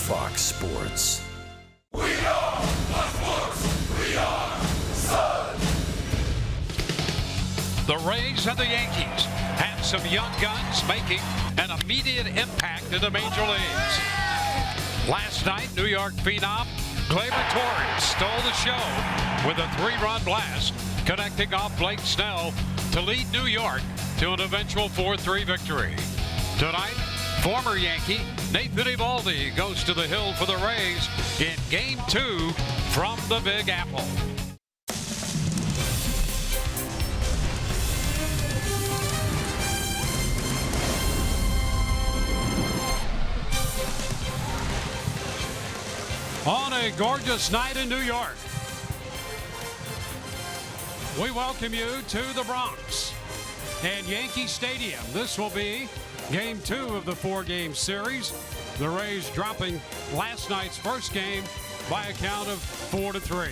Fox Sports. We are Fox Sports. We are Sun. The Rays and the Yankees have some young guns making an immediate impact in the major leagues. Last night, New York phenom Gleyber Torres stole the show with a 3-run blast, connecting off Blake Snell to lead New York to an eventual 4-3 victory. Tonight, former Yankee Nathan Eovaldi goes to the hill for the Rays in Game 2 from the Big Apple. On a gorgeous night in New York, we welcome you to the Bronx and Yankee Stadium. This will be Game 2 of the 4-game series. The Rays dropping last night's first game by a count of 4-3.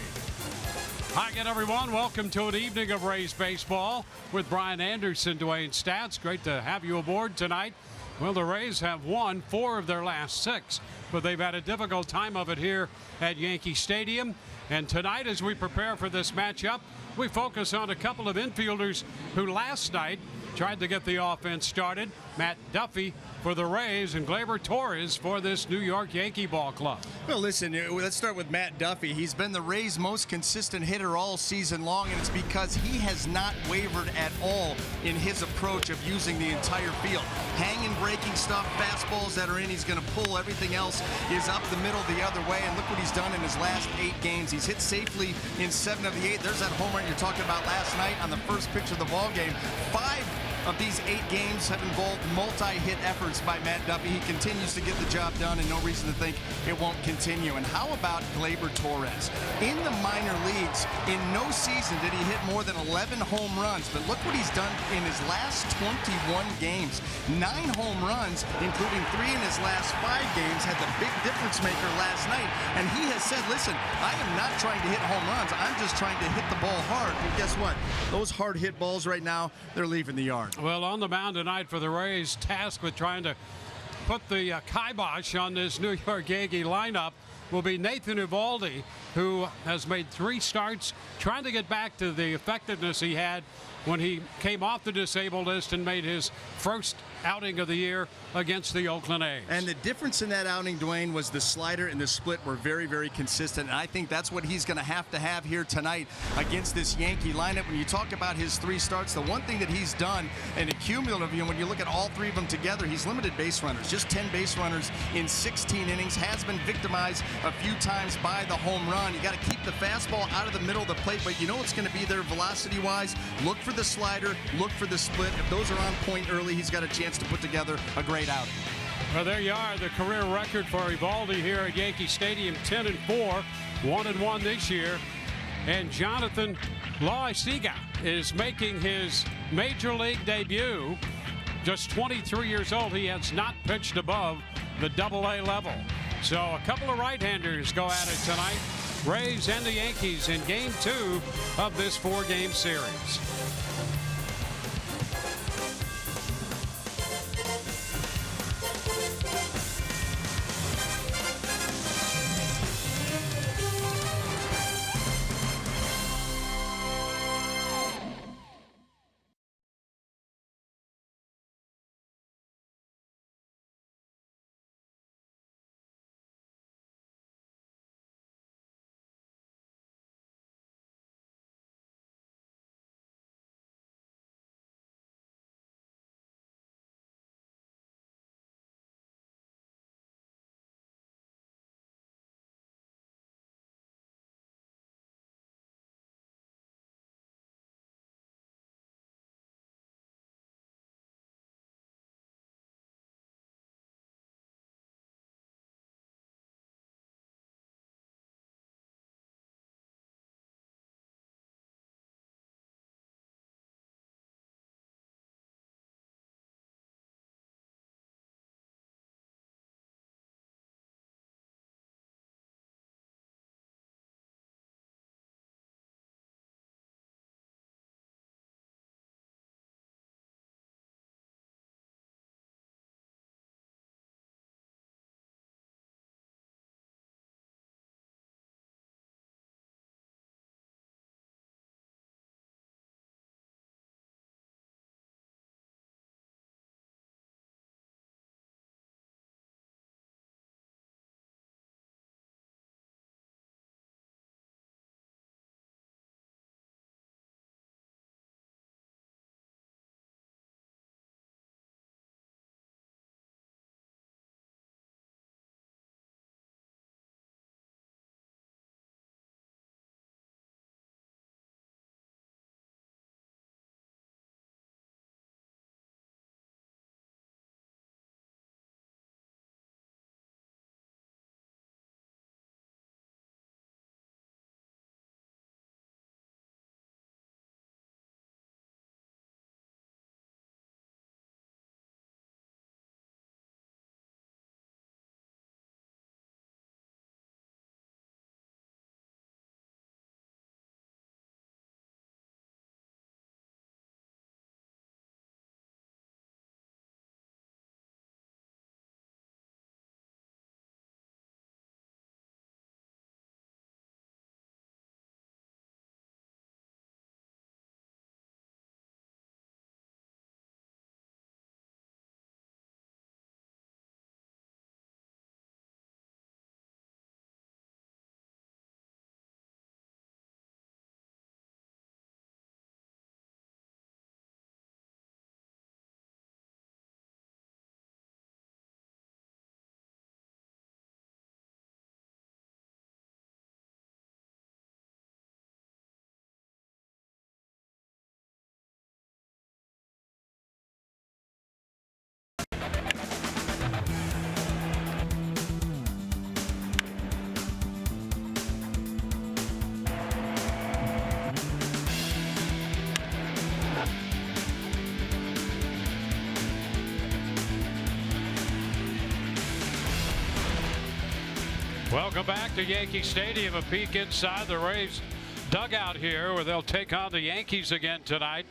Hi again, everyone. Welcome to an evening of Rays baseball with Brian Anderson, Dwayne Stats. Great to have you aboard tonight. Well, the Rays have won 4 of their last 6, but they've had a difficult time of it here at Yankee Stadium. And tonight, as we prepare for this matchup, we focus on a couple of infielders who last night tried to get the offense started. Matt Duffy for the Rays and Gleyber Torres for this New York Yankee ball club. Well, listen, let's start with Matt Duffy. He's been the Rays' most consistent hitter all season long, and it's because he has not wavered at all in his approach of using the entire field. Hanging, breaking stuff, fastballs that are in, he's going to pull. Everything else is up the middle the other way, and look what he's done in his last 8 games. He's hit safely in 7 of the 8. There's that home run you're talking about last night on the first pitch of the ball game. 5 of these 8 games have involved multi-hit efforts by Matt Duffy. He continues to get the job done, and no reason to think it won't continue. And how about Gleyber Torres? In the minor leagues, in no season did he hit more than 11 home runs, but look what he's done in his last 21 games. 9 home runs, including 3 in his last 5 games, had the big difference maker last night. And he has said, listen, I am not trying to hit home runs. I'm just trying to hit the ball hard. And guess what? Those hard hit balls right now, they're leaving the yard. Well, on the mound tonight for the Rays, tasked with trying to put the kibosh on this New York Yankee lineup will be Nathan Eovaldi, who has made 3 starts trying to get back to the effectiveness he had when he came off the disabled list and made his first outing of the year against the Oakland A's. And the difference in that outing, Dwayne, was the slider and the split were very, very consistent. And I think that's what he's going to have here tonight against this Yankee lineup. When you talk about his 3 starts, the one thing that he's done in a cumulative, when you look at all 3 of them together, he's limited base runners, just 10 base runners in 16 innings, has been victimized a few times by the home run. You got to keep the fastball out of the middle of the plate, but you know what's going to be there velocity-wise? Look for the slider, look for the split. If those are on point early, he's got a chance to put together a great outing. Well, there you are, the career record for Eovaldi here at Yankee Stadium, 10-4, 1-1 this year. And Jonathan Loaisiga is making his major league debut. Just 23 years old, he has not pitched above the AA level. So a couple of right-handers go at it tonight. Rays and the Yankees in Game 2 of this 4-game series. Welcome back to Yankee Stadium. A peek inside the Rays dugout here, where they'll take on the Yankees again tonight,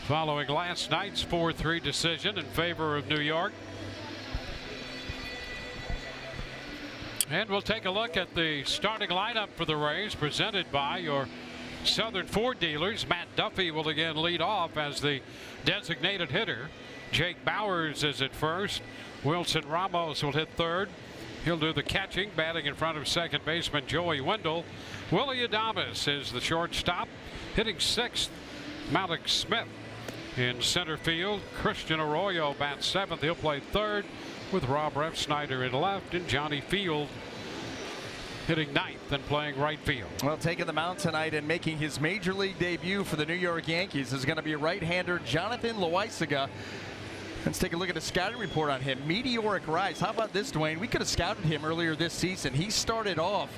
following last night's 4-3 decision in favor of New York. And we'll take a look at the starting lineup for the Rays, presented by your Southern Ford dealers. Matt Duffy will again lead off as the designated hitter. Jake Bauers is at first. Wilson Ramos will hit third. He'll do the catching, batting in front of second baseman Joey Wendell. Willie Adames is the shortstop, hitting sixth. Malik Smith in center field. Christian Arroyo bats seventh. He'll play third, with Rob Refsnyder in left and Johnny Field hitting ninth and playing right field. Well, taking the mound tonight and making his major league debut for the New York Yankees is going to be right-hander Jonathan Loaizaga. Let's take a look at a scouting report on him. Meteoric rise. How about this, Dwayne? We could have scouted him earlier this season. He started off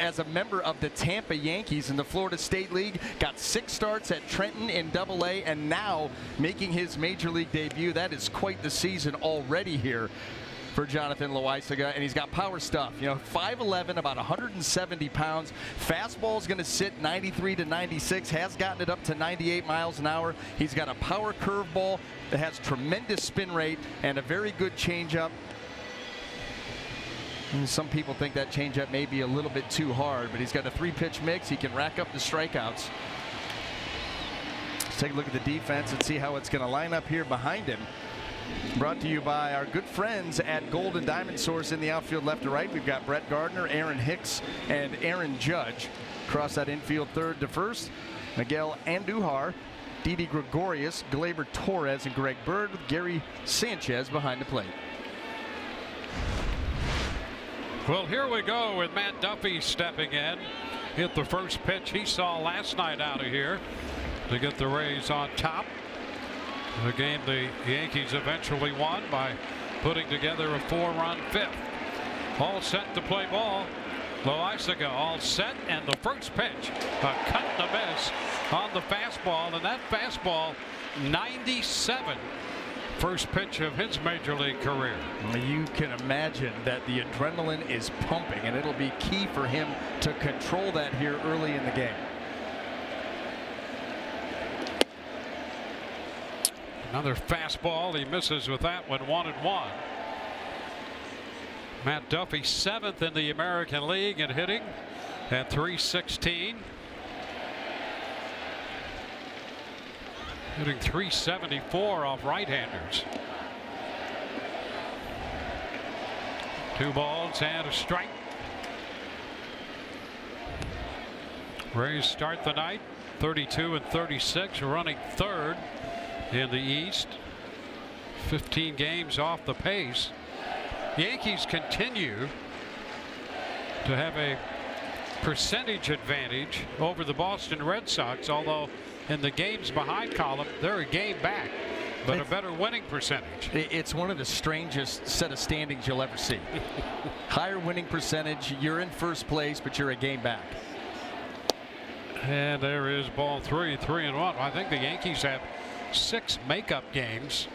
as a member of the Tampa Yankees in the Florida State League, got 6 starts at Trenton in Double-A, and now making his major league debut. That is quite the season already here for Jonathan Loaizaga, and he's got power stuff. You know, 5'11", about 170 pounds. Fastball's going to sit 93 to 96, has gotten it up to 98 miles an hour. He's got a power curveball that has tremendous spin rate and a very good changeup. And some people think that changeup may be a little bit too hard, but he's got a 3-pitch mix. He can rack up the strikeouts. Let's take a look at the defense and see how it's going to line up here behind him. Brought to you by our good friends at Gold and Diamond Source in the outfield left to right. We've got Brett Gardner, Aaron Hicks, and Aaron Judge. Across that infield, third to first, Miguel Andujar, Didi Gregorius, Gleyber Torres, and Greg Bird, with Gary Sanchez behind the plate. Well, here we go with Matt Duffy stepping in. Hit the first pitch he saw last night out of here to get the Rays on top. The game the Yankees eventually won by putting together a 4-run fifth. All set to play ball. Loaizaga all set, and the first pitch, a cut and a miss on the fastball, and that fastball 97. First pitch of his major league career. You can imagine that the adrenaline is pumping, and it'll be key for him to control that here early in the game. Another fastball. He misses with that one, 1-1. Matt Duffy 7th in the American League in hitting at .316. Hitting .374 off right-handers. 2 balls and a strike. Rays start the night 32 and 36, running third in the East. 15 games off the pace. Yankees continue to have a percentage advantage over the Boston Red Sox, although in the games behind column they're a game back, but a better winning percentage. It's one of the strangest set of standings you'll ever see. Higher winning percentage, you're in first place, but you're a game back. And there is ball 3, 3-1. I think the Yankees have 6 makeup games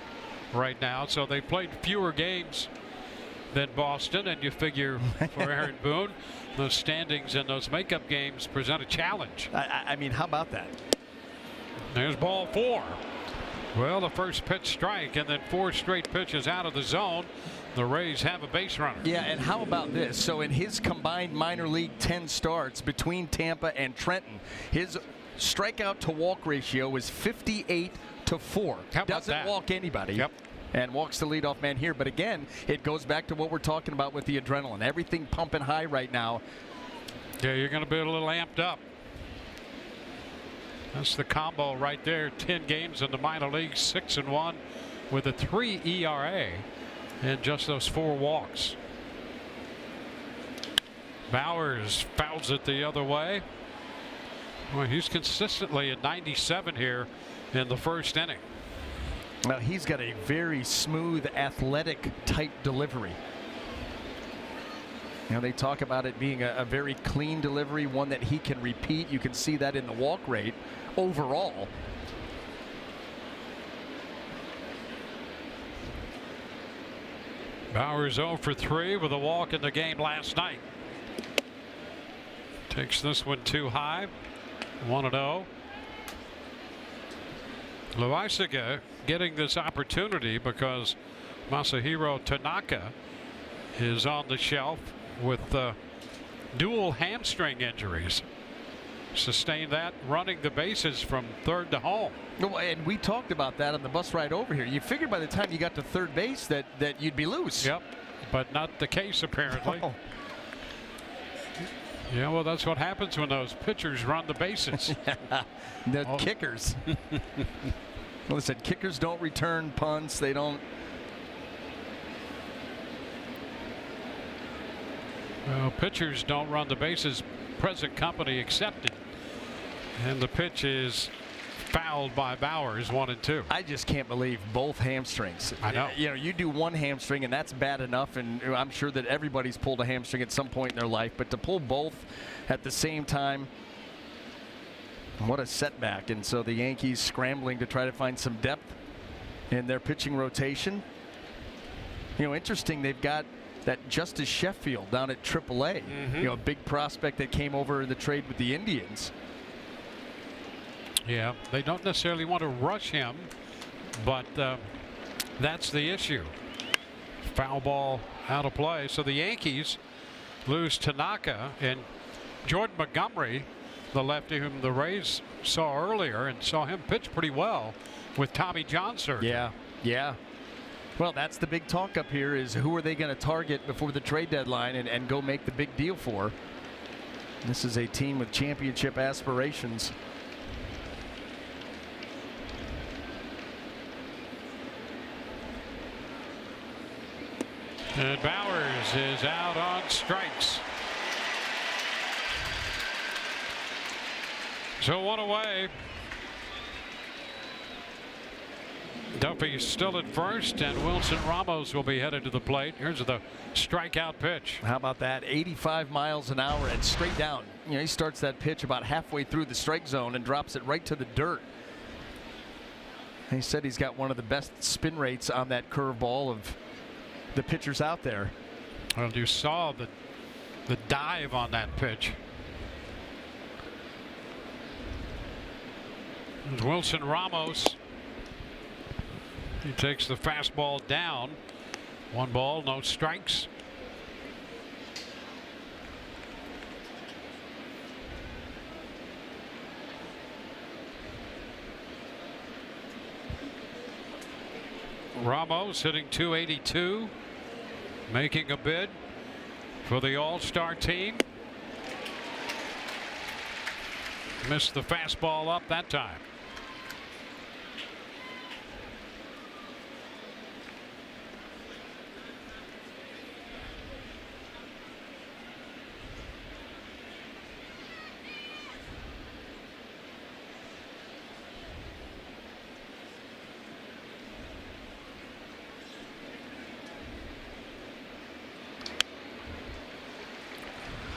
right now, so they played fewer games than Boston, and you figure for Aaron Boone, those standings and those makeup games present a challenge. I mean, how about that? There's ball 4. Well, the first pitch strike, and then 4 straight pitches out of the zone. The Rays have a base runner. Yeah, and how about this? So in his combined minor league 10 starts between Tampa and Trenton, his strikeout to walk ratio was 58 to 4. Doesn't walk anybody. Yep. And walks the leadoff man here. But again, it goes back to what we're talking about with the adrenaline. Everything pumping high right now. Yeah, you're going to be a little amped up. That's the combo right there. 10 games in the minor leagues, 6-1 with a 3 ERA and just those 4 walks. Bauers fouls it the other way. Well, he's consistently at 97 here in the first inning. Well, he's got a very smooth, athletic type delivery. You know, they talk about it being a very clean delivery, one that he can repeat. You can see that in the walk rate overall. Bauers 0 for 3 with a walk in the game last night. Takes this one too high. 1-0. Loaisaga getting this opportunity because Masahiro Tanaka is on the shelf with dual hamstring injuries. Sustained that running the bases from third to home. And we talked about that on the bus ride over here. You figured by the time you got to third base that you'd be loose. Yep, but not the case apparently. Oh. Yeah, well, that's what happens when those pitchers run the bases. The kickers. Listen, kickers don't return punts. They don't. Well, pitchers don't run the bases. Present company accepted. And the pitch is fouled by Bowers, 1-2. I just can't believe both hamstrings. I know. You know, you do one hamstring and that's bad enough, and I'm sure that everybody's pulled a hamstring at some point in their life, but to pull both at the same time, what a setback. And so the Yankees scrambling to try to find some depth in their pitching rotation. You know, interesting, they've got that Justice Sheffield down at AAA. You know, a big prospect that came over in the trade with the Indians. Yeah, they don't necessarily want to rush him, but that's the issue. Foul ball out of play. So the Yankees lose Tanaka, and Jordan Montgomery, the lefty whom the Rays saw earlier and saw him pitch pretty well with Tommy John surgery. Yeah. Well, that's the big talk up here, is who are they going to target before the trade deadline and go make the big deal for. This is a team with championship aspirations. And Bowers is out on strikes. So one away. Duffy's still at first, and Wilson Ramos will be headed to the plate. Here's the strikeout pitch. How about that? 85 miles an hour and straight down. You know, he starts that pitch about halfway through the strike zone and drops it right to the dirt. He said he's got one of the best spin rates on that curveball of the pitchers out there. Well, you saw the dive on that pitch. There's Wilson Ramos. He takes the fastball down. 1 ball, no strikes. Ramos hitting .282, making a bid for the All-Star team. Missed the fastball up that time.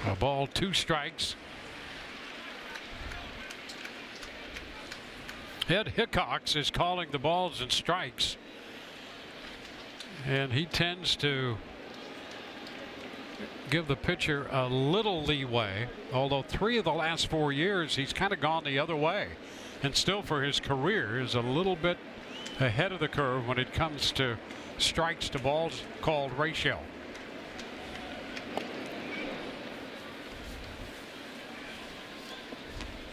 A ball, 2 strikes. Ed Hickox is calling the balls and strikes, and he tends to give the pitcher a little leeway, although 3 of the last 4 years he's kind of gone the other way, and still for his career is a little bit ahead of the curve when it comes to strikes to balls called ratio.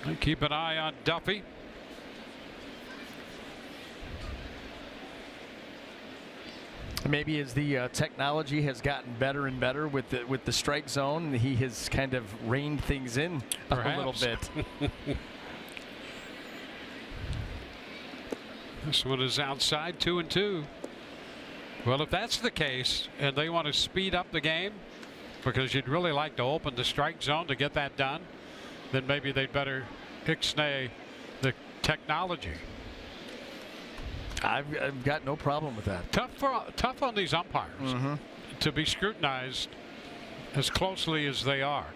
And keep an eye on Duffy. Maybe as the technology has gotten better and better with the strike zone, he has kind of reined things in a little bit. This one is outside, 2-2. Well, if that's the case and they want to speed up the game because you'd really like to open the strike zone to get that done, then maybe they'd better ixnay the technology. I've got no problem with that. Tough on these umpires to be scrutinized as closely as they are.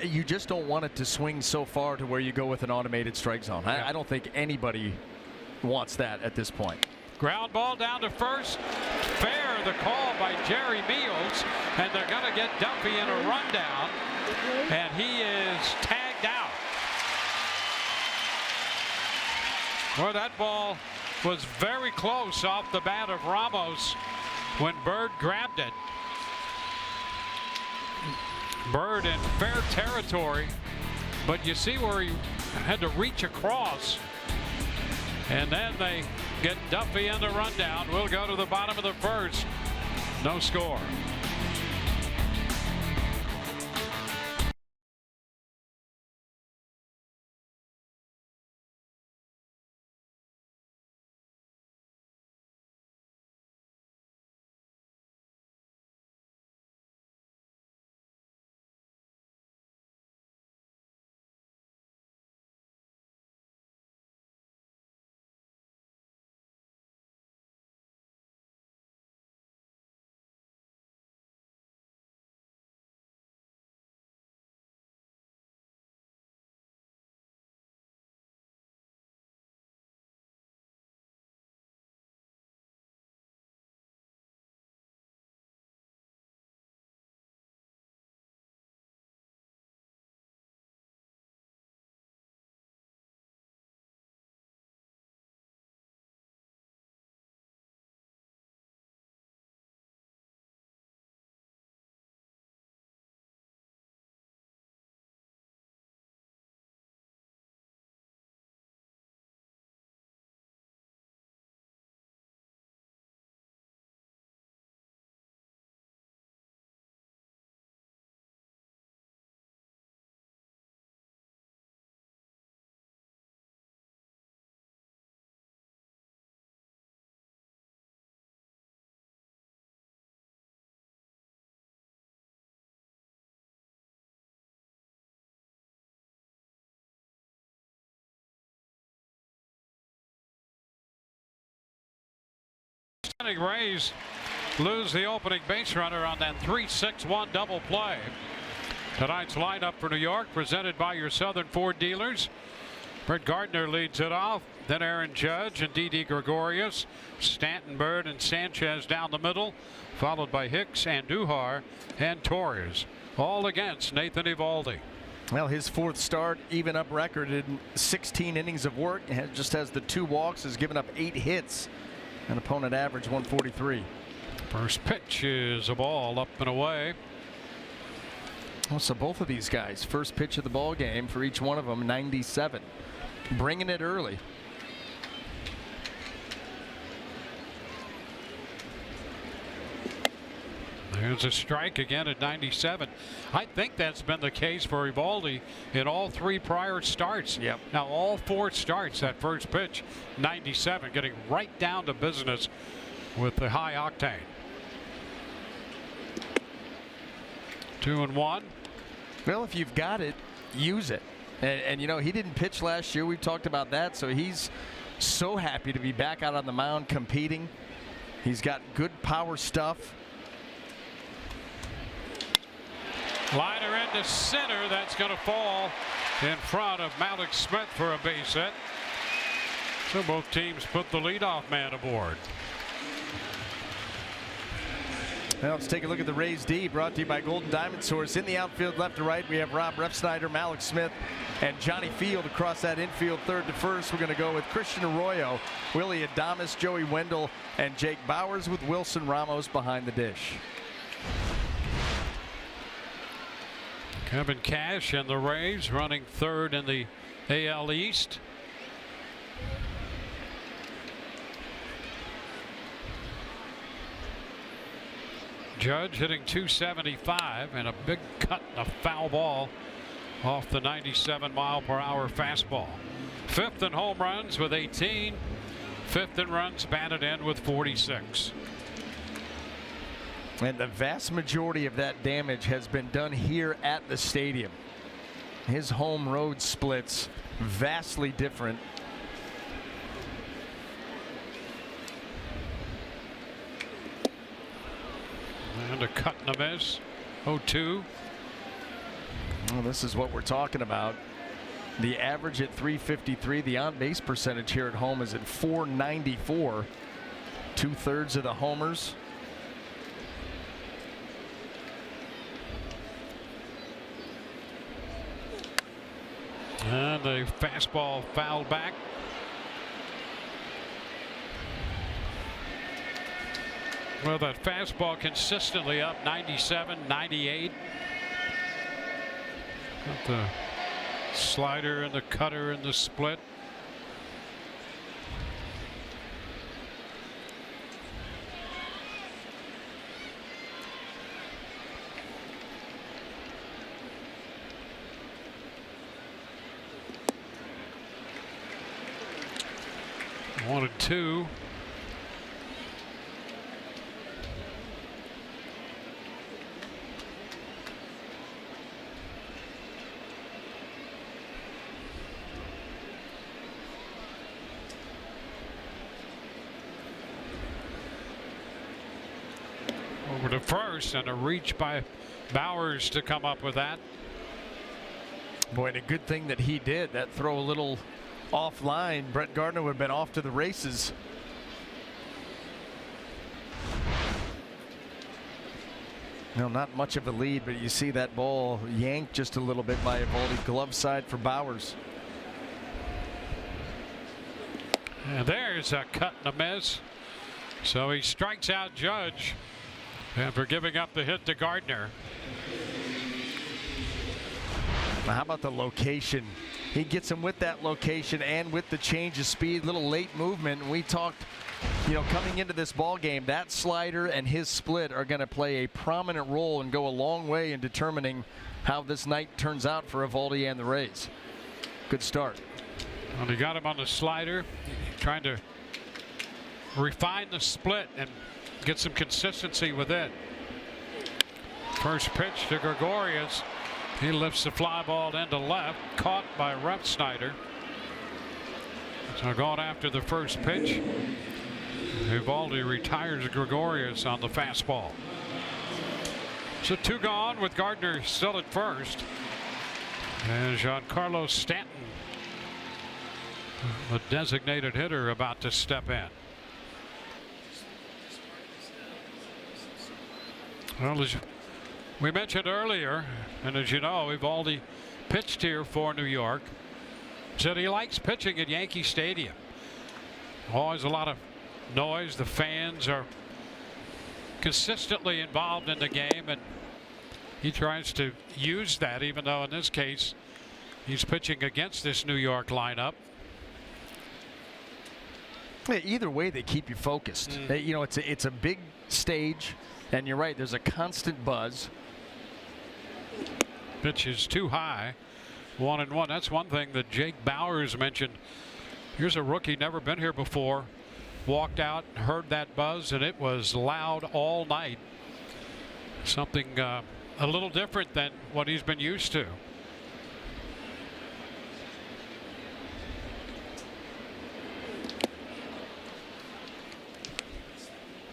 You just don't want it to swing so far to where you go with an automated strike zone. I don't think anybody wants that at this point. Ground ball down to first. Fair, the call by Jerry Meals, and they're going to get Duffy in a rundown, and he is tagged out. Well, that ball was very close off the bat of Ramos when Bird grabbed it. Bird in fair territory, but you see where he had to reach across, and then they get Duffy in the rundown. We'll go to the bottom of the first. No score. Rays lose the opening base runner on that 3-6-1 double play. Tonight's lineup for New York, presented by your Southern Ford dealers. Brett Gardner leads it off, then Aaron Judge and Didi Gregorius, Stanton, Bird, and Sanchez down the middle, followed by Hicks, Andujar, and Torres, all against Nathan Eovaldi. Well, his fourth start, even up record in 16 innings of work, just has the 2 walks, has given up 8 hits. An opponent average 143. First pitch is a ball up and away. Well, so both of these guys, first pitch of the ball game for each one of them, 97. Bringing it early. There's a strike again at 97. I think that's been the case for Eovaldi in all 3 prior starts. Yep. Now all 4 starts, that first pitch, 97, getting right down to business with the high octane. 2-1. Well, if you've got it, use it. And you know, he didn't pitch last year. We've talked about that. So he's so happy to be back out on the mound competing. He's got good power stuff. Liner into center. That's going to fall in front of Malik Smith for a base hit. So both teams put the leadoff man aboard. Well, let's take a look at the Rays D, brought to you by Golden Diamond Source. In the outfield, left to right, we have Rob Refsnyder, Malik Smith, and Johnny Field across that infield, third to first. We're going to go with Christian Arroyo, Willie Adames, Joey Wendell, and Jake Bowers, with Wilson Ramos behind the dish. Kevin Cash and the Rays running third in the AL East. Judge hitting .275 and a big cut and a foul ball off the 97-mile-per-hour fastball. Fifth in home runs with 18. Fifth in runs batted in with 46. And the vast majority of that damage has been done here at the stadium. His home road splits vastly different. And a cut and a miss. 0-2. Well, this is what we're talking about. The average at .353. The on-base percentage here at home is at .494. 2/3 of the homers. And the fastball fouled back. Well, that fastball consistently up 97, 98. Got the slider and the cutter and the split. One and two. Over to first, and a reach by Bowers to come up with that. Boy, and a good thing that he did that throw a little offline. Brett Gardner would have been off to the races. No, not much of a lead, but you see that ball yanked just a little bit by Eovaldi. Glove side for Bowers. And there's a cut and a miss. So he strikes out Judge after giving up the hit to Gardner. Now, how about the location? He gets him with that location and with the change of speed, little late movement. And we talked, coming into this ball game, that slider and his split are going to play a prominent role and go a long way in determining how this night turns out for Eovaldi and the Rays. Good start. Well, he got him on the slider, trying to refine the split and get some consistency with it. First pitch to Gregorius. He lifts the fly ball into left, caught by Refsnyder. So going after the first pitch. Eovaldi retires Gregorius on the fastball. So 2 gone with Gardner still at first. And Giancarlo Stanton, the designated hitter, about to step in. Well, as we mentioned earlier, and as you know, Eovaldi pitched here for New York. Said he likes pitching at Yankee Stadium. Always a lot of noise. The fans are consistently involved in the game, and he tries to use that, even though in this case he's pitching against this New York lineup. Yeah, either way, they keep you focused. It's a big stage, and you're right, there's a constant buzz. Pitch is too high. 1-1. That's one thing that Jake Bowers mentioned. Here's a rookie, never been here before. Walked out, heard that buzz, and it was loud all night. Something a little different than what he's been used to.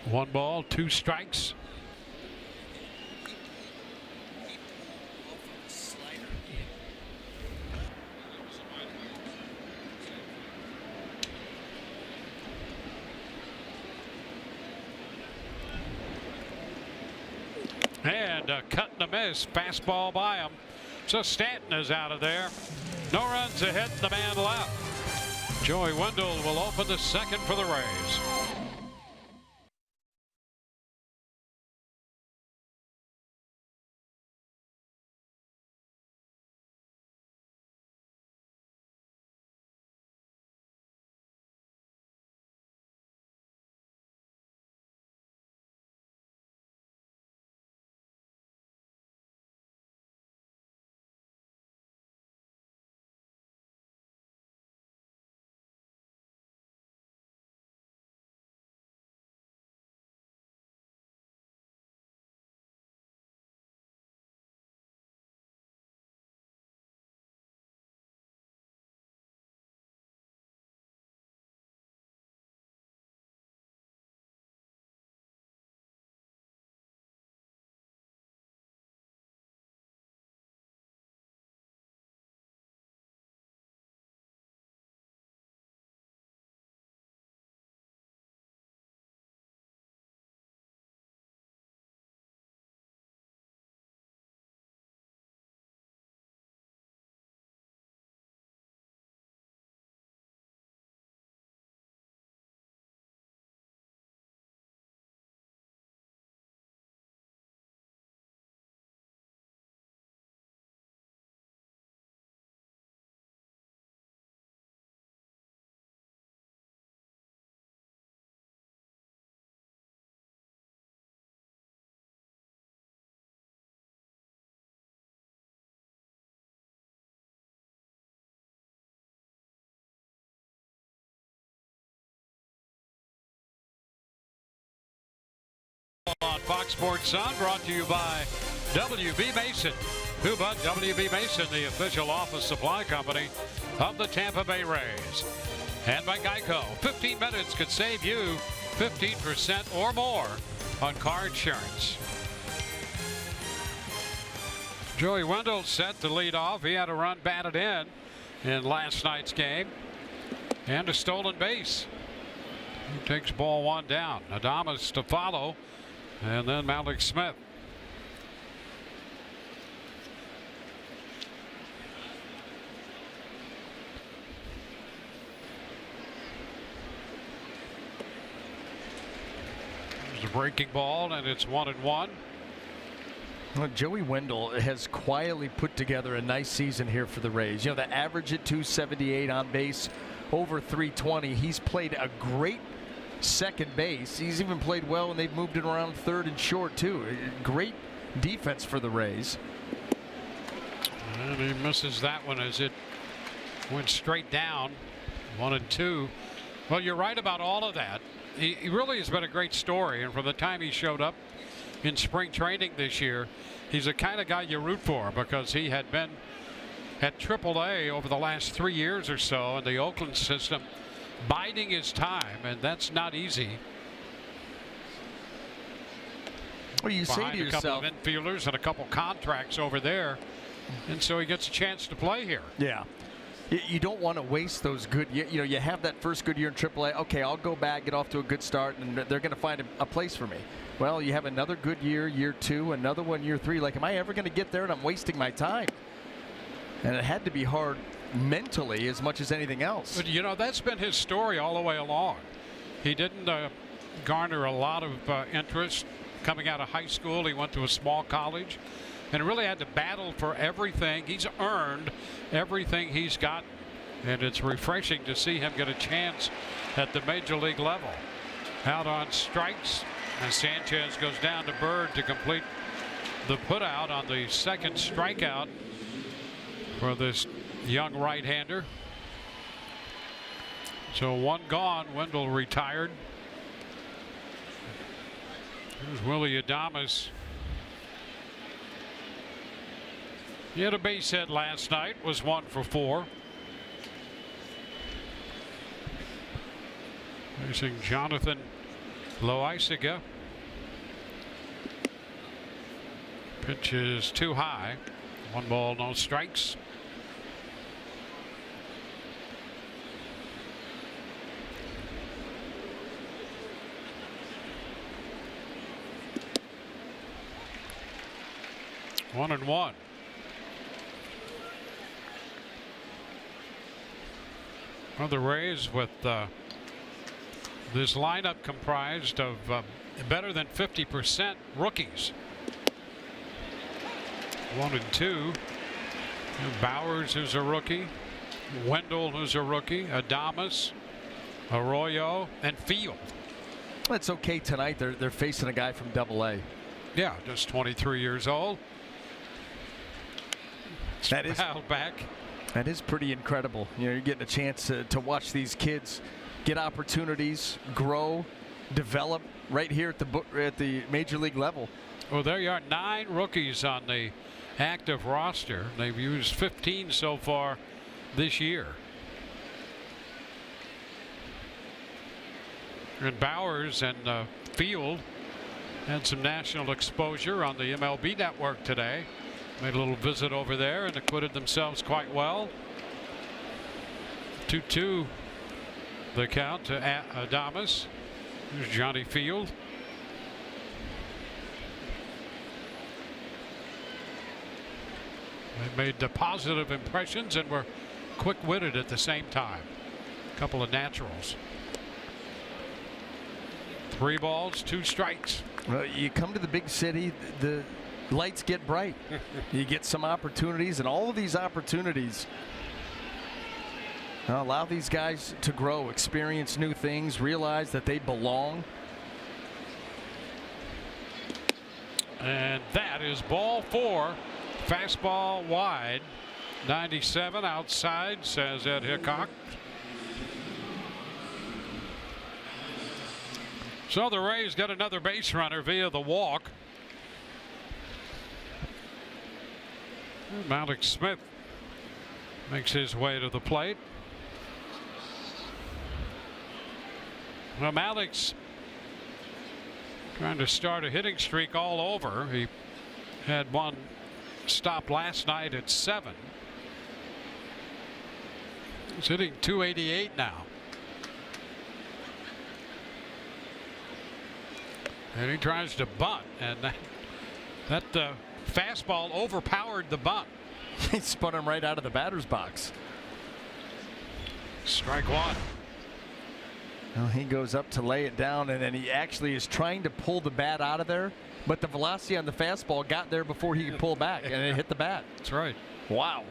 One ball, 2 strikes. And a cut and a miss. Fastball by him. So Stanton is out of there. No runs ahead, the man left. Joey Wendell will open the second for the Rays. on Fox Sports Sun, brought to you by WB Mason. Who but WB Mason, the official office supply company of the Tampa Bay Rays. And by Geico. 15 minutes could save you 15% or more on car insurance. Joey Wendell set to lead off. He had a run batted in last night's game. And a stolen base. He takes ball one down. Adames to follow. And then Malik Smith. There's a breaking ball, and it's 1-1. Well, Joey Wendell has quietly put together a nice season here for the Rays. You know, the average at 278 on base, over 320. He's played a great second base. He's even played well when they've moved it around third and short too. Great defense for the Rays. And he misses that one as it went straight down. 1-2. Well, you're right about all of that. He really has been a great story, and from the time he showed up in spring training this year, he's the kind of guy you root for, because he had been at AAA over the last 3 years or so in the Oakland system, biding his time, and that's not easy. Well, you say Behind to a couple yourself, of infielders and a couple contracts over there, and so he gets a chance to play here. yeah, you don't want to waste those good. You know, you have that first good year in AAA. Okay, I'll go back, get off to a good start, and they're going to find a place for me. Well, you have another good year, year two, another one, year three. Like, am I ever going to get there? And I'm wasting my time. And it had to be hard mentally as much as anything else. But, you know, that's been his story all the way along. He didn't garner a lot of interest coming out of high school. He went to a small college and really had to battle for everything. He's earned everything he's gotten. And it's refreshing to see him get a chance at the major league level. Out on strikes. And Sanchez goes down to Bird to complete the putout on the second strikeout for this young right-hander. So one gone. Wendell retired. Here's Willie Adames. He had a base hit last night, was 1 for 4. Facing Jonathan Loaizaga. Pitch is too high. 1 ball, no strikes. One and one. Well, the Rays with this lineup comprised of better than 50% rookies. 1 and 2. Bowers, who's a rookie. Wendell, who's a rookie. Adames, Arroyo, and Field. It's okay tonight. They're facing a guy from AA. Yeah, just 23 years old. That is back. That is pretty incredible. You know, you're getting a chance to watch these kids get opportunities, grow, develop right here at the major league level. Well, there you are, 9 rookies on the active roster. They've used 15 so far this year. And Bowers and Field had some national exposure on the MLB network today. Made a little visit over there and acquitted themselves quite well. 2-2 the count to Adames. Here's Johnny Field. They made the positive impressions and were quick-witted at the same time. A couple of naturals. 3 balls, 2 strikes. Well, you come to the big city, the lights get bright. You get some opportunities, and all of these opportunities allow these guys to grow, experience new things, realize that they belong. And that is ball 4. Fastball wide. 97 outside, says Ed Hickok. So the Rays got another base runner via the walk. Alex Smith makes his way to the plate. Well, Alex trying to start a hitting streak all over. He had one stop last night at 7. He's hitting .288 now. And he tries to bunt, and that fastball overpowered the bunt. He spun him right out of the batter's box. Strike one. Well, he goes up to lay it down, and then he actually is trying to pull the bat out of there, but the velocity on the fastball got there before he could pull back, and it hit the bat. That's right. Wow.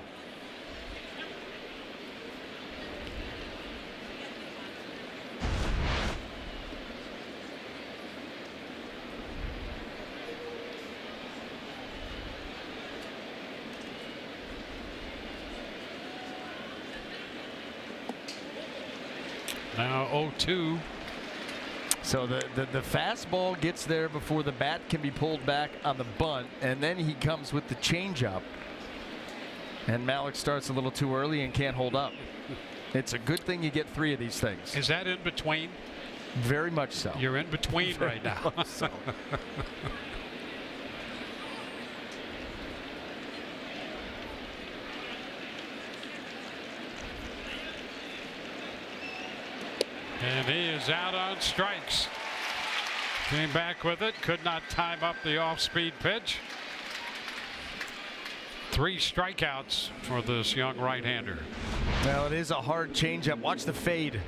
Now 0-2. So the fastball gets there before the bat can be pulled back on the bunt, and then he comes with the changeup. And Malik starts a little too early and can't hold up. It's a good thing you get 3 of these things. Is that in between? Very much so. You're in between right now. So. And he is out on strikes. Came back with it, could not time up the off-speed pitch. 3 strikeouts for this young right-hander. Well, it is a hard changeup. Watch the fade.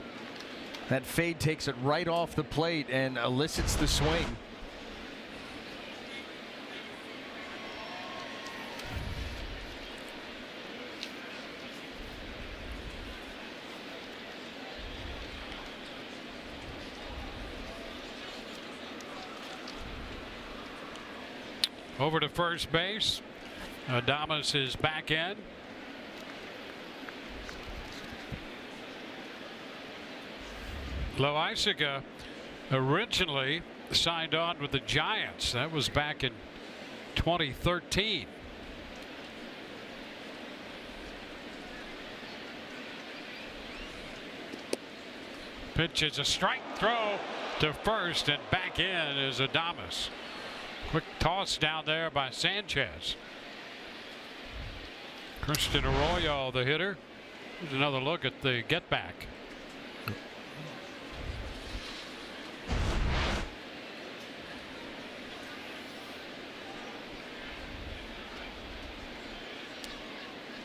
That fade takes it right off the plate and elicits the swing. Over to first base. Adames is back in. Loaisiga originally signed on with the Giants. That was back in 2013. Pitch is a strike, throw to first, and back in is Adames. Quick toss down there by Sanchez. Christian Arroyo, the hitter. Here's another look at the get back.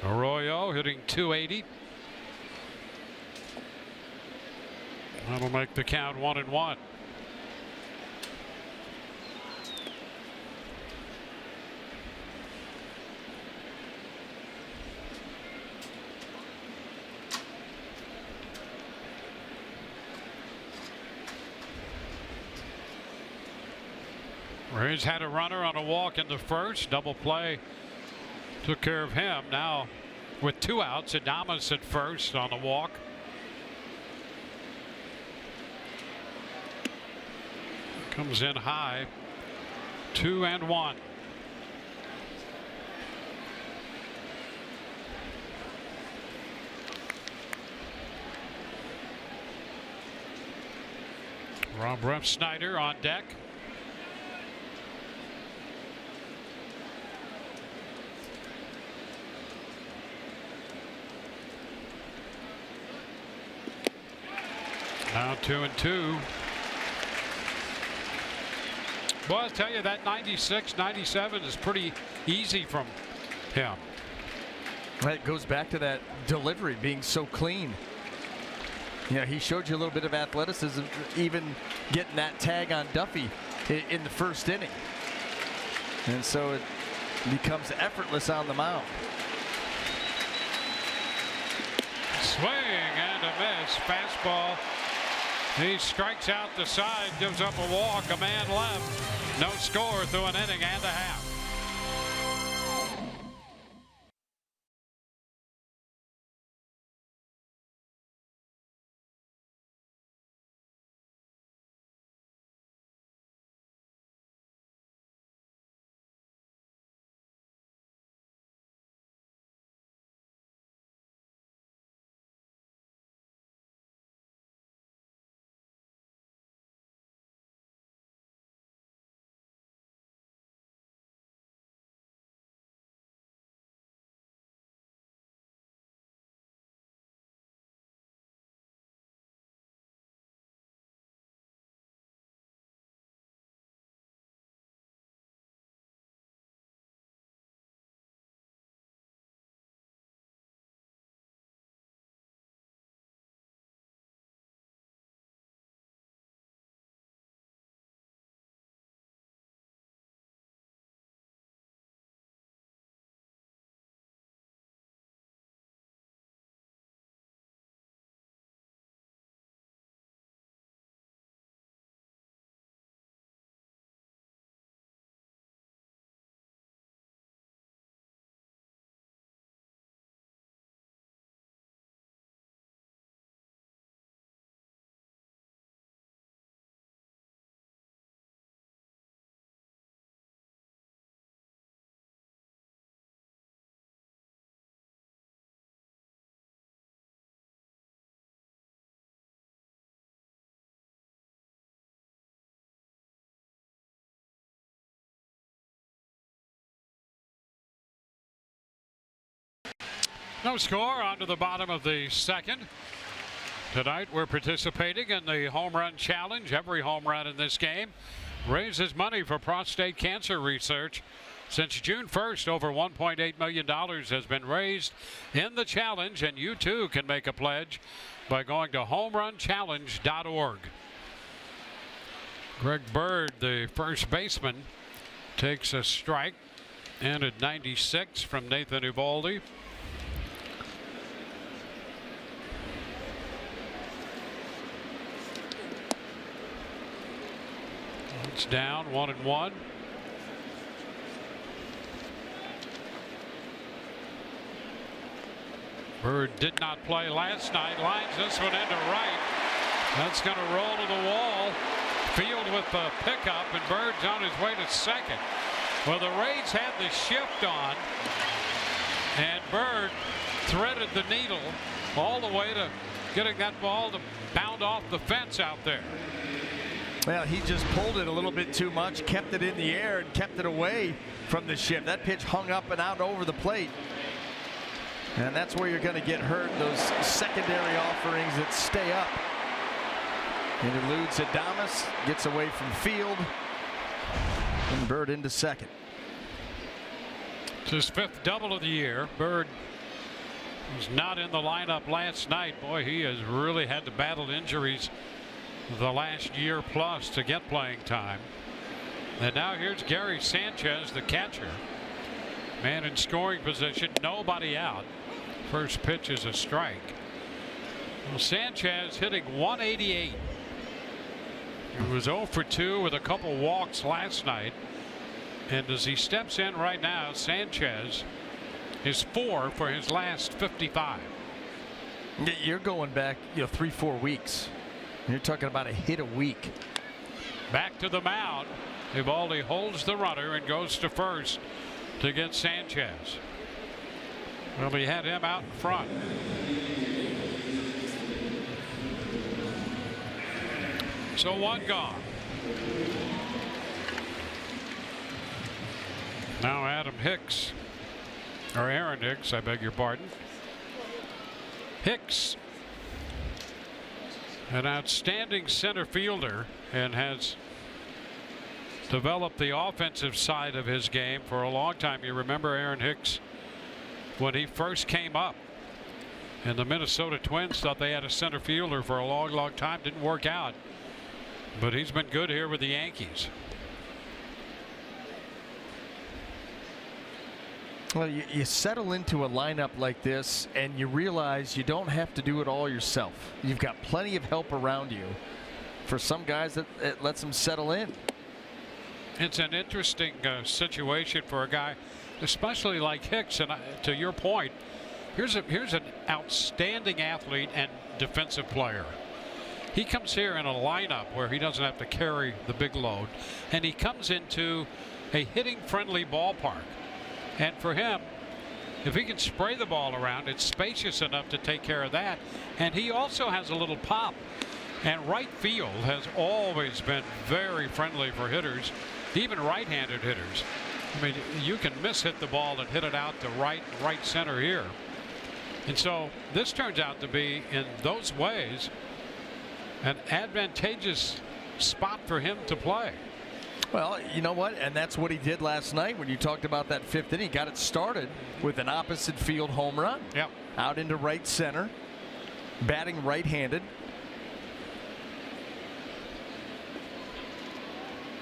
Arroyo hitting .280. That'll make the count 1-1. Rays had a runner on a walk in the first. Double play took care of him. Now with 2 outs, Adames at first on the walk. Comes in high. 2-1. Rob Refsnyder on deck. Now 2-2. Well, I'll tell you that 96, 97 is pretty easy from him. It goes back to that delivery being so clean. Yeah, he showed you a little bit of athleticism, even getting that tag on Duffy in the first inning. And so it becomes effortless on the mound. Swing and a miss. Fastball. He strikes out the side, gives up a walk, a man left. No score through an inning and a half. No score on to the bottom of the second. Tonight we're participating in the home run challenge. Every home run in this game raises money for prostate cancer research. Since June 1st, over $1.8 million has been raised in the challenge, and you too can make a pledge by going to homerunchallenge.org. Greg Bird, the first baseman, takes a strike, and at 96 from Nathan Uvalde. It's down 1-1. Bird did not play last night. Lines this one into right. That's going to roll to the wall. Field with the pickup, and Bird's on his way to second. Well, the Rays had the shift on, and Bird threaded the needle all the way to getting that ball to bound off the fence out there. Well, he just pulled it a little bit too much, kept it in the air, and kept it away from the shift. That pitch hung up and out over the plate. And that's where you're going to get hurt, those secondary offerings that stay up. It eludes Adames, gets away from field, and Bird into second. It's his 5th double of the year. Bird was not in the lineup last night. Boy, he has really had to battle injuries the last year plus to get playing time. And now here's Gary Sanchez, the catcher. Man in scoring position, nobody out. First pitch is a strike. Well, Sanchez hitting 188. He was 0 for 2 with a couple walks last night. And as he steps in right now, Sanchez is 4 for his last 55. You're going back, 3-4 weeks. You're talking about a hit a week. Back to the mound. Uvalde holds the runner and goes to first to get Sanchez. Well, he had him out in front. So one gone. Now Aaron Hicks, I beg your pardon. Hicks, an outstanding center fielder, and has developed the offensive side of his game for a long time. You remember Aaron Hicks when he first came up, and the Minnesota Twins thought they had a center fielder for a long time. Didn't work out, but he's been good here with the Yankees. Well, you settle into a lineup like this and you realize you don't have to do it all yourself. You've got plenty of help around you. For some guys, it lets them settle in. It's an interesting situation for a guy, especially like Hicks. And to your point, here's an outstanding athlete and defensive player. He comes here in a lineup where he doesn't have to carry the big load, and he comes into a hitting-friendly ballpark. And for him, if he can spray the ball around, it's spacious enough to take care of that. And he also has a little pop. And right field has always been very friendly for hitters, even right-handed hitters. I mean, you can miss-hit the ball and hit it out to right center here. And so this turns out to be, in those ways, an advantageous spot for him to play. Well, you know what? And that's what he did last night when you talked about that 5th inning. He got it started with an opposite field home run. Yep. Out into right center, batting right-handed.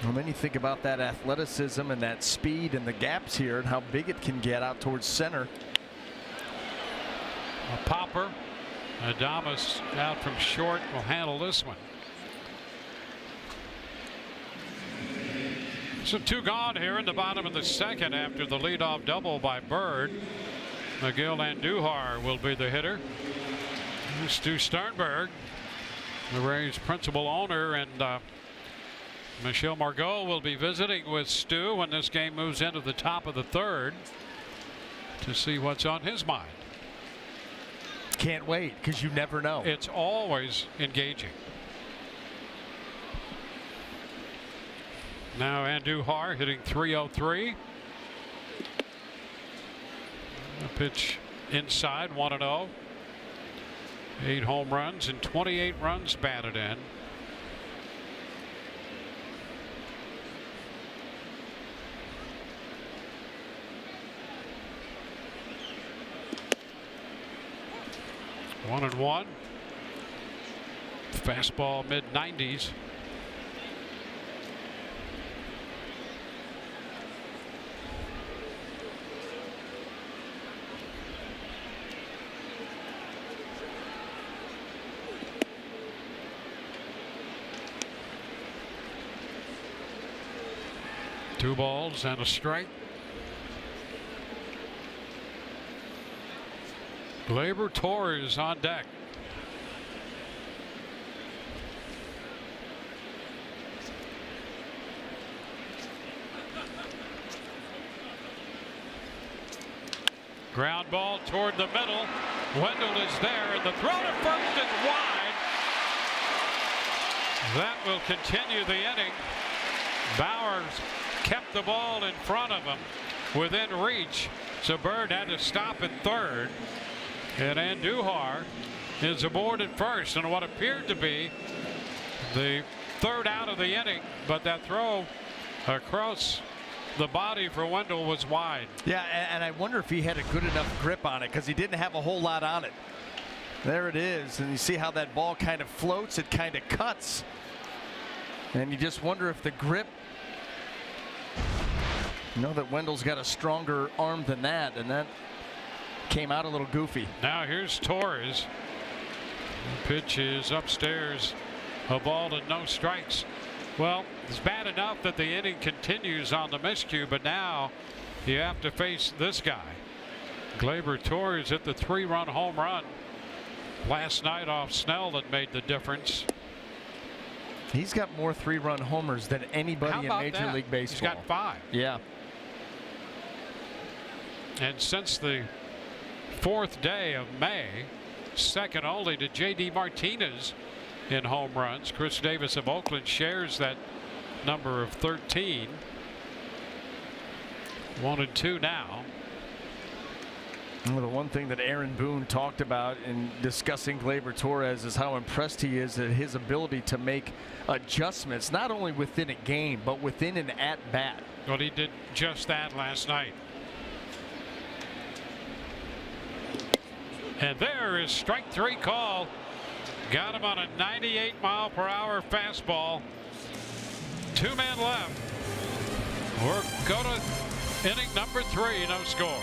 And then you think about that athleticism and that speed and the gaps here and how big it can get out towards center. A popper. Adames out from short will handle this one. So 2 gone here in the bottom of the second after the leadoff double by Bird. Miguel Andujar will be the hitter. Stuart Sternberg, the Rays' principal owner, and Michelle Margot will be visiting with Stu when this game moves into the top of the third to see what's on his mind. Can't wait, because you never know. It's always engaging. Now Andujar hitting .303. A pitch inside 1-0. 8 home runs and 28 runs batted in. One and one. Fastball mid-90s. Two balls and a strike. Gleyber Torres on deck. Ground ball toward the middle. Wendell is there, and the throw to first is wide. That will continue the inning. Bowers kept the ball in front of him within reach, so Bird had to stop at third, and Andujar is aboard at first in what appeared to be the third out of the inning, but that throw across the body for Wendell was wide. Yeah, and I wonder if he had a good enough grip on it, because he didn't have a whole lot on it. There it is, and you see how that ball kind of floats, it kind of cuts, and you just wonder if the grip, you know that Wendell's got a stronger arm than that, and that came out a little goofy. Now here's Torres. The pitch is upstairs, a ball and no strikes. Well, it's bad enough that the inning continues on the miscue, but now you have to face this guy. Gleyber Torres hit the 3-run home run last night off Snell that made the difference. He's got more 3-run homers than anybody in Major League Baseball. He's got 5. Yeah. And since the 4th day of May, second only to J.D. Martinez in home runs. Chris Davis of Oakland shares that number of 13. 1-2 now. Well, the one thing that Aaron Boone talked about in discussing Gleyber Torres is how impressed he is at his ability to make adjustments, not only within a game, but within an at-bat. Well, he did just that last night. And there is strike 3 call. Got him on a 98-mile-per-hour fastball. 2 men left. We're go to inning number 3, no score.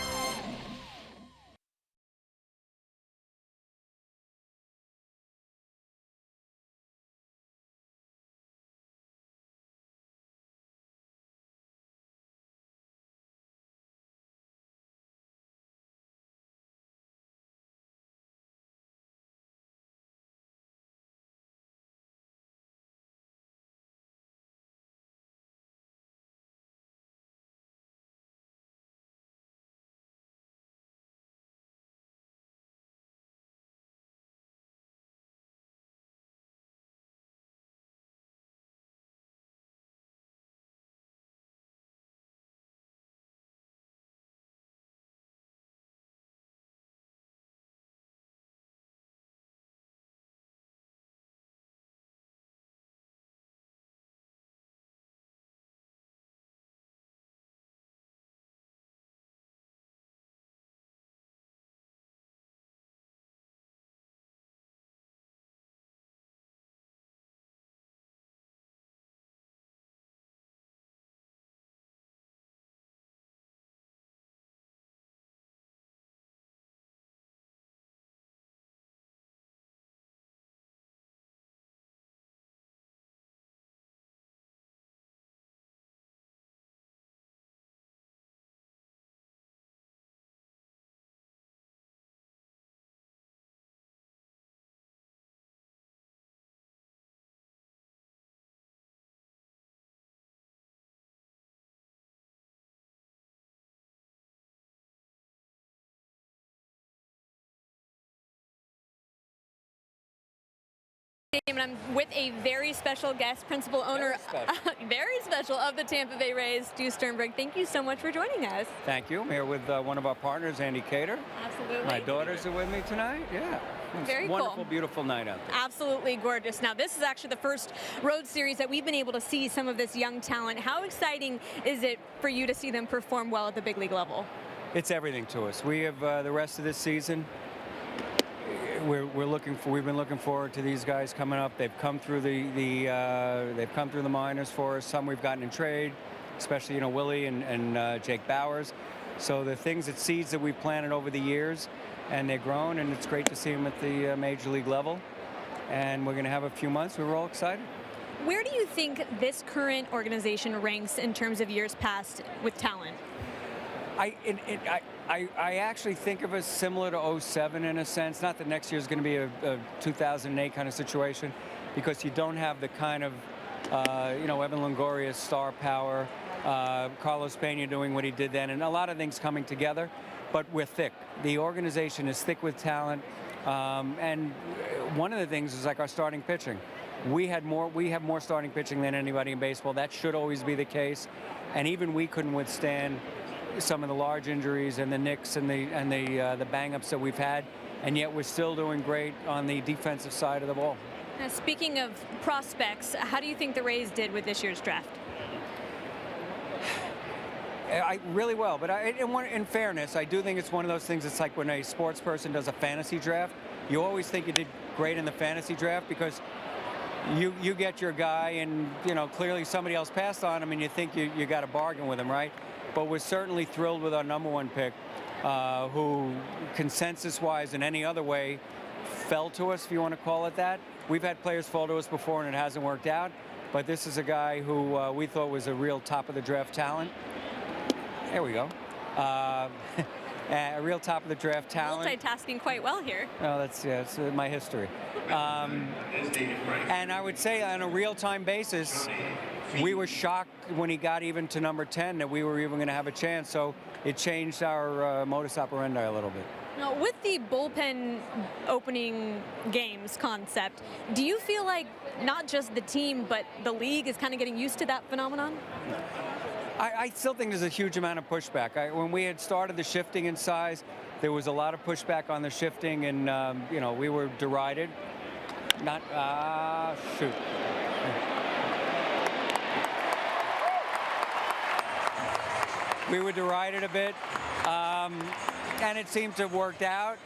and I'm with a very special guest, principal owner, very special of the Tampa Bay Rays, Stuart Sternberg. Thank you so much for joining us. Thank you. I'm here with one of our partners, Andy Cater. Absolutely. My daughters are with me tonight. Yeah. It's Very a wonderful, cool. beautiful night out there. Absolutely gorgeous. Now, this is actually the first road series that we've been able to see some of this young talent. How exciting is it for you to see them perform well at the big league level? It's everything to us. We have the rest of this season. We've been looking forward to these guys coming up. They've come through they've come through the minors for us. Some we've gotten in trade, especially Willie and Jake Bowers. So the seeds that we've planted over the years, and they're grown, and it's great to see them at the major league level. And we're going to have a few months. We're all excited. Where do you think this current organization ranks in terms of years past with talent? I actually think of us similar to 07 in a sense. Not that next year is going to be a 2008 kind of situation, because you don't have the kind of, Evan Longoria's star power, Carlos Pena doing what he did then, and a lot of things coming together. But we're thick. The organization is thick with talent, and one of the things is like our starting pitching. We have more starting pitching than anybody in baseball. That should always be the case, and even we couldn't withstand some of the large injuries and the nicks and the bang-ups that we've had, and yet we're still doing great on the defensive side of the ball. Now, speaking of prospects, how do you think the Rays did with this year's draft? Really well, but in fairness, I do think it's one of those things. It's like when a sports person does a fantasy draft, you always think you did great in the fantasy draft because you get your guy, and clearly somebody else passed on him, and you think you got a bargain with him, right? But we're certainly thrilled with our #1 pick, who consensus-wise and any other way fell to us, if you want to call it that. We've had players fall to us before and it hasn't worked out, but this is a guy who we thought was a real top-of-the-draft talent. There we go. A real top-of-the-draft talent. Multitasking quite well here. Oh, it's my history. And I would say on a real-time basis, we were shocked when he got even to number 10 that we were even going to have a chance. So it changed our modus operandi a little bit. Now, with the bullpen opening games concept, do you feel like not just the team, but the league is kind of getting used to that phenomenon? I still think there's a huge amount of pushback. When we had started the shifting in size, there was a lot of pushback on the shifting, and we were derided. Shoot. We were derided a bit, and it seemed to have worked out.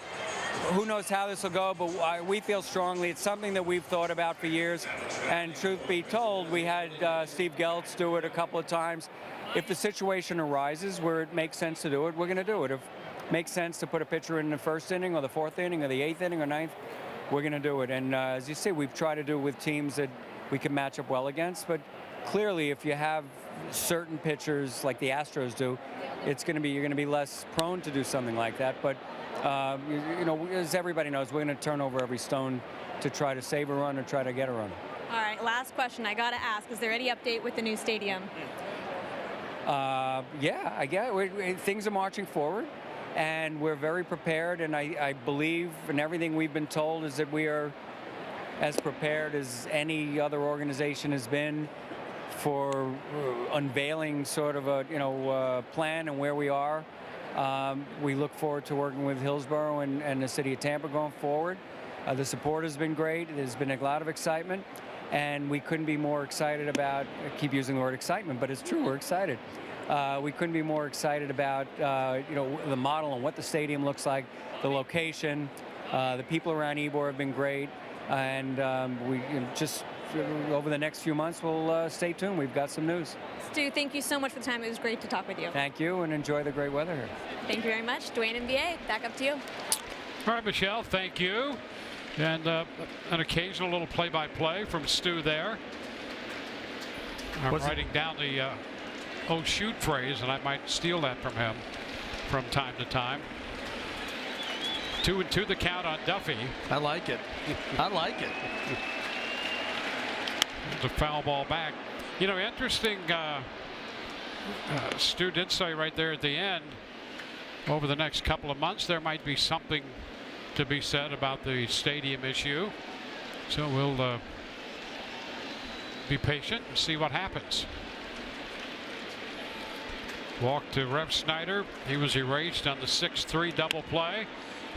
Who knows how this will go, but we feel strongly it's something that we've thought about for years. And truth be told, we had Steve Geltz do it a couple of times. If the situation arises where it makes sense to do it, we're going to do it. If it makes sense to put a pitcher in the first inning or the fourth inning or the eighth inning or ninth, we're going to do it. And as you see, we've tried to do it with teams that we can match up well against. But clearly, if you have certain pitchers like the Astros do, you're going to be less prone to do something like that. But as everybody knows, we're going to turn over every stone to try to save a run or try to get a run. All right, last question I got to ask. Is there any update with the new stadium? Yeah, I guess things are marching forward, and we're very prepared, and I believe, and everything we've been told is that we are as prepared as any other organization has been for unveiling sort of a plan and where we are. We look forward to working with Hillsborough and the city of Tampa going forward. The support has been great. There's been a lot of excitement, and we couldn't be more excited about, I keep using the word excitement, but it's true, we're excited. We couldn't be more excited about the model and what the stadium looks like, the location. The people around Ybor have been great, and we just over the next few months we'll stay tuned. We've got some news. Stu, thank you so much for the time. It was great to talk with you. Thank you, and enjoy the great weather here. Thank you very much. Dwayne NBA, back up to you. All right, Michelle, thank you. And an occasional little play-by-play from Stu there. I'm writing down the "oh shoot" phrase, and I might steal that from him from time to time. 2-2 the count on Duffy. I like it. I like it. The foul ball back. Interesting. Stu did say right there at the end, over the next couple of months, there might be something to be said about the stadium issue. So we'll be patient and see what happens. Walk to Rev Snyder. He was erased on the 6-3 double play.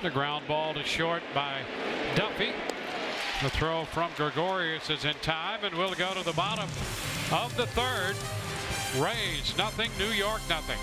The ground ball to short by Duffy. The throw from Gregorius is in time, and we'll go to the bottom of the third. Rays nothing, New York nothing.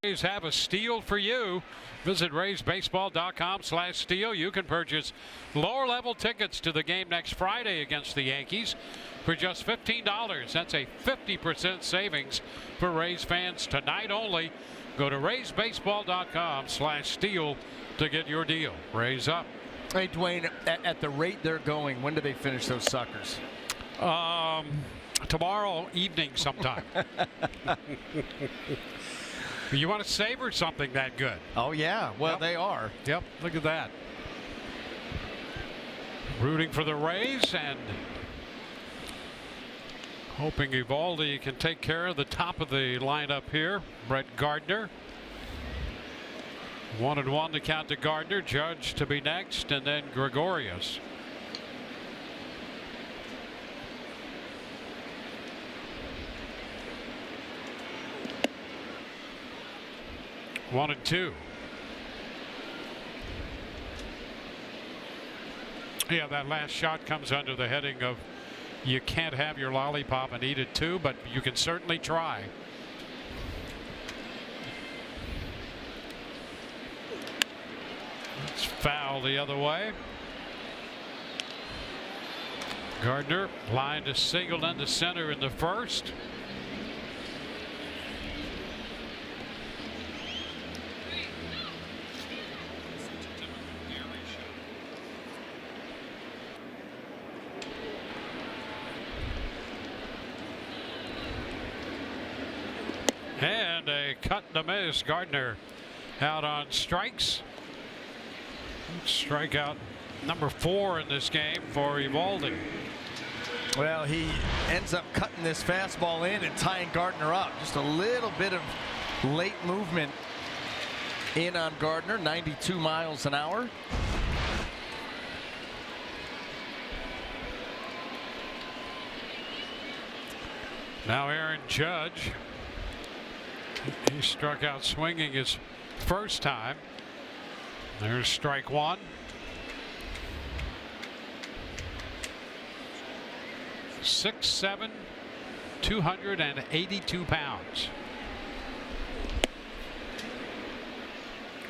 Rays have a steal for you. Visit RaysBaseball.com/steal. You can purchase lower level tickets to the game next Friday against the Yankees for just $15. That's a 50% savings for Rays fans tonight only. Go to RaysBaseball.com/steal to get your deal. Rays up. Hey, Dwayne, at the rate they're going, when do they finish those suckers? Tomorrow evening sometime. You want to savor something that good? Oh, yeah. Well, Yep. they are. Yep, look at that. Rooting for the Rays and hoping Eovaldi can take care of the top of the lineup here. Brett Gardner. 1-1 to count to Gardner. Judge to be next, and then Gregorius. One and two. Yeah, that last shot comes under the heading of you can't have your lollipop and eat it too, but you can certainly try. It's foul the other way. Gardner lined a single into center in the first. And a cut and a miss. Gardner out on strikes. Strikeout number 4 in this game for Eovaldi. Well, he ends up cutting this fastball in and tying Gardner up. Just a little bit of late movement in on Gardner. 92 miles an hour. Now Aaron Judge. He struck out swinging his first time. There's strike one. Six, 7, 282 pounds.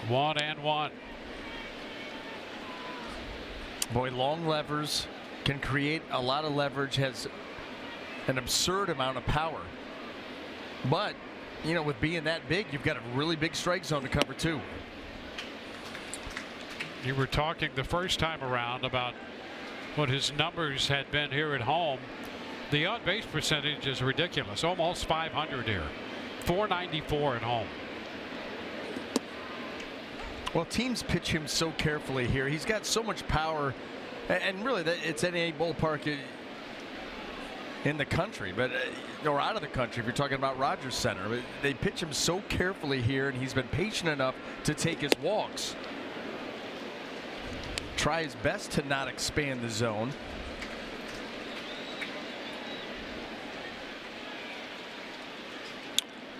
1-1. Boy, long levers can create a lot of leverage, has an absurd amount of power. But you know, with being that big, you've got a really big strike zone to cover too. You were talking the first time around about what his numbers had been here at home. The on-base percentage is ridiculous, almost 500 here, 494 at home. Well, teams pitch him so carefully here. He's got so much power, and really, it's any ballpark in the country, but or out of the country if you're talking about Rogers Center. But they pitch him so carefully here, and he's been patient enough to take his walks. Try his best to not expand the zone.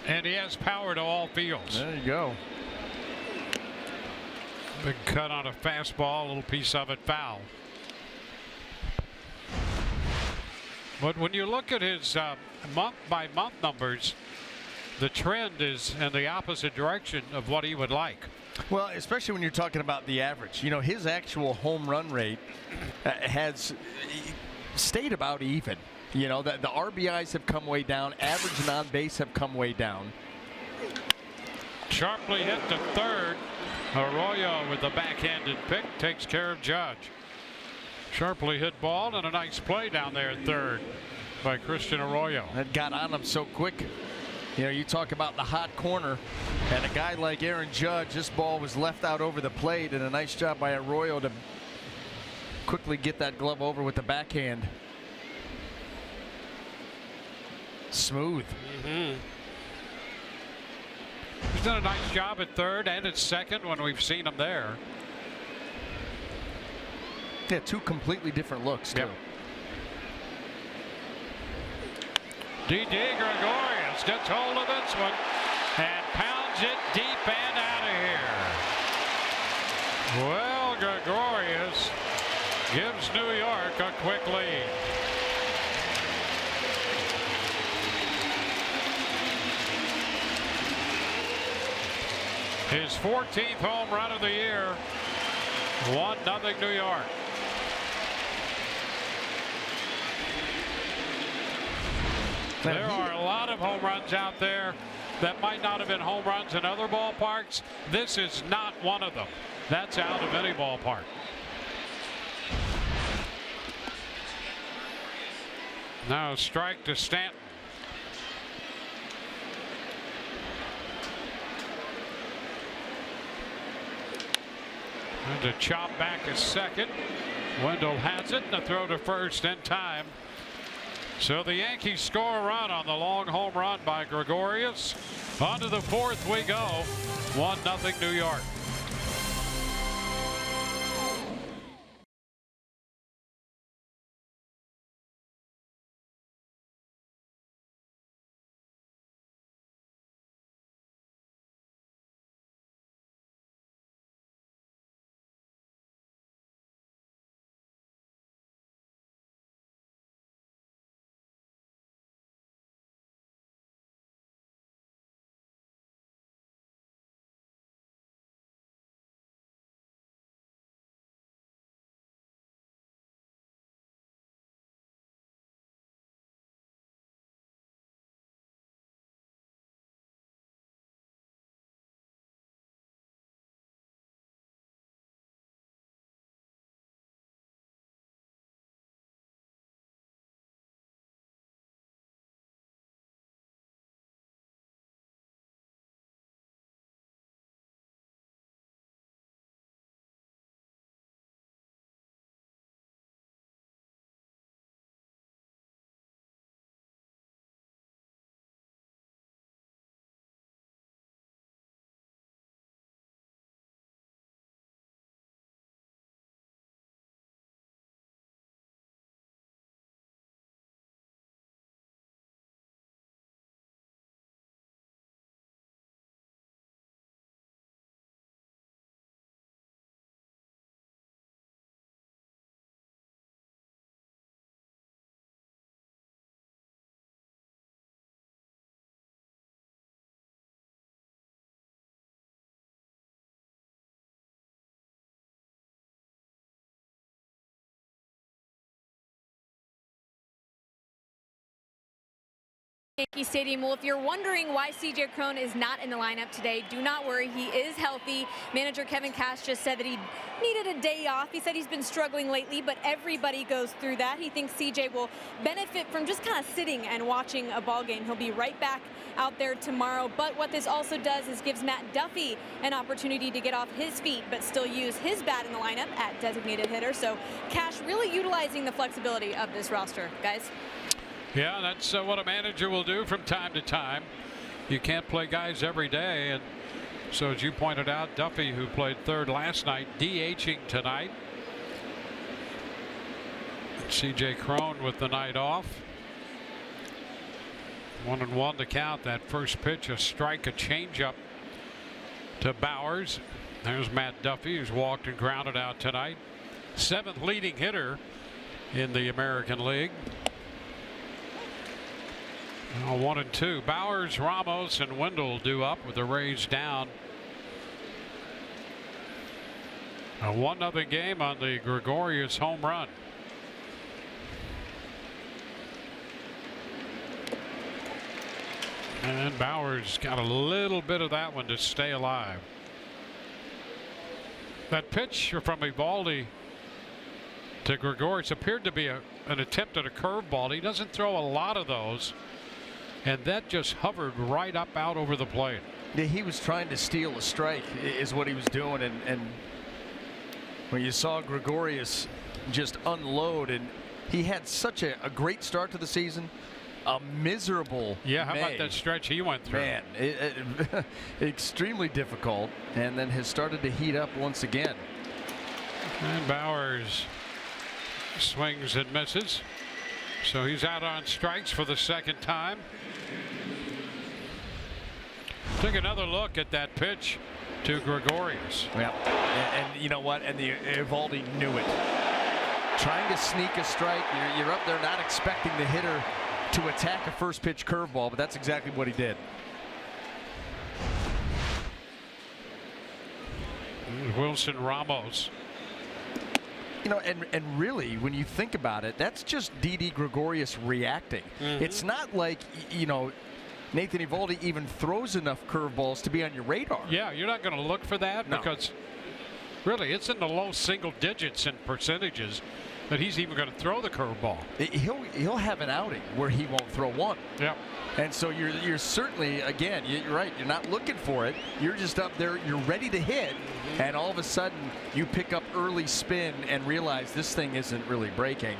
And he has power to all fields. There you go. Big cut on a fastball, a little piece of it foul. But when you look at his month-by-month numbers, the trend is in the opposite direction of what he would like. Well, especially when you're talking about the average. You know, his actual home run rate has stayed about even. You know, the RBIs have come way down. Average and on base have come way down. Sharply hit to third. Arroyo with the backhanded pick takes care of Judge. Sharply hit ball and a nice play down there at third by Christian Arroyo. That got on him so quick. You know, you talk about the hot corner, and a guy like Aaron Judge, this ball was left out over the plate, and a nice job by Arroyo to quickly get that glove over with the backhand. Smooth. He's done a nice job at third and at second when we've seen him there. Yeah, two completely different looks, too. Yep. D.D. Gregorius gets hold of this one and pounds it deep and out of here. Well, Gregorius gives New York a quick lead. His 14th home run of the year. 1-0 New York. There are a lot of home runs out there that might not have been home runs in other ballparks. This is not one of them. That's out of any ballpark. Now a strike to Stanton. And to chop back a second. Wendell has it, and a throw to first in time. So the Yankees score a run on the long home run by Gregorius. On to the fourth we go. 1-0 New York. Yankee Stadium. Well, if you're wondering why CJ Cron is not in the lineup today, do not worry. He is healthy. Manager Kevin Cash just said that he needed a day off. He said he's been struggling lately, but everybody goes through that. He thinks CJ will benefit from just kind of sitting and watching a ball game. He'll be right back out there tomorrow. But what this also does is gives Matt Duffy an opportunity to get off his feet, but still use his bat in the lineup at designated hitter. So Cash really utilizing the flexibility of this roster, guys. Yeah, that's what a manager will do from time to time. You can't play guys every day, and so as you pointed out, Duffy, who played third last night, DHing tonight. CJ Cron with the night off. 1-1 to count. That first pitch, a strike, a changeup to Bowers. There's Matt Duffy, who's walked and grounded out tonight. 7th leading hitter in the American League. Now 1-2. Bowers, Ramos, and Wendell due up with the Rays down. A 1-0 game on the Gregorius home run. And Bowers got a little bit of that one to stay alive. That pitch from Eovaldi to Gregorius appeared to be an attempt at a curveball. He doesn't throw a lot of those. And that just hovered right up out over the plate. Yeah, he was trying to steal a strike is what he was doing. And when you saw Gregorius just unload, and he had such a great start to the season, a miserable how May. about that stretch he went through? Man, extremely difficult, and then has started to heat up once again. And Bowers swings and misses. So he's out on strikes for the second time. Take another look at that pitch to Gregorius. Yeah, and you know what? And the Eovaldi knew it. Trying to sneak a strike. You're up there not expecting the hitter to attack a first pitch curveball, but that's exactly what he did. Wilson Ramos. You know, and really, when you think about it, that's just Didi Gregorius reacting. It's not like, you know, Nathan Eovaldi even throws enough curveballs to be on your radar. Yeah, you're not going to look for that because really it's in the low single digits in percentages that he's even going to throw the curveball. He'll have an outing where he won't throw one. Yeah. And so you're certainly, again, you're right, you're not looking for it. You're just up there, you're ready to hit, and all of a sudden you pick up early spin and realize this thing isn't really breaking.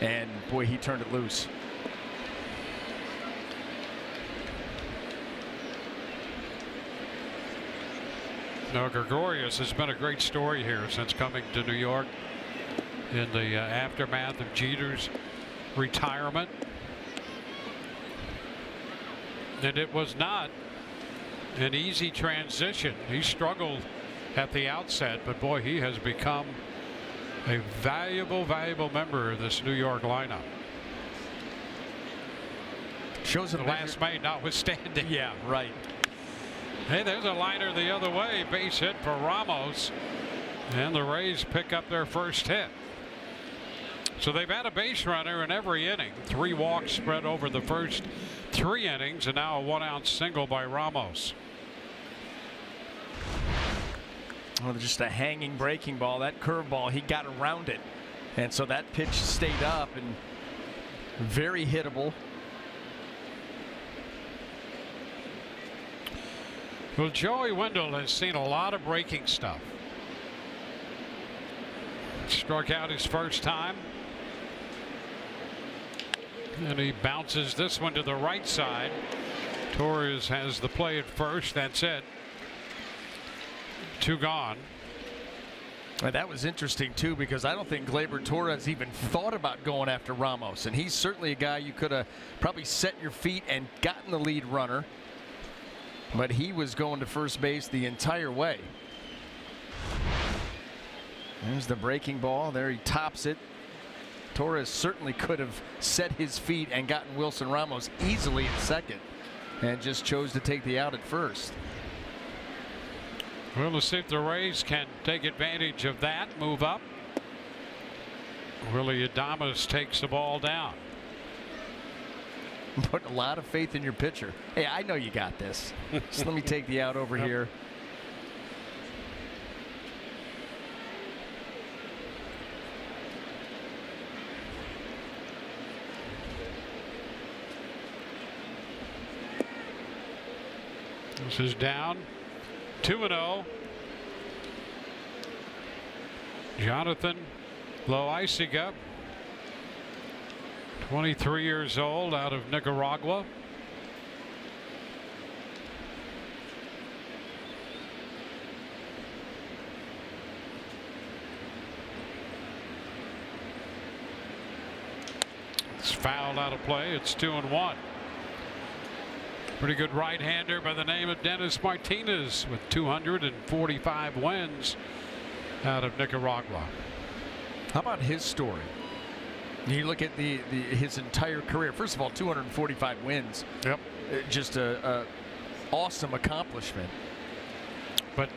And boy, he turned it loose. No, Gregorius has been a great story here since coming to New York in the aftermath of Jeter's retirement. And it was not an easy transition. He struggled at the outset, but boy, he has become a valuable member of this New York lineup. Shows the last May notwithstanding. Yeah, right. Hey, there's a liner the other way. Base hit for Ramos. And the Rays pick up their first hit. So they've had a base runner in every inning. 3 walks spread over the first 3 innings, and now a 1-out single by Ramos. Well, just a hanging breaking ball. That curveball, he got around it. And so that pitch stayed up and very hittable. Well, Joey Wendell has seen a lot of breaking stuff. Struck out his first time. And he bounces this one to the right side. Torres has the play at first. That's it. 2 gone. And that was interesting too, because I don't think Gleyber Torres even thought about going after Ramos, and he's certainly a guy you could have probably set your feet and gotten the lead runner, but he was going to first base the entire way. There's the breaking ball. There he tops it. Torres certainly could have set his feet and gotten Wilson Ramos easily at second, and just chose to take the out at first. Well, let's see if the Rays can take advantage of that. Move up. Willie Adames takes the ball down. I'm putting a lot of faith in your pitcher. Hey, I know you got this. Just let me take the out over here. This is down 2-0. Jonathan Loaiziga, 23 years old, out of Nicaragua. It's fouled out of play. It's 2-1. Pretty good right-hander by the name of Dennis Martinez with 245 wins out of Nicaragua. How about his story? You look at his entire career. First of all, 245 wins. Yep. Just a awesome accomplishment. But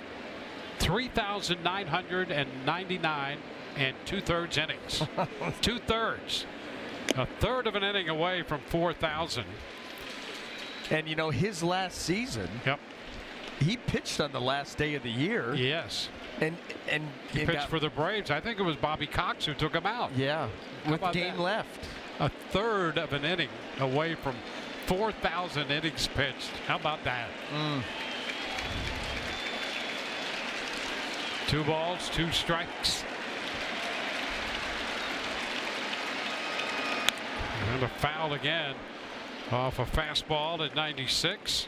3,999 and 2/3 innings. 2/3. A third of an inning away from 4,000. And you know, his last season, Yep. he pitched on the last day of the year. Yes. And He pitched for the Braves. I think it was Bobby Cox who took him out. Yeah, with about game that? left. A third of an inning away from 4,000 innings pitched. How about that? 2 balls, 2 strikes. And a foul again off a fastball at 96.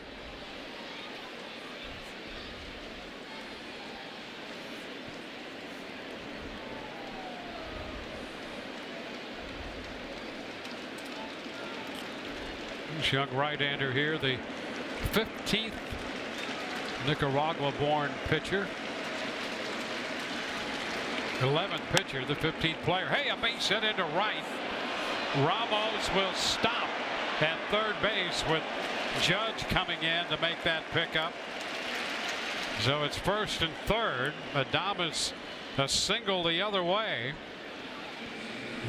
This young right-hander here, the 15th Nicaragua-born pitcher. 11th pitcher, the 15th player. Hey, a base hit into right. Ramos will stop at third base with Judge coming in to make that pickup. So it's first and third. Adames a single the other way.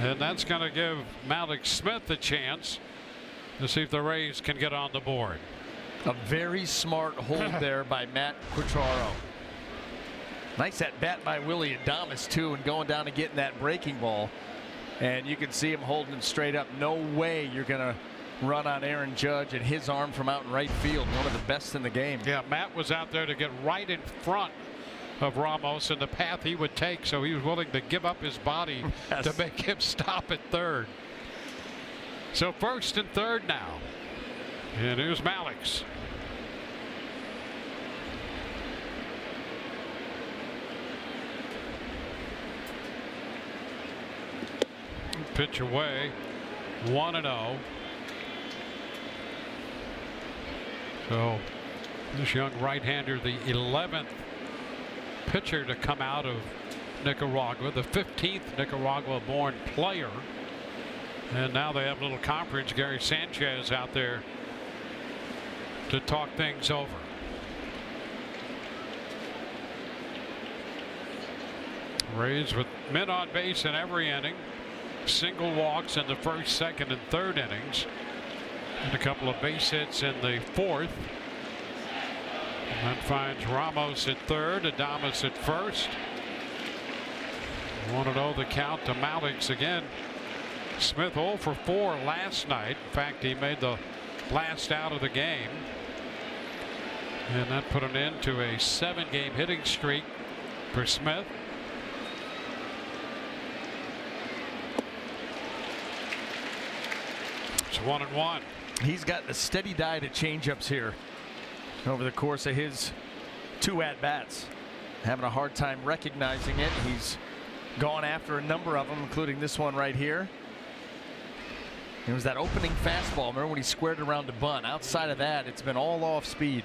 And that's going to give Malik Smith a chance to see if the Rays can get on the board. A very smart hold there by Matt Quatraro. Nice at bat by Willie Adames too, and going down and getting that breaking ball. And you can see him holding it straight up. No way you're going to run on Aaron Judge and his arm from out in right field. One of the best in the game. Yeah, Matt was out there to get right in front of Ramos and the path he would take, so he was willing to give up his body to make him stop at third. So first and third now. And here's Malix. Pitch away, 1-0. So this young right-hander, the 11th pitcher to come out of Nicaragua, the 15th Nicaragua-born player. And now they have a little conference. Gary Sanchez out there to talk things over. Rays with men on base in every inning. Single walks in the first, second, and third innings. And a couple of base hits in the fourth. And that finds Ramos at third, Adames at first. 1-0 the count to Malix again. Smith 0 for 4 last night. In fact, he made the last out of the game. And that put an end to a 7-game hitting streak for Smith. It's 1-1. He's got a steady diet of changeups here over the course of his 2 at-bats. Having a hard time recognizing it. He's gone after a number of them, including this one right here. It was that opening fastball. Remember when he squared it around to bunt? Outside of that, it's been all off speed.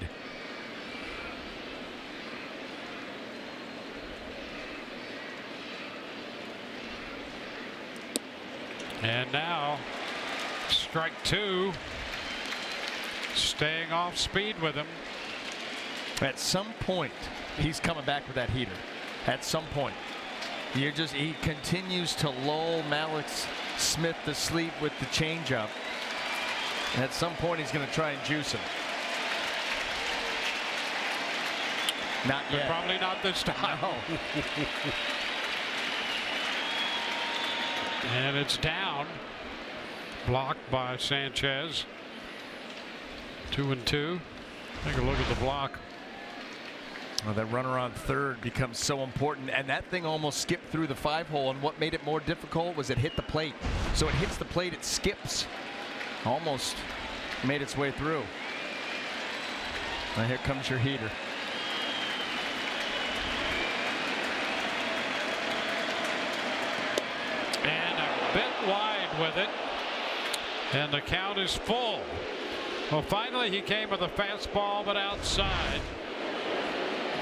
And now strike 2. Staying off speed with him. At some point, he's coming back with that heater. At some point. He continues to lull Malik Smith to sleep with the changeup. At some point, he's going to try and juice him. Not But yet. probably not this time. No. And it's down. Blocked by Sanchez. 2-2. Take a look at the block. Well, that runner on third becomes so important, and that thing almost skipped through the 5-hole, and what made it more difficult was it hit the plate. So it hits the plate, it skips. Almost made its way through. Now here comes your heater. And a bit wide with it. And the count is full. Well, finally he came with a fastball, but outside.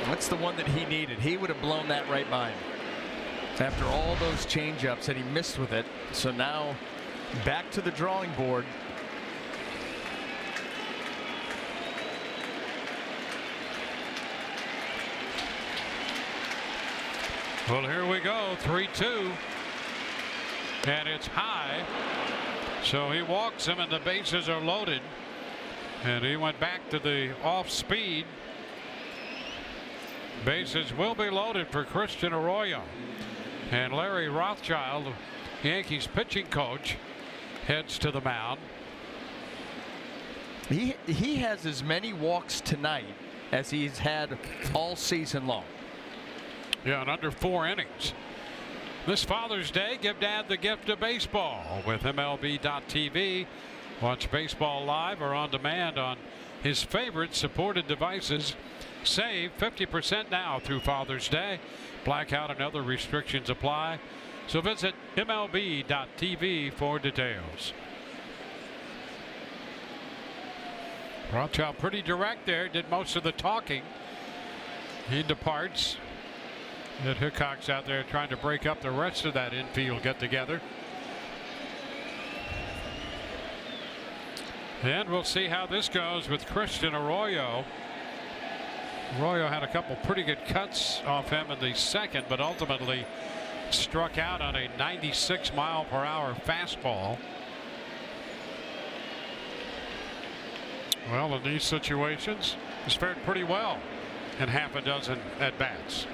That's the one that he needed. He would have blown that right by him. After all those changeups that he missed with it. So now back to the drawing board. Well, here we go. 3-2. And it's high. So he walks him and the bases are loaded. And he went back to the off speed. Bases will be loaded for Christian Arroyo. And Larry Rothschild, Yankees pitching coach, heads to the mound. He has as many walks tonight as he's had all season long. Yeah, in under 4 innings. This Father's Day, give Dad the gift of baseball with MLB.tv. Watch baseball live or on demand on his favorite supported devices. Save 50% now through Father's Day. Blackout and other restrictions apply. So visit MLB.tv for details. Rothschild pretty direct there, did most of the talking. He departs. Ed Hickok's out there trying to break up the rest of that infield get together. And we'll see how this goes with Christian Arroyo. Arroyo had a couple pretty good cuts off him in the second, but ultimately struck out on a 96-mile-per-hour fastball. Well, in these situations, he's fared pretty well in half a dozen at-bats.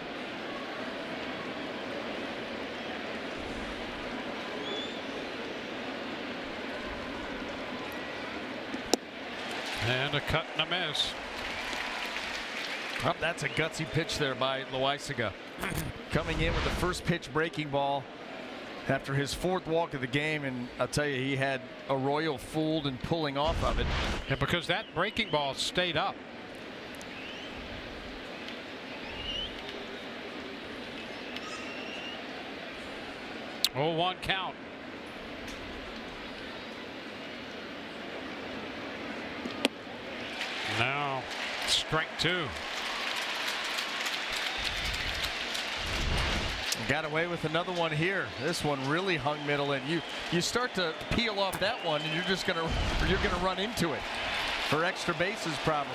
And a cut and a miss. Oh, that's a gutsy pitch there by Loaizaga. Coming in with the first pitch breaking ball after his 4th walk of the game, and I'll tell you, he had Arroyo fooled and pulling off of it. And because that breaking ball stayed up. Oh, 1 count. Now strike 2. Got away with another one here. This one really hung middle, and you start to peel off that one, and you're gonna run into it for extra bases probably.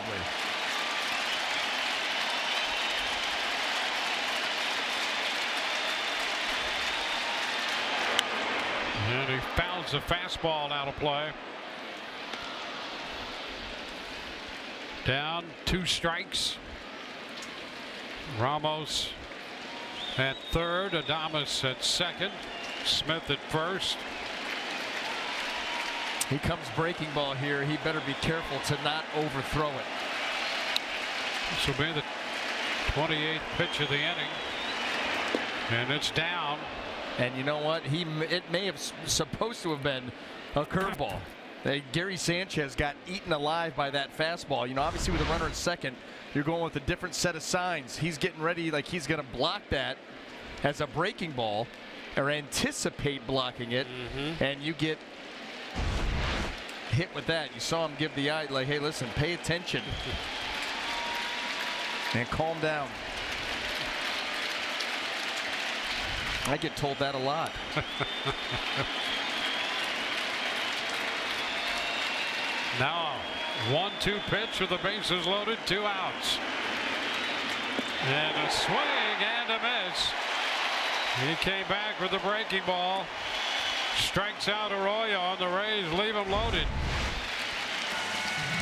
And he fouls the fastball out of play. Down 2 strikes. Ramos at third, Adames at second, Smith at first. He comes breaking ball here. He better be careful to not overthrow it. This will be the 28th pitch of the inning. And it's down. And you know what? It may have supposed to have been a curveball. Gary Sanchez got eaten alive by that fastball. You know, obviously with a runner at second, you're going with a different set of signs. He's getting ready like he's going to block that as a breaking ball or anticipate blocking it. And you get hit with that. You saw him give the eye like, hey, listen, pay attention and calm down. I get told that a lot. Now 1-2 pitch with the bases loaded, 2 outs. And a swing and a miss. He came back with the breaking ball. Strikes out Arroyo, and the Rays leave him loaded.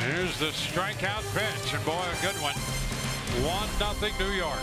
Here's the strikeout pitch, and boy, a good one. 1-0 New York.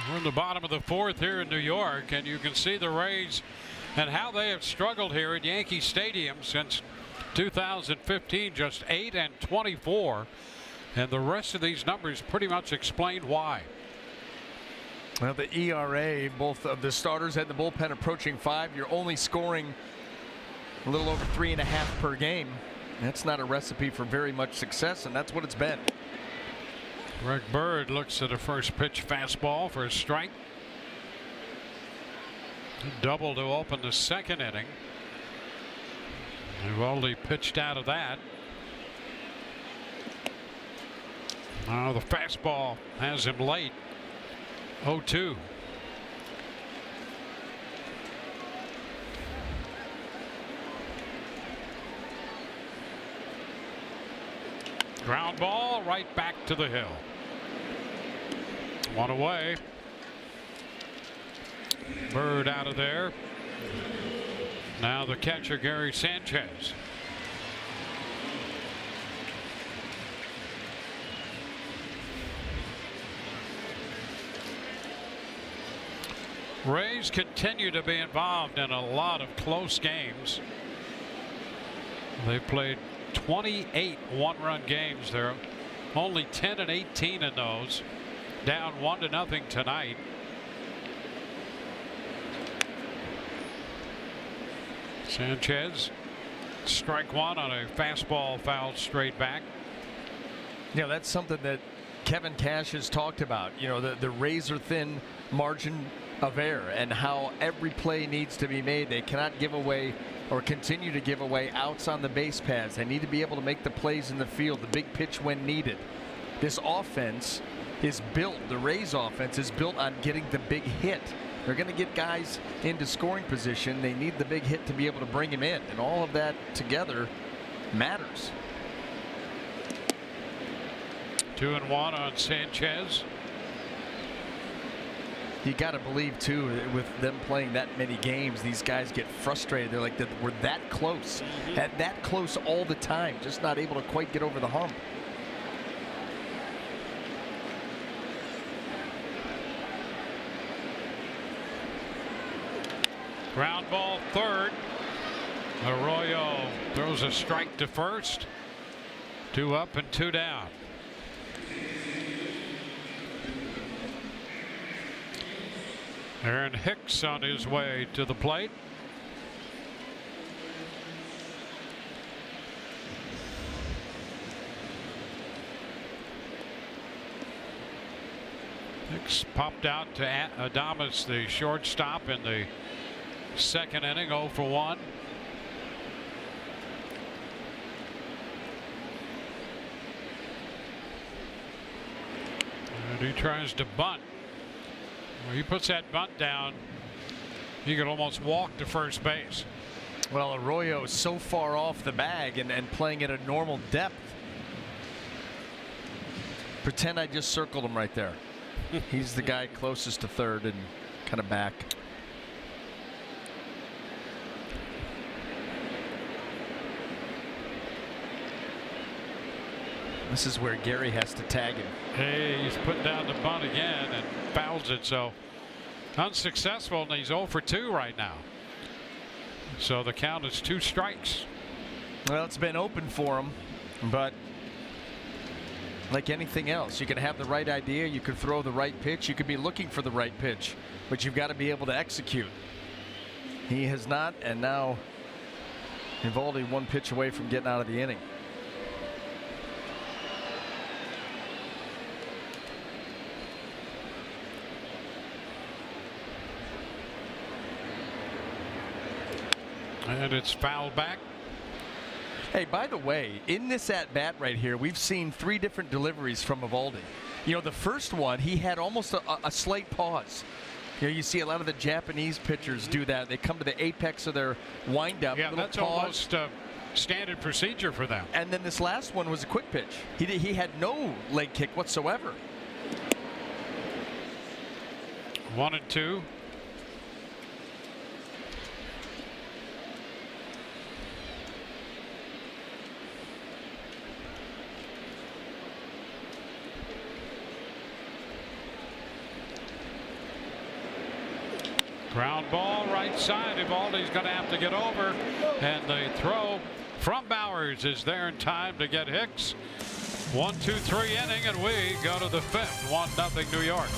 We're in the bottom of the fourth here in New York, and you can see the Rays and how they have struggled here at Yankee Stadium since 2015, just 8-24, and the rest of these numbers pretty much explain why. Well, the ERA, both of the starters and the bullpen approaching 5. You're only scoring a little over 3.5 per game. That's not a recipe for very much success, and that's what it's been. Greg Bird looks at a first pitch fastball for a strike. Double to open the second inning. Eovaldi pitched out of that. Now the fastball has him late. 0-2. Ground ball right back to the hill. One away. Bird out of there. Now the catcher, Gary Sanchez. Rays continue to be involved in a lot of close games. They played 28 one-run games. They're only 10-18 in those. Down 1-0 tonight. Sanchez, strike one on a fastball fouled straight back. Yeah, that's something that Kevin Cash has talked about. You know, the razor thin margin of error and how every play needs to be made. They cannot give away or continue to give away outs on the base paths. They need to be able to make the plays in the field, the big pitch when needed. This offense is built, the Rays offense is built on getting the big hit. They're going to get guys into scoring position. They need the big hit to be able to bring him in, and all of that together matters. 2-1 on Sanchez. You got to believe too, with them playing that many games, these guys get frustrated. They're like, we're that close, that close all the time, just not able to quite get over the hump. Ground ball third. Arroyo throws a strike to first. 2 up and 2 down. Aaron Hicks on his way to the plate. Hicks popped out to Adames, the shortstop, in the second inning, 0 for 1. He tries to bunt. When he puts that bunt down, he could almost walk to first base. Well, Arroyo is so far off the bag and playing at a normal depth. Pretend I just circled him right there. He's the guy closest to third and kind of back. This is where Gary has to tag him. Hey, he's put down the bunt again and fouls it, so unsuccessful, and he's 0 for 2 right now. So the count is 2 strikes. Well, it's been open for him, but like anything else, you can have the right idea, you could throw the right pitch, you could be looking for the right pitch, but you've got to be able to execute. He has not, and now Eovaldi 1 pitch away from getting out of the inning. And it's fouled back. Hey, by the way, in this at-bat right here, we've seen 3 different deliveries from Eovaldi. You know, the first one, he had almost a slight pause. You know, you see a lot of the Japanese pitchers do that. They come to the apex of their windup. Yeah, that's pause. almost standard procedure for them. And then this last one was a quick pitch. He had no leg kick whatsoever. 1-2. Ground ball right side. Eovaldi's going to have to get over. And the throw from Bowers is there in time to get Hicks. 1-2-3 inning, and we go to the 5th. 1-0 New York.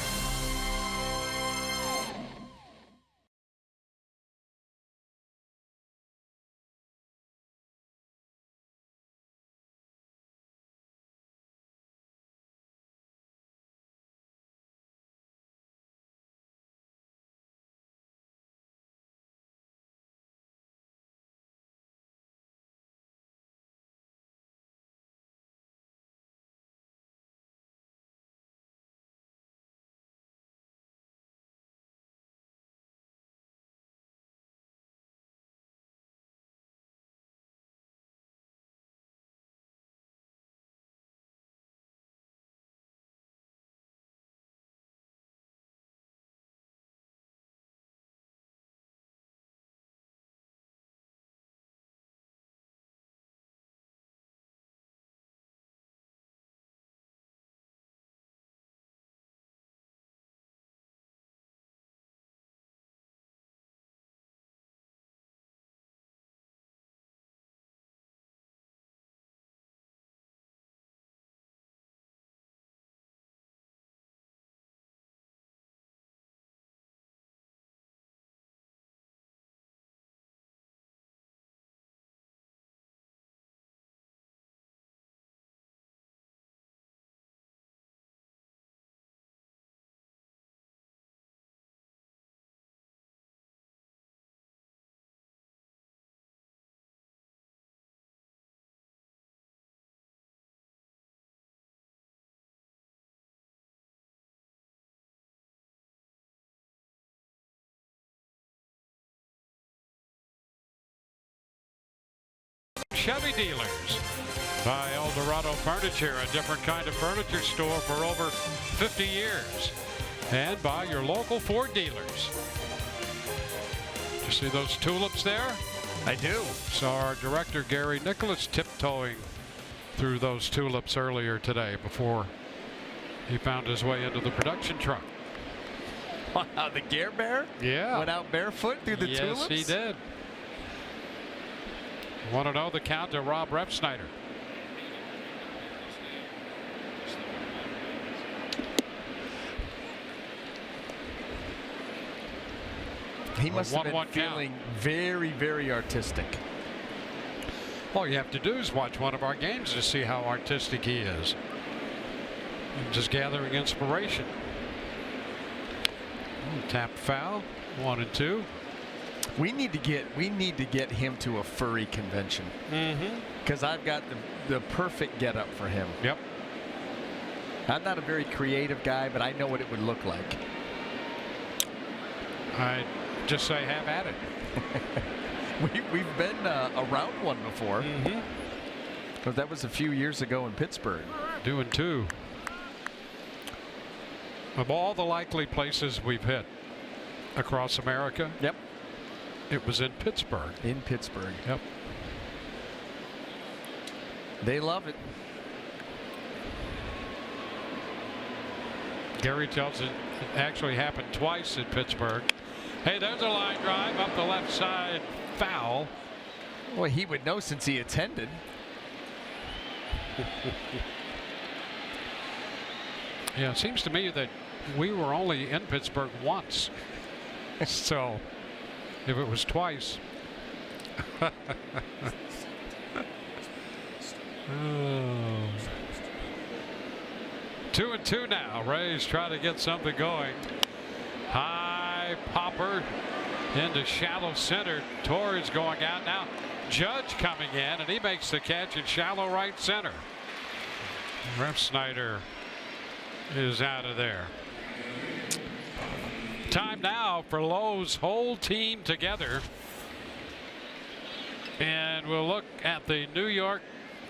Chevy dealers. By Eldorado Furniture, a different kind of furniture store for over 50 years. And by your local Ford dealers. You see those tulips there? I do. Saw our director Gary Nicholas tiptoeing through those tulips earlier today before he found his way into the production truck. Wow, the Gare Bear? Yeah. Went out barefoot through the tulips? Yes, he did. 1-0 the count to Rob Refsnyder. He must have been 1-1 feeling very, very artistic. All you have to do is watch one of our games to see how artistic he is. And just gathering inspiration. Tap foul. 1-2. We need to get him to a furry convention. Because I've got the perfect get up for him. Yep. I'm not a very creative guy, but I know what it would look like. I just say have at it. We've been around one before. But that was a few years ago in Pittsburgh. 2-2. Of all the likely places we've hit across America, Yep. it was in Pittsburgh. In Pittsburgh. Yep. They love it. Gary tells it actually happened twice in Pittsburgh. Hey, there's a line drive up the left side. Foul. Well, he would know since he attended. Yeah, it seems to me that we were only in Pittsburgh once. So if it was twice. 2-2 now. Rays try to get something going. High popper into shallow center. Torres going out now. Judge coming in, and he makes the catch in shallow right center. Ref Snyder is out of there. Time now for Lowe's whole team together. And we'll look at the New York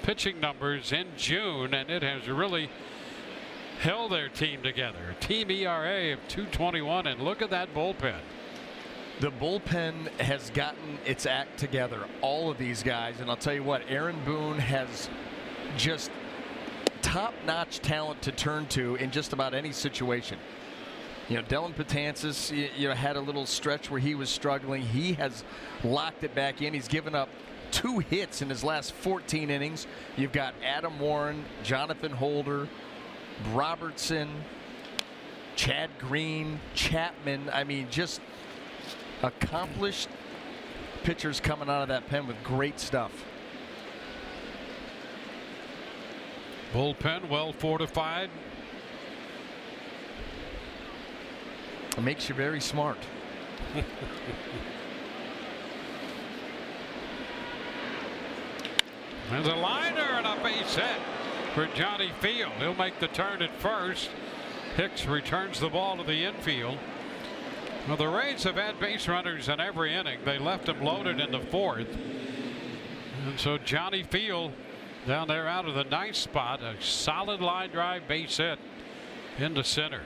pitching numbers in June, and it has really held their team together. Team ERA of 2.21, and look at that bullpen. The bullpen has gotten its act together, all of these guys, and I'll tell you what, Aaron Boone has just top-notch talent to turn to in just about any situation. You know, Dylan Betances, had a little stretch where he was struggling. He has locked it back in. He's given up 2 hits in his last 14 innings. You've got Adam Warren, Jonathan Holder, Robertson, Chad Green, Chapman. I mean, just accomplished pitchers coming out of that pen with great stuff. Bullpen well fortified. It makes you very smart. There's a liner and a base hit for Johnny Field. He'll make the turn at first. Hicks returns the ball to the infield. Well, the Rays have had base runners in every inning. They left them loaded in the 4th. And so Johnny Field down there out of the 9th spot. A solid line drive base hit into center.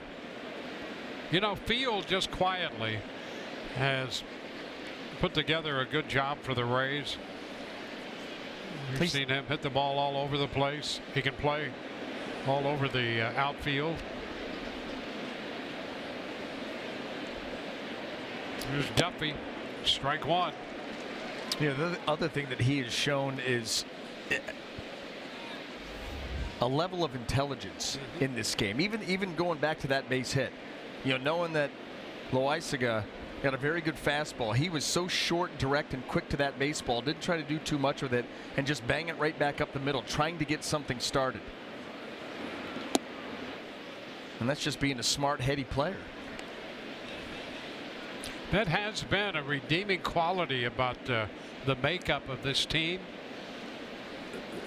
You know, Field just quietly has put together a good job for the Rays. We've seen him hit the ball all over the place. He can play all over the outfield. Here's Duffy, strike 1. Yeah, the other thing that he has shown is a level of intelligence in this game. Even going back to that base hit, knowing that Loaizaga got a very good fastball. He was so short, direct, and quick to that baseball. Didn't try to do too much with it and just bang it right back up the middle, trying to get something started. And that's just being a smart, heady player. That has been a redeeming quality about the makeup of this team.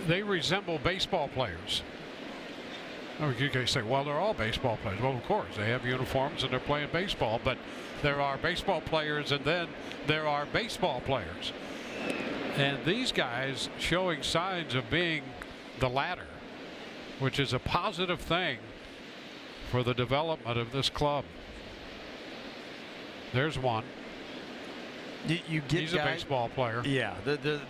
They resemble baseball players. You can say, well, they're all baseball players. Well, of course, they have uniforms and they're playing baseball, but there are baseball players and then there are baseball players. And these guys showing signs of being the latter, which is a positive thing for the development of this club. There's one. You get He's a baseball player. Yeah,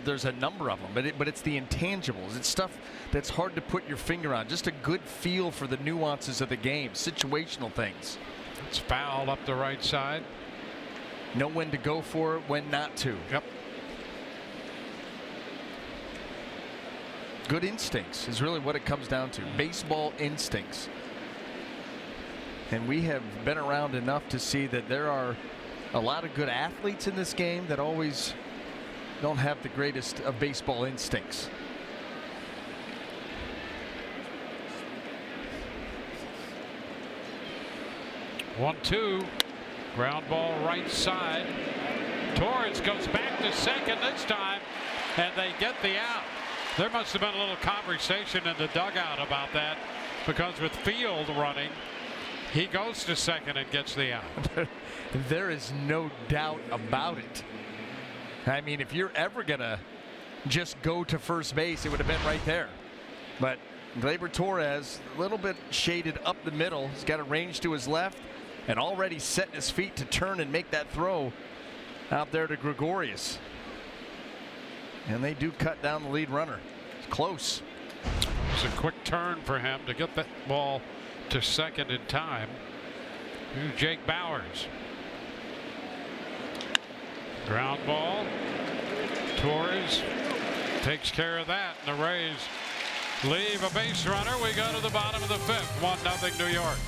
there's a number of them, but it's the intangibles. It's stuff that's hard to put your finger on. Just a good feel for the nuances of the game, situational things. It's fouled up the right side. Know when to go for it, when not to. Yep. Good instincts is really what it comes down to. Baseball instincts. And we have been around enough to see that there are a lot of good athletes in this game that always don't have the greatest of baseball instincts. One, 2, ground ball right side. Torres goes back to second this time, and they get the out. There must have been a little conversation in the dugout about that. because with Field running, he goes to second and gets the out. There is no doubt about it. I mean, if you're ever going to just go to first base, it would have been right there. But Gleyber Torres, a little bit shaded up the middle. He's got a range to his left and already setting his feet to turn and make that throw out there to Gregorius. And they do cut down the lead runner. It's close. It's a quick turn for him to get that ball to second in time. Here's Jake Bowers. Ground ball. Torres takes care of that, and the Rays leave a base runner. We go to the bottom of the fifth. 1-0 New York.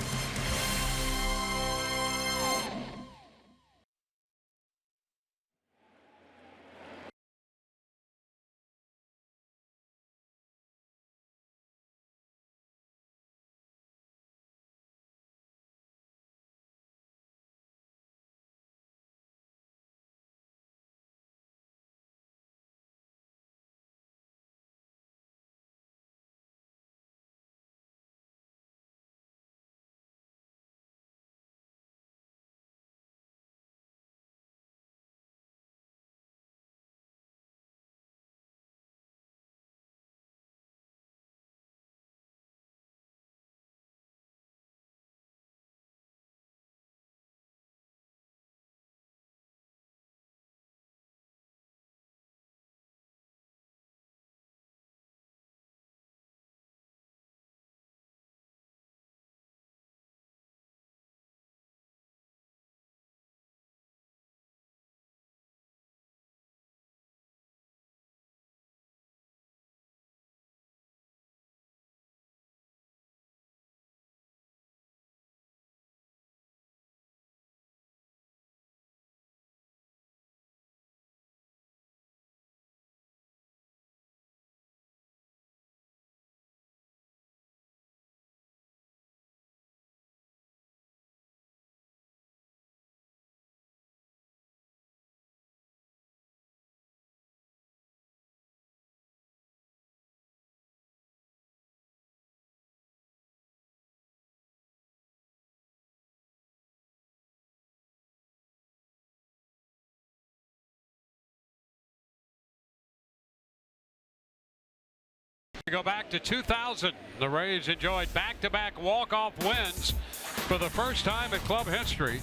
Go back to 2000. The Rays enjoyed back-to-back walk-off wins for the first time in club history,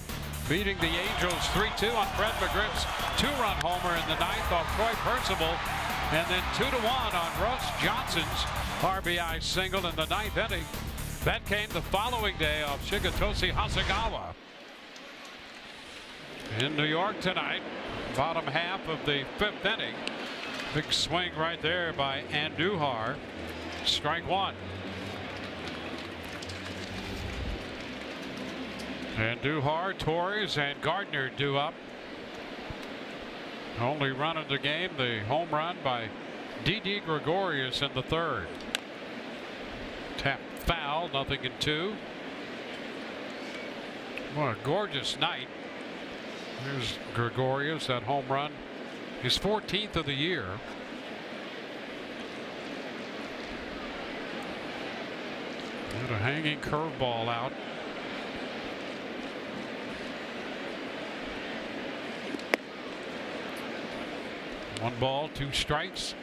beating the Angels 3-2 on Fred McGriff's two-run homer in the ninth off Troy Percival, and then 2-1 on Russ Johnson's RBI single in the ninth inning. That came the following day off Shigetoshi Hasegawa. In New York tonight, bottom half of the fifth inning. Big swing right there by Andujar. Strike one. Andujar, Torres, and Gardner due up. Only run in the game, the home run by D.D. Gregorius in the third. Tap foul, 0-2. What a gorgeous night. Here's Gregorius, that home run. His 14th of the year. And a hanging curveball out. One ball, two strikes.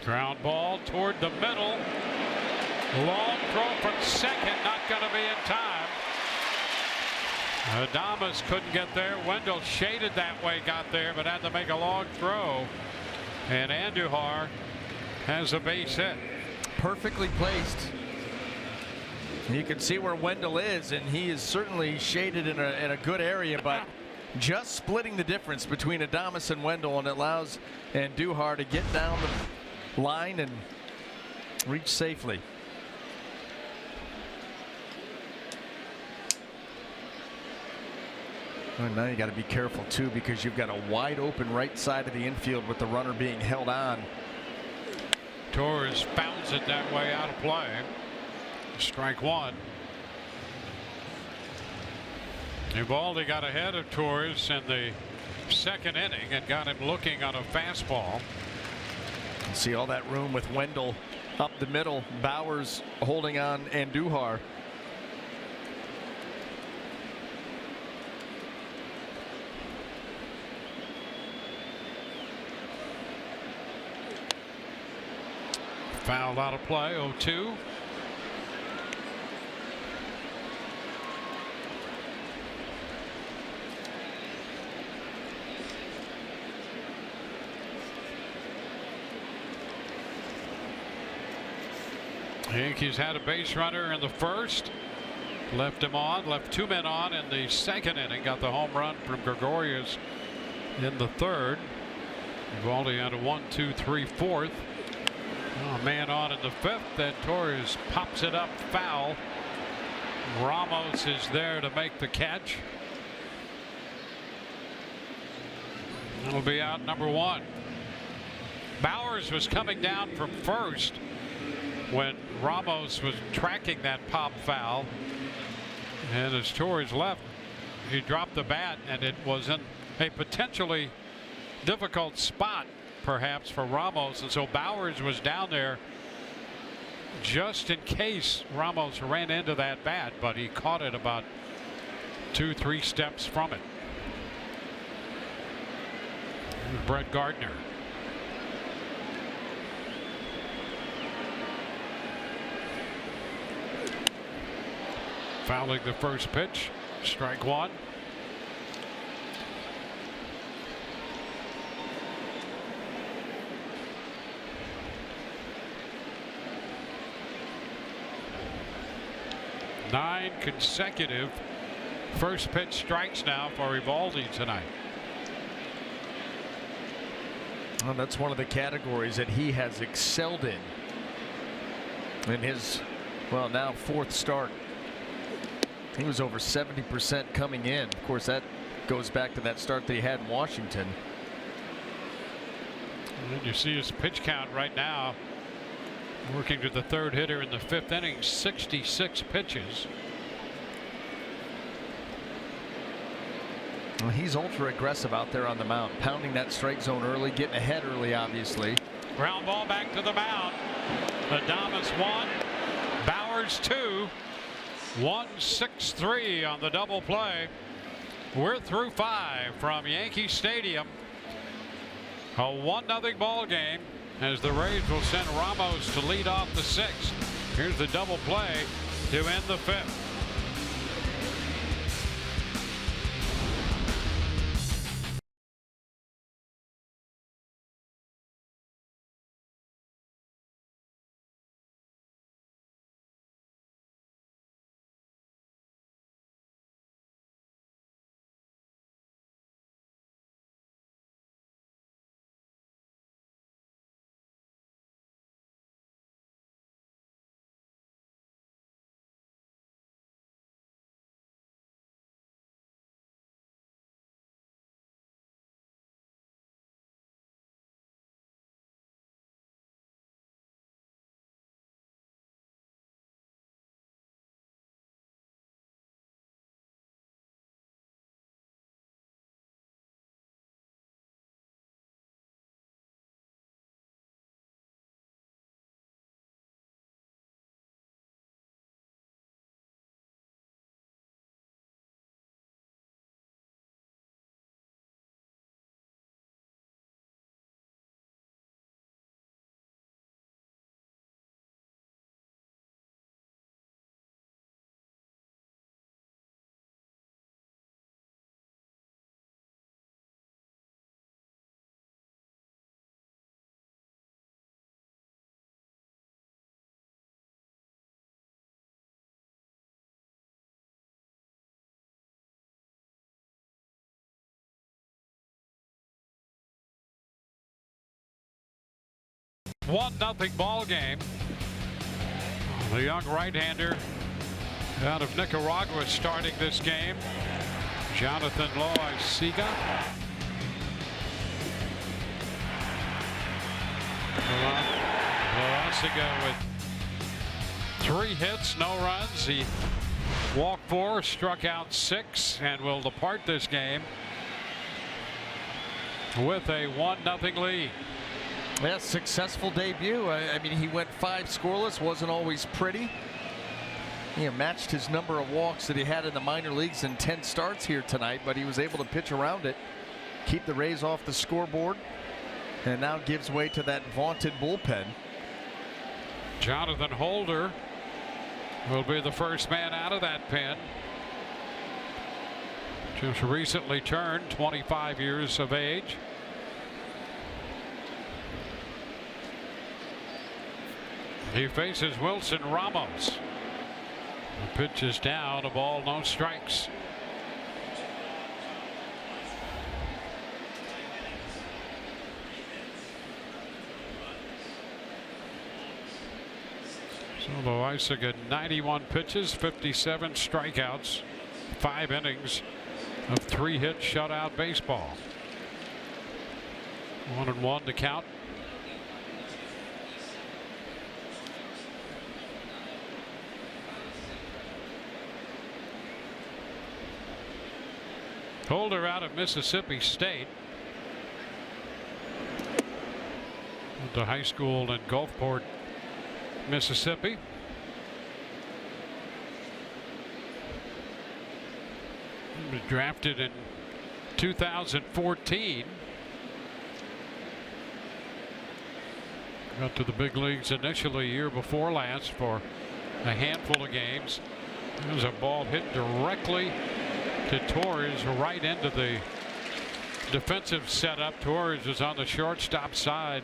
Ground ball toward the middle. Long throw from second, not going to be in time. Adames couldn't get there. Wendell shaded that way, got there, but had to make a long throw. And Andujar has a base hit. Perfectly placed. You can see where Wendell is, and he is certainly shaded in a good area, but just splitting the difference between Adames and Wendell, and it allows Andujar to get down the line and reach safely. Well, now you got to be careful too, because you've got a wide open right side of the infield with the runner being held on. Torres fouls it that way out of play. Strike one. Ubaldi got ahead of Torres, and the second inning and got him looking on a fastball. See all that room with Wendell up the middle, Bowers holding on Andujar. Fouled out of play, 0-2. Yankees had a base runner in the first. Left him on, left two men on in the second inning. Got the home run from Gregorius in the third. Evaldi had a 1-2-3 fourth. A man on in the fifth. Then Torres pops it up foul. Ramos is there to make the catch. That'll be out number one. Bowers was coming down from first when Ramos was tracking that pop foul, and as Torres left, he dropped the bat, and it was in a potentially difficult spot perhaps for Ramos, and so Bowers was down there just in case Ramos ran into that bat, but he caught it about 2-3 steps from it. Brett Gardner. Fouling the first pitch, strike one. Nine consecutive first pitch strikes now for Evaldi tonight. Well, that's one of the categories that he has excelled in his, well, now fourth start. He was over 70% coming in. Of course, that goes back to that start that he had in Washington. And you see his pitch count right now, working to the third hitter in the fifth inning, 66 pitches. Well, he's ultra aggressive out there on the mound, pounding that strike zone early, getting ahead early, obviously. Ground ball back to the mound. Adames 1, Bowers 2. 1-6-3 on the double play. We're through 5 from Yankee Stadium. A 1-0 ball game as the Rays will send Ramos to lead off the sixth. Here's the double play to end the fifth. One nothing ball game. The young right-hander out of Nicaragua starting this game, Jonathan Loaiziga. Loaiziga with 3 hits, no runs. He walked 4, struck out 6, and will depart this game with a 1-0 lead. Yeah, successful debut. I mean, he went 5 scoreless, wasn't always pretty. He matched his number of walks that he had in the minor leagues in 10 starts here tonight, but he was able to pitch around it, keep the Rays off the scoreboard, and now gives way to that vaunted bullpen. Jonathan Holder will be the first man out of that pen. Just recently turned 25 years of age. He faces Wilson Ramos. The pitch is down, a ball, no strikes. So Loaizaga 91 pitches, 57 strikeouts, 5 innings of 3-hit shutout baseball. 1-1 to count. Holder out of Mississippi State. Went to high school in Gulfport, Mississippi. He was drafted in 2014. Got to the big leagues initially a year before last for a handful of games. There's a ball hit directly to Torres, right into the defensive setup. Torres is on the shortstop side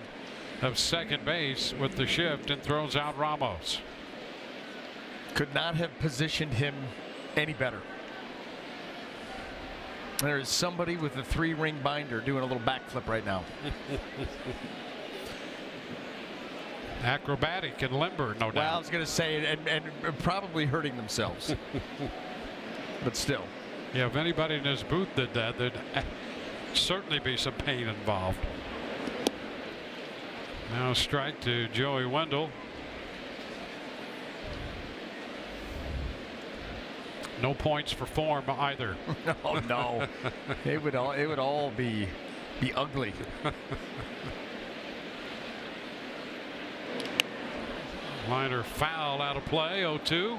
of second base with the shift and throws out Ramos. Could not have positioned him any better. There is somebody with a 3-ring binder doing a little backflip right now. Acrobatic and limber, no doubt. Well, I was going to say, and probably hurting themselves. But still. Yeah, if anybody in his booth did that, there'd certainly be some pain involved. Now a strike to Joey Wendell. No points for form either. Oh no, it would all be ugly. Liner foul out of play. 0-2.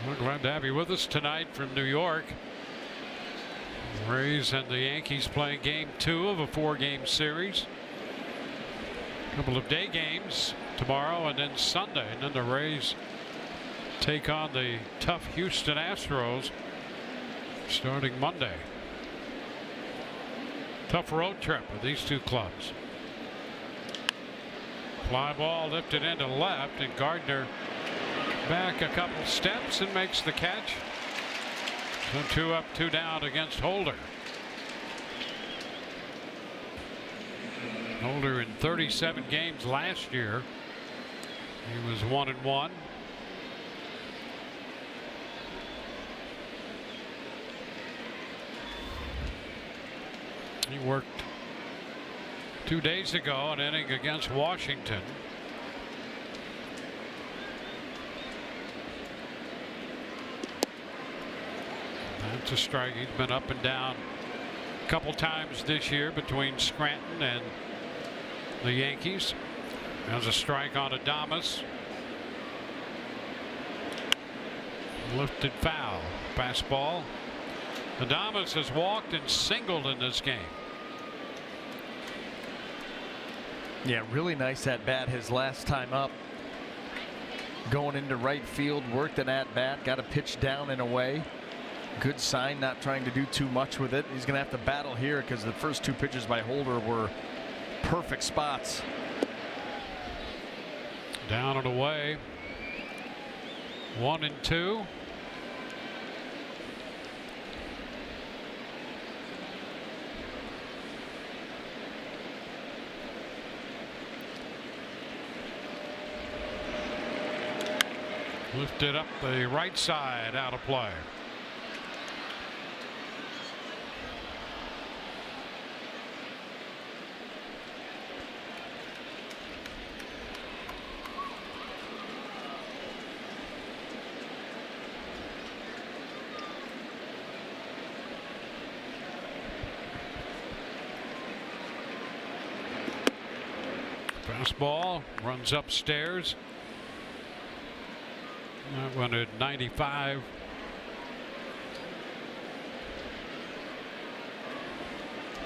We're glad to have you with us tonight from New York. Rays and the Yankees playing game 2 of a 4-game series. A couple of day games tomorrow and then Sunday, and then the Rays take on the tough Houston Astros starting Monday. Tough road trip with these two clubs. Fly ball lifted into left, and Gardner back a couple steps and makes the catch. So 2 up, 2 down against Holder. Holder in 37 games last year. He was 1-1. He worked 2 days ago an inning against Washington. That's a strike. He's been up and down a couple times this year between Scranton and the Yankees. There's a strike on Adames. Lifted foul. Fastball. Adames has walked and singled in this game. Yeah, really nice at bat his last time up. Going into right field, worked an at bat, got a pitch down and away. Good sign, not trying to do too much with it. He's going to have to battle here because the first 2 pitches by Holder were perfect spots. Down and away. 1-2. Lifted up the right side, out of play. Fastball runs upstairs. That one at 95.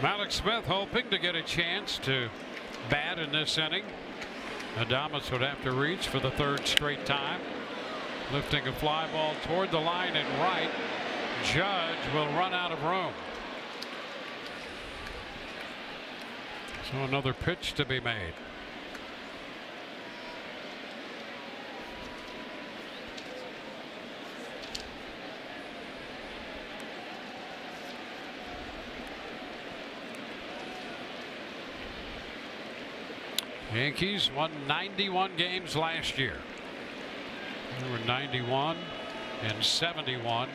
Malik Smith hoping to get a chance to bat in this inning. Adames would have to reach for the third straight time. Lifting a fly ball toward the line and right. Judge will run out of room. So another pitch to be made. Yankees won 91 games last year. They were 91 and 71,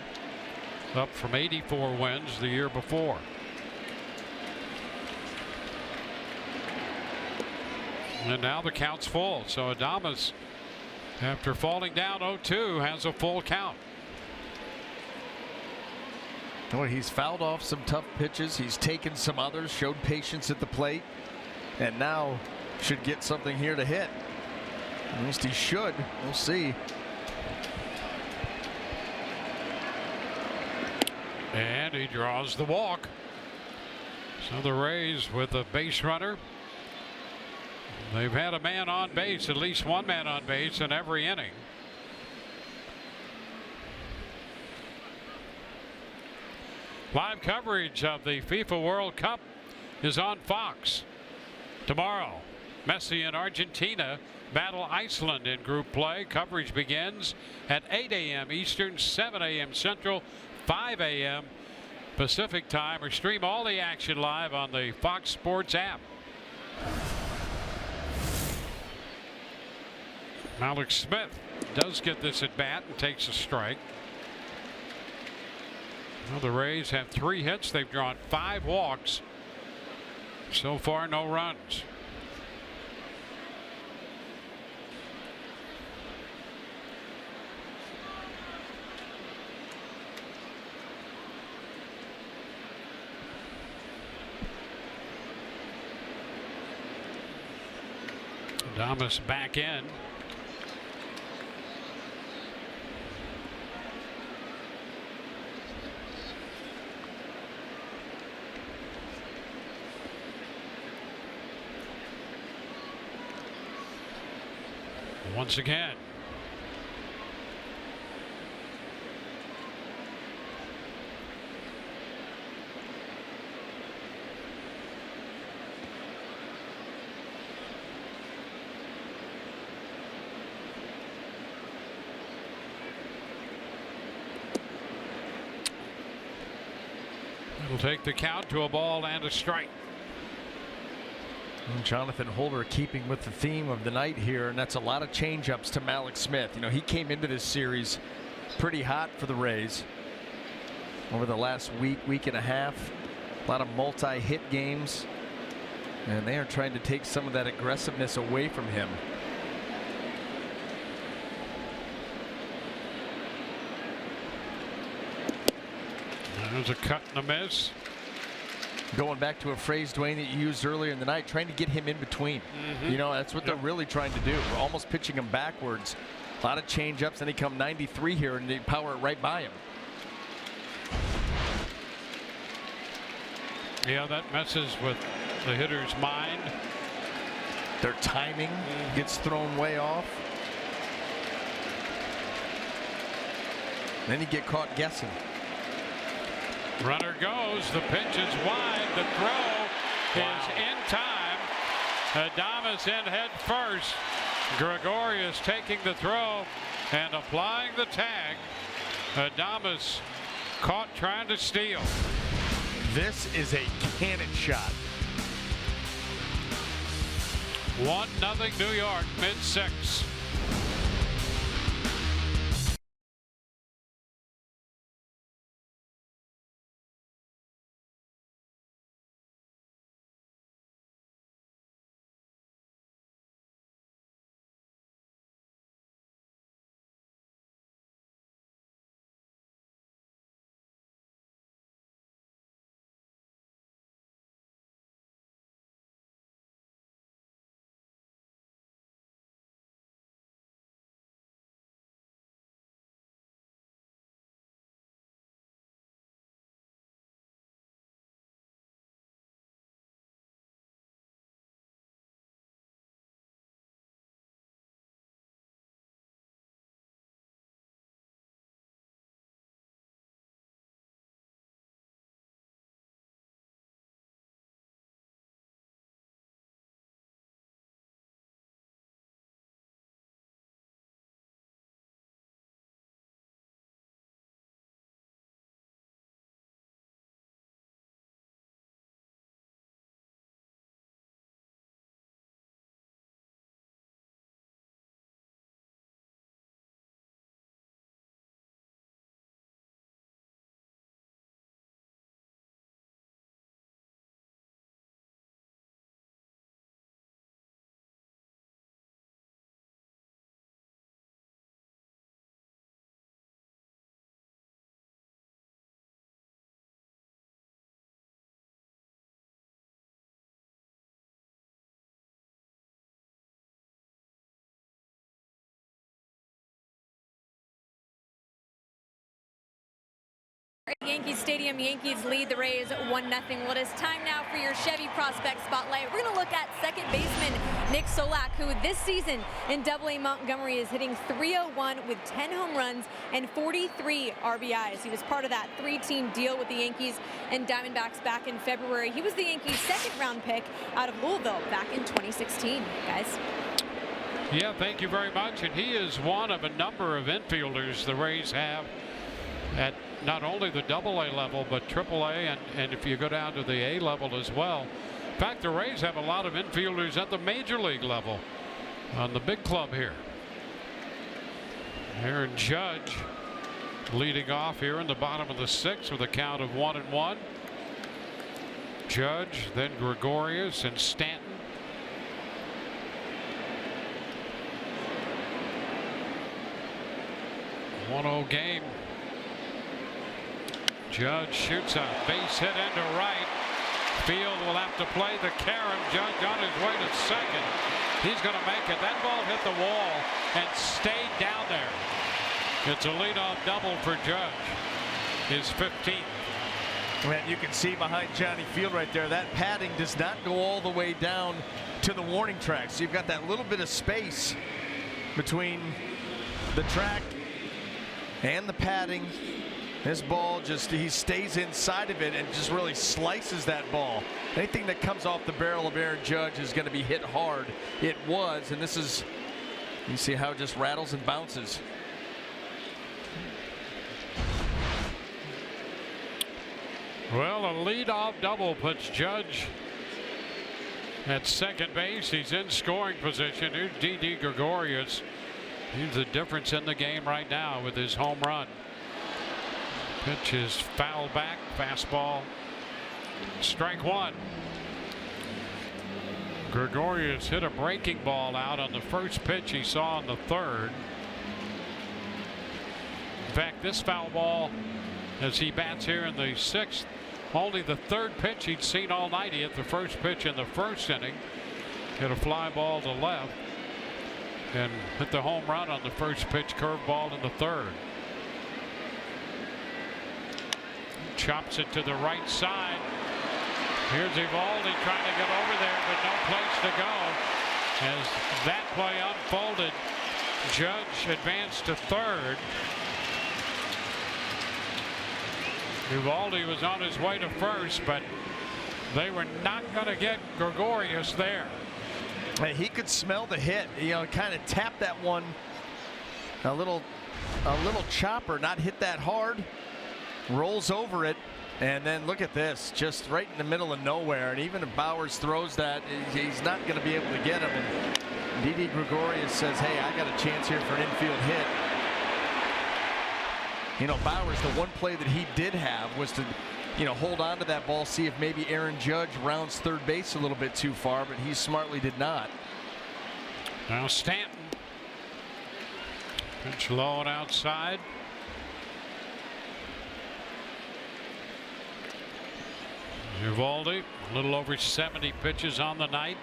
up from 84 wins the year before. And now the count's full. So Adames, after falling down 0-2, has a full count. Well, he's fouled off some tough pitches. He's taken some others, showed patience at the plate, and now should get something here to hit. At least he should. We'll see. And he draws the walk. So the Rays with a base runner. They've had a man on base, at least one man on base in every inning. Live coverage of the FIFA World Cup is on Fox. Tomorrow, Messi and Argentina battle Iceland in group play. Coverage begins at 8 a.m. Eastern, 7 a.m. Central, 5 a.m. Pacific time, or stream all the action live on the Fox Sports app. Malik Smith does get this at bat and takes a strike. Well, the Rays have 3 hits. They've drawn 5 walks. So far, no runs. Adames back in. Once again. It'll take the count to a ball and a strike. And Jonathan Holder keeping with the theme of the night here, and that's a lot of changeups to Malik Smith. You know, he came into this series pretty hot for the Rays over the last week and a half. A lot of multi-hit games, and they are trying to take some of that aggressiveness away from him. There's a cut and a miss. Going back to a phrase, Dwayne, that you used earlier in the night, trying to get him in between. You know, that's what they're really trying to do. We're almost pitching him backwards. A lot of changeups, and they come 93 here, and they power it right by him. Yeah, that messes with the hitter's mind. Their timing gets thrown way off. Then you get caught guessing. Runner goes. The pitch is wide. The throw is in time. Adames in head first. Gregorius taking the throw and applying the tag. Adames caught trying to steal. This is a cannon shot. 1-0 New York, mid-6. At Yankee Stadium, Yankees lead the Rays 1-0. Well, it is time now for your Chevy Prospect Spotlight. We're going to look at second baseman Nick Solak, who this season in AA Montgomery is hitting .301 with 10 home runs and 43 RBIs. He was part of that three-team deal with the Yankees and Diamondbacks back in February. He was the Yankees' second-round pick out of Louisville back in 2016, guys. Yeah, thank you very much. And he is one of a number of infielders the Rays have at not only the AA level, but AAA, and if you go down to the A level as well. In fact, the Rays have a lot of infielders at the major league level on the big club here. Aaron Judge leading off here in the bottom of the sixth with a count of 1-1. Judge, then Gregorius and Stanton. 1-0 game. Judge shoots a base hit into right. Field will have to play the carom. Judge on his way to second. He's going to make it. That ball hit the wall and stayed down there. It's a leadoff double for Judge. His 15th. And you can see behind Johnny Field right there, that padding does not go all the way down to the warning track. So you've got that little bit of space between the track and the padding. This ball just, he stays inside of it and just really slices that ball. Anything that comes off the barrel of Aaron Judge is going to be hit hard. It was, and this is, you see how it just rattles and bounces. Well, a leadoff double puts Judge at second base. He's in scoring position. Here's Didi Gregorius. He's the difference in the game right now with his home run. Pitch is foul back, fastball, strike one. Gregorius hit a breaking ball out on the first pitch he saw in the third. In fact, this foul ball, as he bats here in the sixth, only the third pitch he'd seen all night. He hit the first pitch in the first inning, hit a fly ball to left, and hit the home run on the first pitch curveball in the third. Chops it to the right side. Here's Eovaldi trying to get over there, but no place to go. As that play unfolded, Judge advanced to third. Eovaldi was on his way to first, but they were not going to get Gregorius there. He could smell the hit, you know, kind of tap that one a little chopper, not hit that hard, rolls over it, and then look at this, just right in the middle of nowhere. And even if Bowers throws that, he's not going to be able to get him. And Didi Gregorius says, hey, I got a chance here for an infield hit. You know, Bowers, the one play that he did have was to, you know, hold on to that ball, see if maybe Aaron Judge rounds third base a little bit too far, but he smartly did not. Now Stanton. Pitch low and outside. Eovaldi, a little over 70 pitches on the night.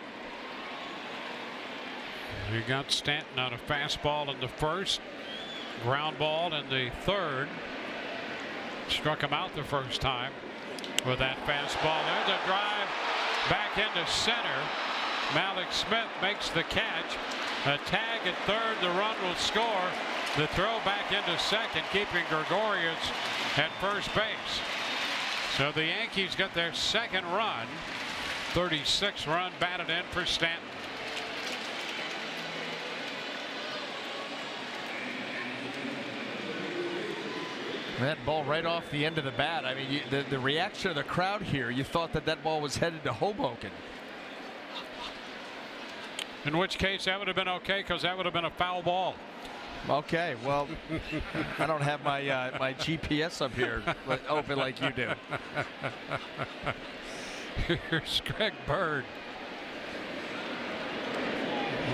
You got Stanton on a fastball in the first, ground ball in the third. Struck him out the first time with that fastball. There's a drive back into center. Malik Smith makes the catch. A tag at third. The run will score. The throw back into second, keeping Gregorius at first base. So the Yankees get their second run. 36th run batted in for Stanton. That ball right off the end of the bat. I mean, the reaction of the crowd here, you thought that that ball was headed to Hoboken. In which case that would have been okay, because that would have been a foul ball. Okay, well, I don't have my my GPS up here open like you do. Here's Greg Bird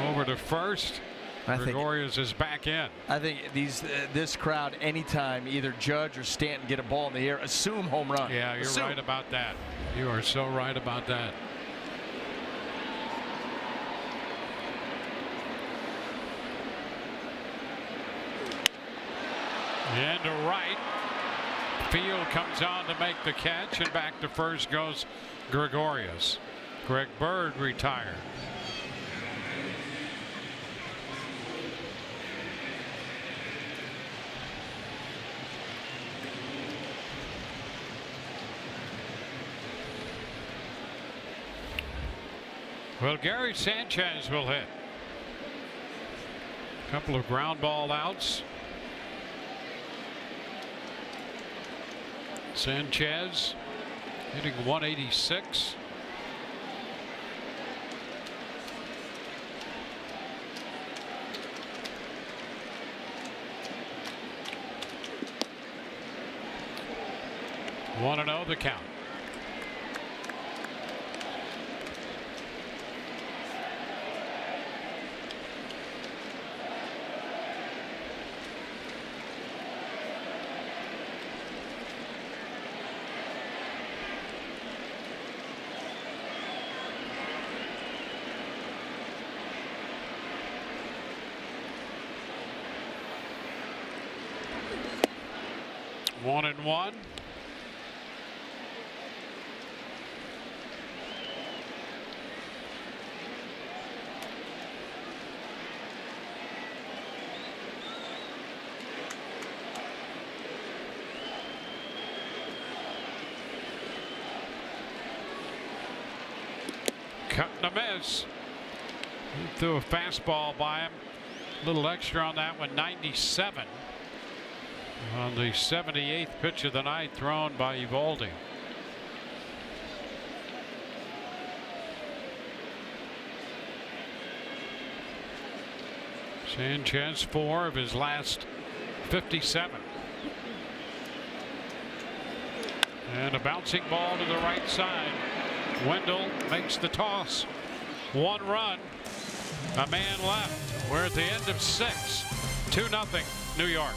over to first. Gregorius is back in. I think this crowd, anytime either Judge or Stanton get a ball in the air, assume home run. Yeah, you're right about that. You are so right about that. Into right. Field comes on to make the catch, and back to first goes Gregorius. Greg Bird retired. Well, Gary Sanchez will hit. A couple of ground ball outs. Sanchez hitting 186. One and 0 the count. One and one. Cutting a miss. He threw a fastball by him. A little extra on that one, 97. On the 78th pitch of the night thrown by Evaldi. Sanchez 4 of his last 57. And a bouncing ball to the right side. Wendell makes the toss. 1 run. A man left. We're at the end of 6. 2-0 New York.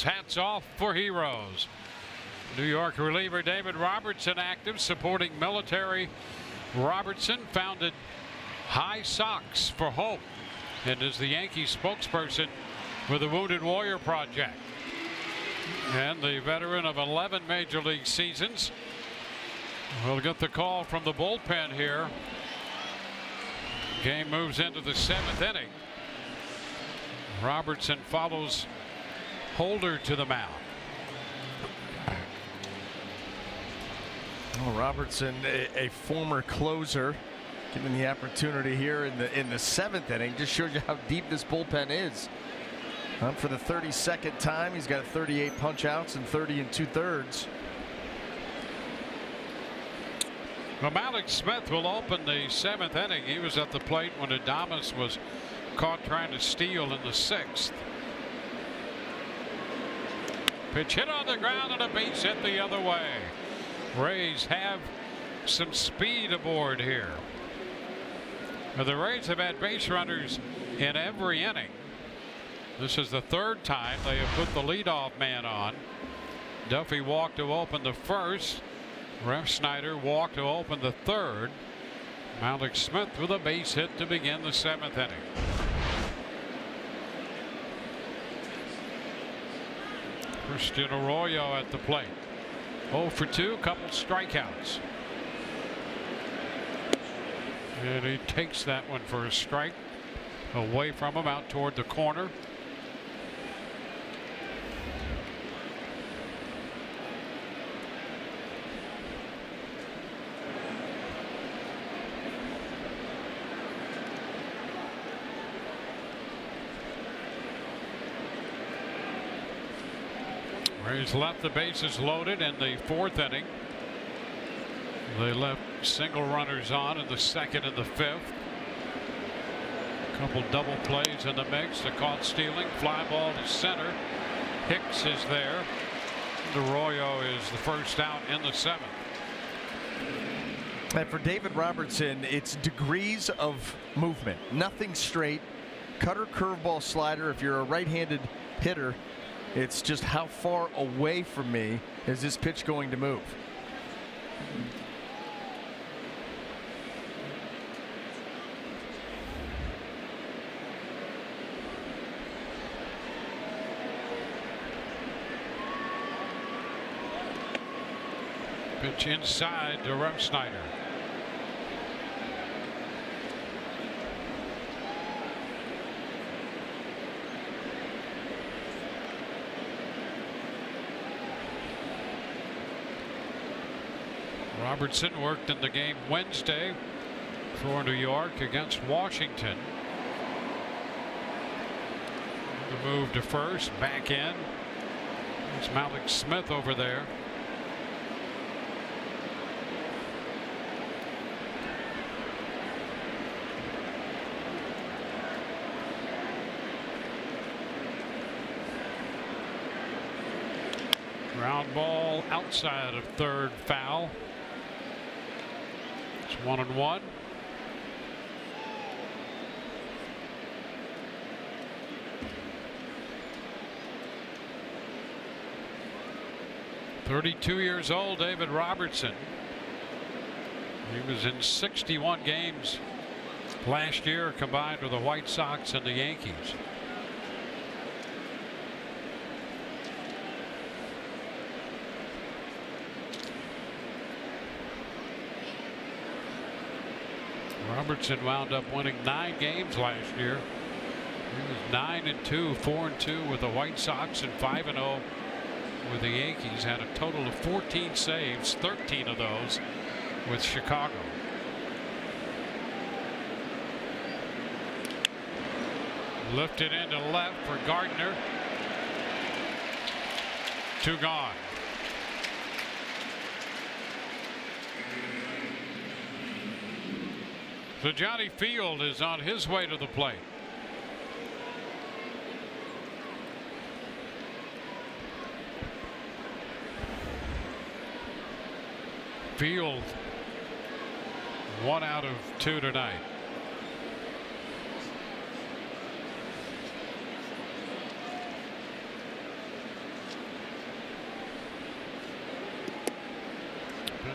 Hats off for heroes. New York reliever David Robertson active, supporting military. Robertson founded High Socks for Hope and is the Yankees spokesperson for the Wounded Warrior Project. And the veteran of 11 major league seasons will get the call from the bullpen here. Game moves into the 7th inning. Robertson follows Holder to the mound. Well, Robertson, a former closer, given the opportunity here in the 7th inning, just shows you how deep this bullpen is. For the 32nd time, he's got 38 punch outs and 30 2/3. Well, Malik Smith will open the 7th inning. He was at the plate when Adames was caught trying to steal in the 6th. Pitch hit on the ground and a base hit the other way. Rays have some speed aboard here. Now, the Rays have had base runners in every inning. This is the third time they have put the leadoff man on. Duffy walked to open the first. Snyder walked to open the third. Malik Smith with a base hit to begin the 7th inning. Christian Arroyo at the plate. 0 for 2, couple strikeouts. And he takes that one for a strike. Away from him, out toward the corner. He's left the bases loaded in the 4th inning. They left single runners on in the 2nd and the 5th. A couple double plays in the mix. A caught stealing, fly ball to center. Hicks is there. Arroyo is the first out in the 7th. And for David Robertson, it's degrees of movement. Nothing straight. Cutter, curveball, slider. If you're a right-handed hitter, it's just how far away from me is this pitch going to move. Pitch inside to Snyder. Robertson worked in the game Wednesday for New York against Washington. The move to first, back in. There's Malik Smith over there. Ground ball outside of third, foul. It's 1-1. "32 years old, David Robertson. He was in 61 games last year combined with the White Sox and the Yankees. Robertson wound up winning 9 games last year. He was 9-2, 4-2 with the White Sox, and 5-0 with the Yankees. Had a total of 14 saves, 13 of those with Chicago. Lifted into left for Gardner. 2 gone. So Johnny Field is on his way to the plate. Field 1 out of 2 tonight.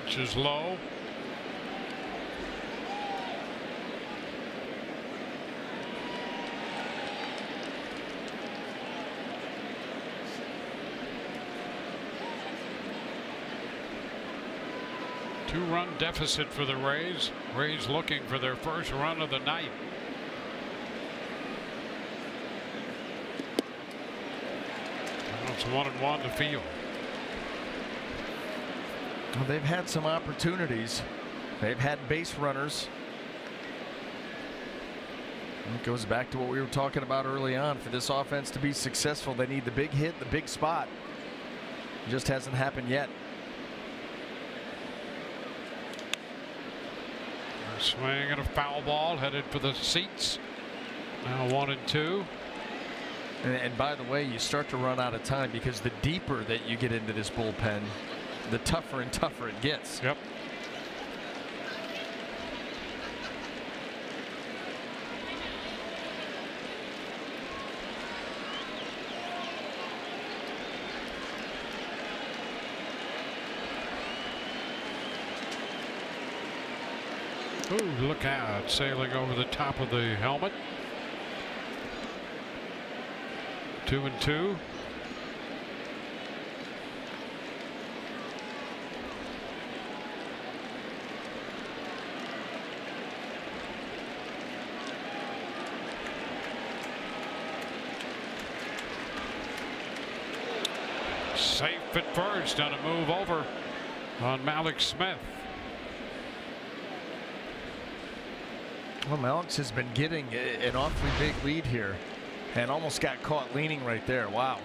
Pitch is low. Two-run deficit for the Rays. Rays looking for their first run of the night. It's 1-1 to Field. Well, they've had some opportunities. They've had base runners. And it goes back to what we were talking about early on. For this offense to be successful, they need the big hit, the big spot. It just hasn't happened yet. Swing and a foul ball headed for the seats. Now 1-2. And by the way, you start to run out of time because the deeper that you get into this bullpen, the tougher and tougher it gets. Yep. Ooh, look out. Sailing over the top of the helmet. 2-2. Safe at first on a move over on Malik Smith. Well, Malix has been getting an awfully big lead here and almost got caught leaning right there. Wow.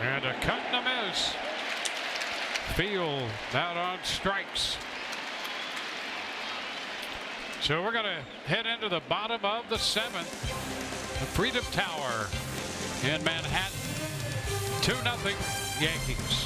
And a cut and a miss. Field out on strikes. So we're going to head into the bottom of the 7th. The Freedom Tower in Manhattan. 2-0 Yankees.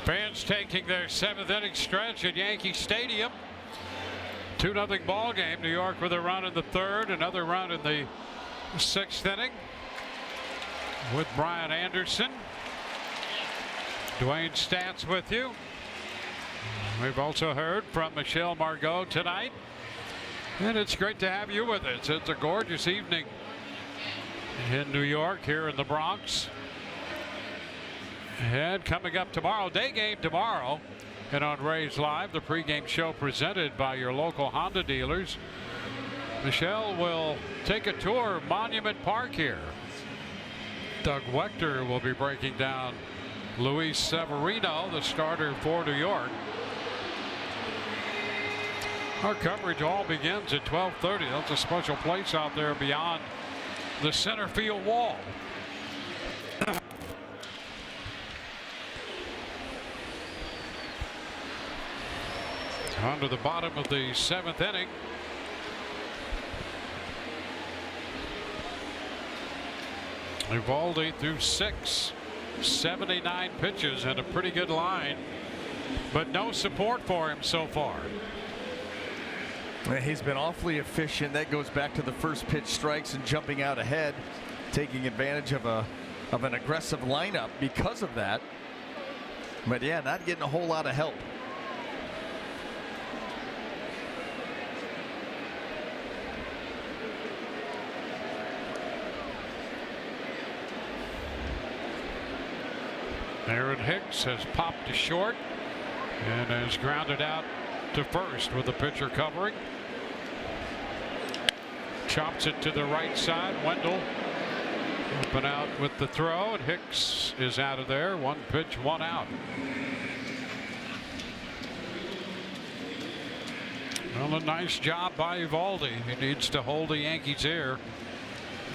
Fans taking their 7th inning stretch at Yankee Stadium. 2-0 ball game. New York with a run in the 3rd, another run in the 6th inning with Brian Anderson. Dwayne Stats with you. We've also heard from Michelle Margot tonight, and it's great to have you with us. It's a gorgeous evening in New York, here in the Bronx. And coming up tomorrow, day game tomorrow, and on Rays Live, the pregame show presented by your local Honda dealers. Michelle will take a tour of Monument Park here. Doug Wechter will be breaking down Luis Severino, the starter for New York. Our coverage all begins at 12:30. That's a special place out there beyond the center field wall. On to the bottom of the 7th inning. Eovaldi threw 6, 79 pitches and a pretty good line, but no support for him so far. He's been awfully efficient. That goes back to the first pitch strikes and jumping out ahead, taking advantage of an aggressive lineup because of that. But yeah, not getting a whole lot of help. Aaron Hicks has popped to short and has grounded out to first with the pitcher covering. Chops it to the right side. Wendell open out with the throw, and Hicks is out of there. 1 pitch, 1 out. Well, a nice job by Eovaldi. He needs to hold the Yankees here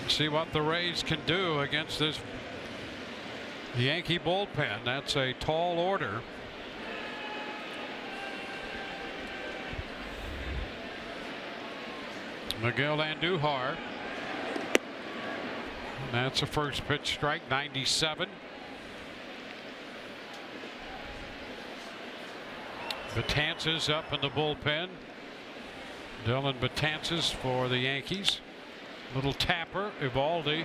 and see what the Rays can do against this Yankee bullpen. That's a tall order. Miguel Andujar. That's a first pitch strike, 97. Betances up in the bullpen. Dylan Betances for the Yankees. Little tapper, Eovaldi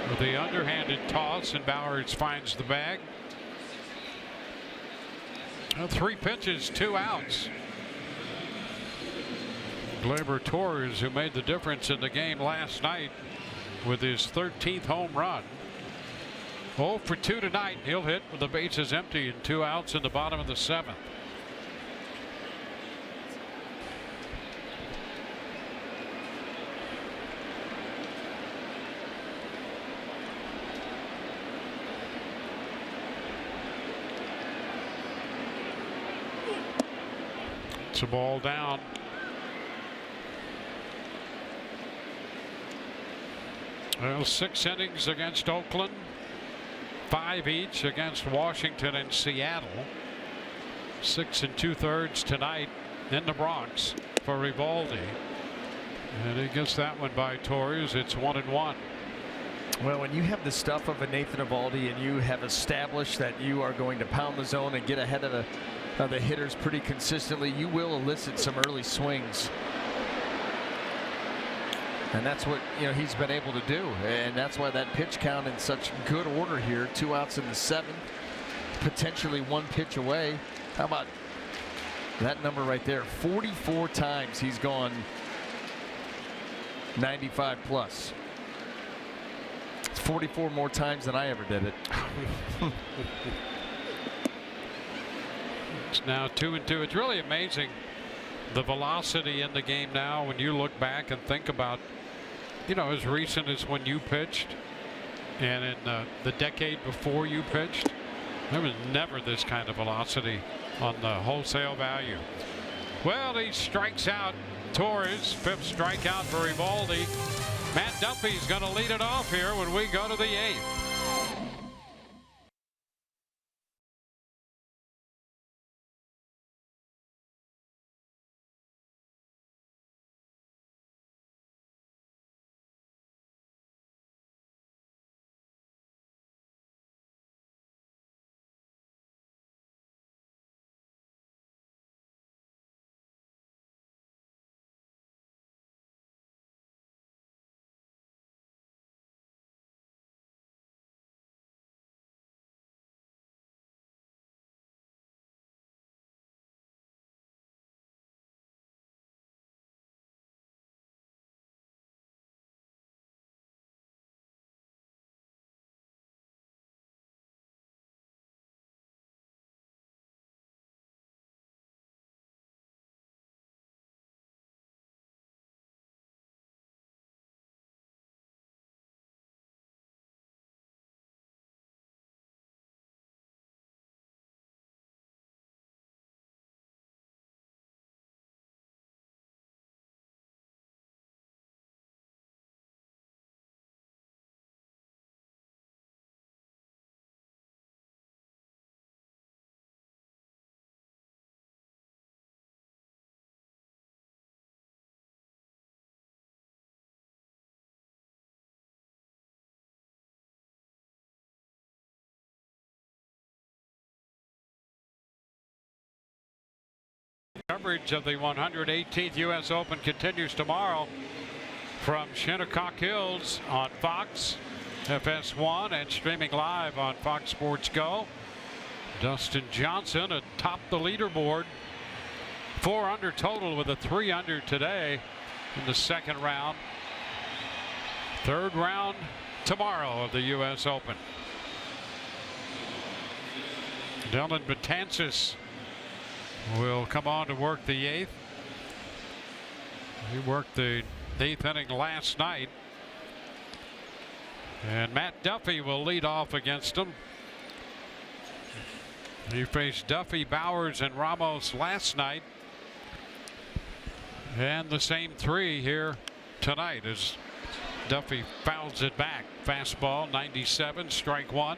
with the underhanded toss, and Bowers finds the bag. 3 pitches, 2 outs. Gleyber Torres, who made the difference in the game last night with his 13th home run. 0 for 2 tonight. He'll hit with the bases empty and 2 outs in the bottom of the 7th. It's a ball down. Well, 6 innings against Oakland, 5 each against Washington and Seattle. 6 2/3 tonight in the Bronx for Eovaldi, and he gets that one by Torres. It's 1-1. Well, when you have the stuff of a Nathan Eovaldi and you have established that you are going to pound the zone and get ahead of the hitters pretty consistently, you will elicit some early swings. And that's what he's been able to do, and that's why that pitch count in such good order here. 2 outs in the 7th, potentially 1 pitch away. How about that number right there? 44 times he's gone 95 plus. It's 44 more times than I ever did it. It's now 2-2. It's really amazing the velocity in the game now when you look back and think about, as recent as when you pitched and in the decade before you pitched. There was never this kind of velocity on the wholesale value. Well, he strikes out Torres. 5th strikeout for Eovaldi. Matt Duffy's going to lead it off here when we go to the 8th. Coverage of the 118th U.S. Open continues tomorrow from Shinnecock Hills on Fox, FS1, and streaming live on Fox Sports Go. Dustin Johnson atop the leaderboard, 4 under total with a 3 under today in the 2nd round. 3rd round tomorrow of the U.S. Open. Dylan Betances will come on to work the 8th. He worked the 8th inning last night. And Matt Duffy will lead off against him. He faced Duffy, Bowers, and Ramos last night. And the same 3 here tonight as Duffy fouls it back. Fastball, 97, strike 1.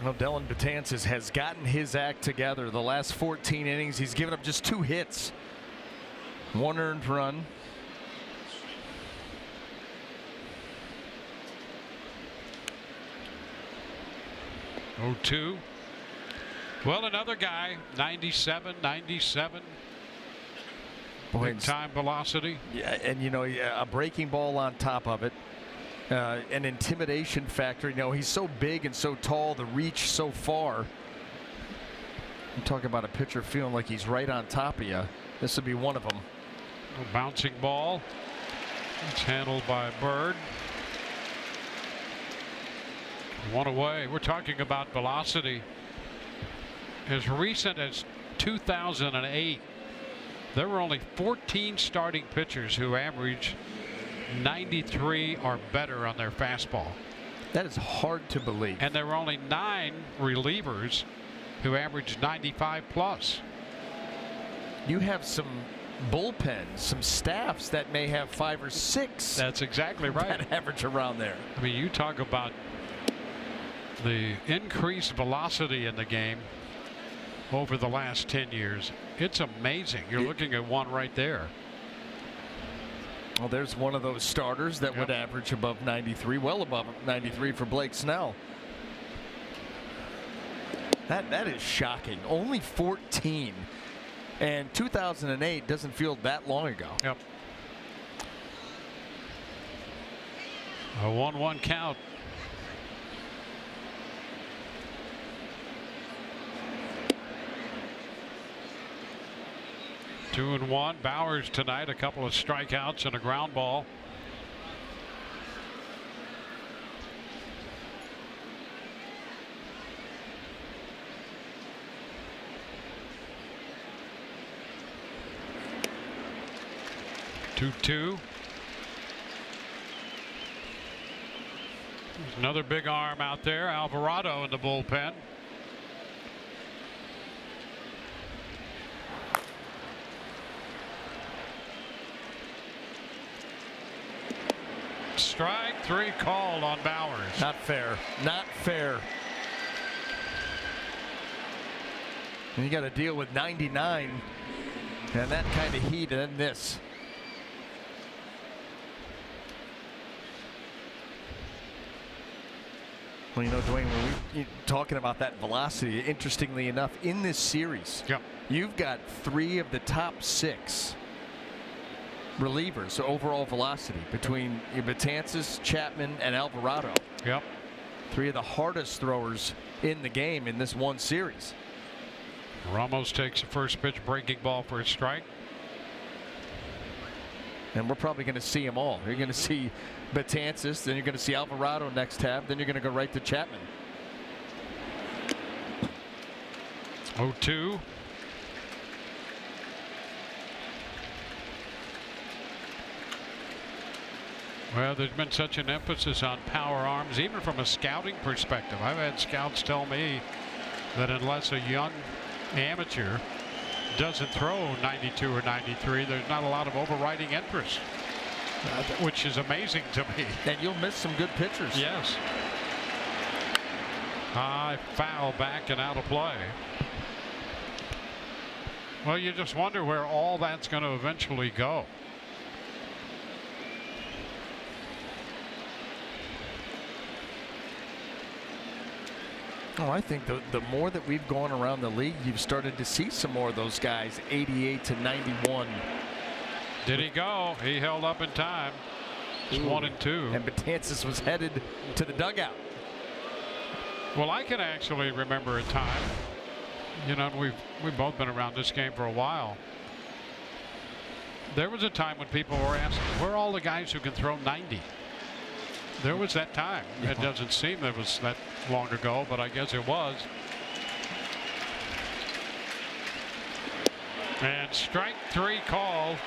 Well, Dylan Betances has gotten his act together. The last 14 innings, he's given up just 2 hits. 1 earned run. Oh, 2. Well, another guy, 97. Boy, Big time velocity. Yeah, and you know, a breaking ball on top of it. An intimidation factor. You know, he's so big and so tall, the reach so far. I'm talking about a pitcher feeling like he's right on top of you. This would be one of them. A bouncing ball. It's handled by Bird. 1 away. We're talking about velocity. As recent as 2008, there were only 14 starting pitchers who averaged 93 or better on their fastball. That is hard to believe. And there were only 9 relievers who averaged 95 plus. You have some bullpens, some staffs that may have 5 or 6. That's exactly right. That average around there. I mean, you talk about the increased velocity in the game over the last 10 years. It's amazing. You're looking at one right there. Well, there's one of those starters that would average above 93, well above 93 for Blake Snell. That is shocking. Only 14. And 2008 doesn't feel that long ago. Yep. A 1-1 count. Two and 1. Bowers tonight, a couple of strikeouts and a ground ball. Two. There's another big arm out there. Alvarado in the bullpen. Strike 3 called on Bowers. Not fair. Not fair. And you got to deal with 99 and that kind of heat and then this. Well, you know, Dwayne, when you're talking about that velocity, interestingly enough, in this series, you've got 3 of the top 6 relievers, overall velocity, between Betances, Chapman, and Alvarado. Yep. 3 of the hardest throwers in the game in this one series. Ramos takes the first pitch, breaking ball for a strike. And we're probably going to see them all. You're going to see Betances, then you're going to see Alvarado next half, then you're going to go right to Chapman. 0-2. Well, there's been such an emphasis on power arms, even from a scouting perspective. I've had scouts tell me that unless a young amateur doesn't throw 92 or 93, there's not a lot of overriding interest, which is amazing to me. And you'll miss some good pitchers. Yes. High foul back and out of play. Well, you just wonder where all that's going to eventually go. Oh, I think the more that we've gone around the league, you've started to see some more of those guys, 88 to 91. Did he go? He held up in time. It's 1-2. And Betances was headed to the dugout. Well, I can actually remember a time, you know, we've both been around this game for a while. There was a time when people were asking, where are all the guys who can throw 90? There was that time. It doesn't seem it was that long ago, but I guess it was. And strike 3 called.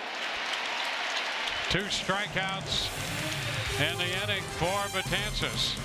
2 strikeouts in the inning for Betances.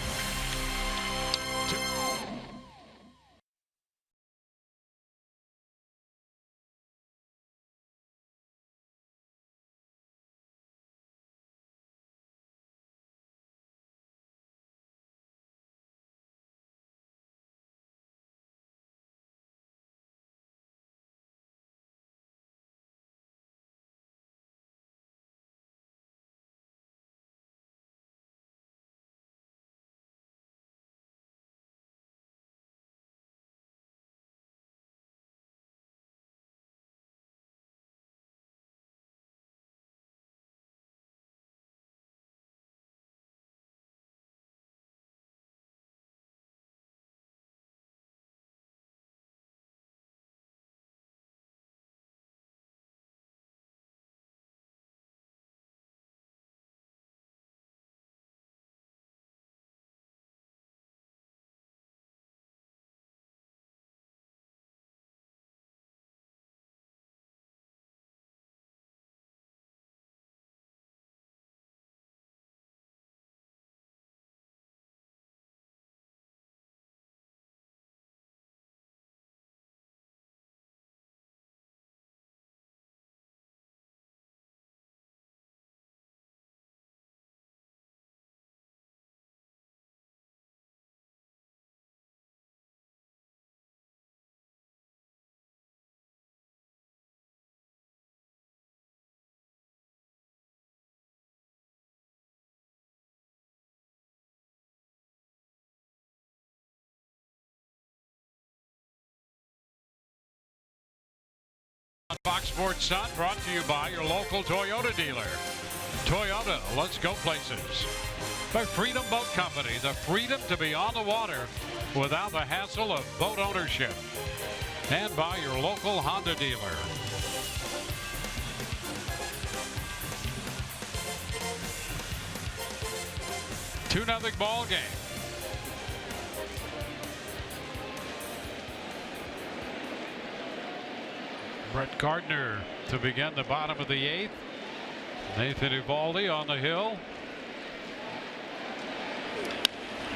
Fox Sports Sun brought to you by your local Toyota dealer. Toyota, let's go places. By Freedom Boat Company, the freedom to be on the water without the hassle of boat ownership. And by your local Honda dealer. Two-0 ball game. Brett Gardner to begin the bottom of the 8th. Nathan Eovaldi on the hill.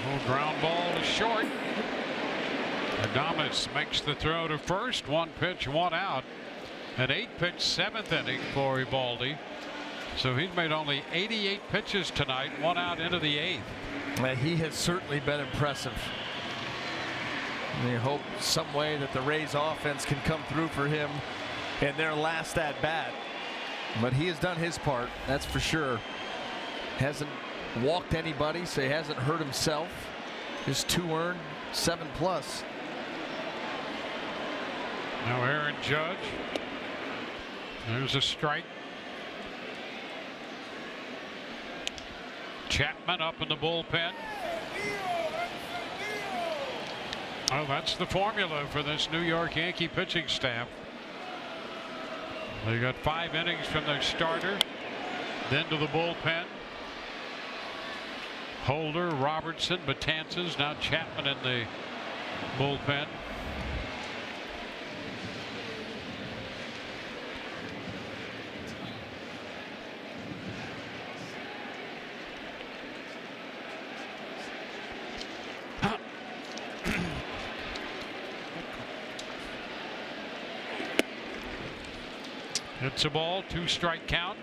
Little ground ball to short. Adames makes the throw to first. 1 pitch, 1 out. An 8-pitch 7th inning for Eovaldi. So he's made only 88 pitches tonight, 1 out into the 8th. He has certainly been impressive. And you hope some way that the Rays offense can come through for him in their last at bat. But he has done his part, that's for sure. Hasn't walked anybody, so he hasn't hurt himself. Just 2 earned, 7+. Now Aaron Judge. There's a strike. Chapman up in the bullpen. Oh, that's the formula for this New York Yankee pitching staff. They got 5 innings from their starter, then to the bullpen. Holder, Robertson, Betances, now Chapman in the bullpen. It's a ball, 2-strike count.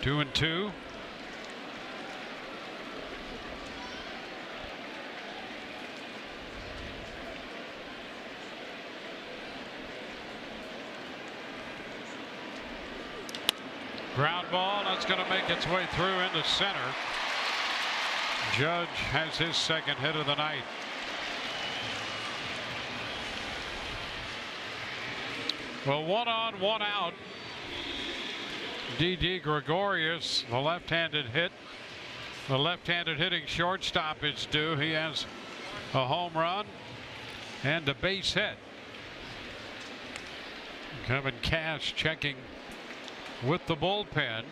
Two and two. Ground ball, that's going to make its way through into center. Judge has his 2nd hit of the night. Well, 1 on, 1 out. D.D. Gregorius, the left-handed hit. The left-handed hitting shortstop is due. He has a home run and a base hit. Kevin Cash checking with the bullpen.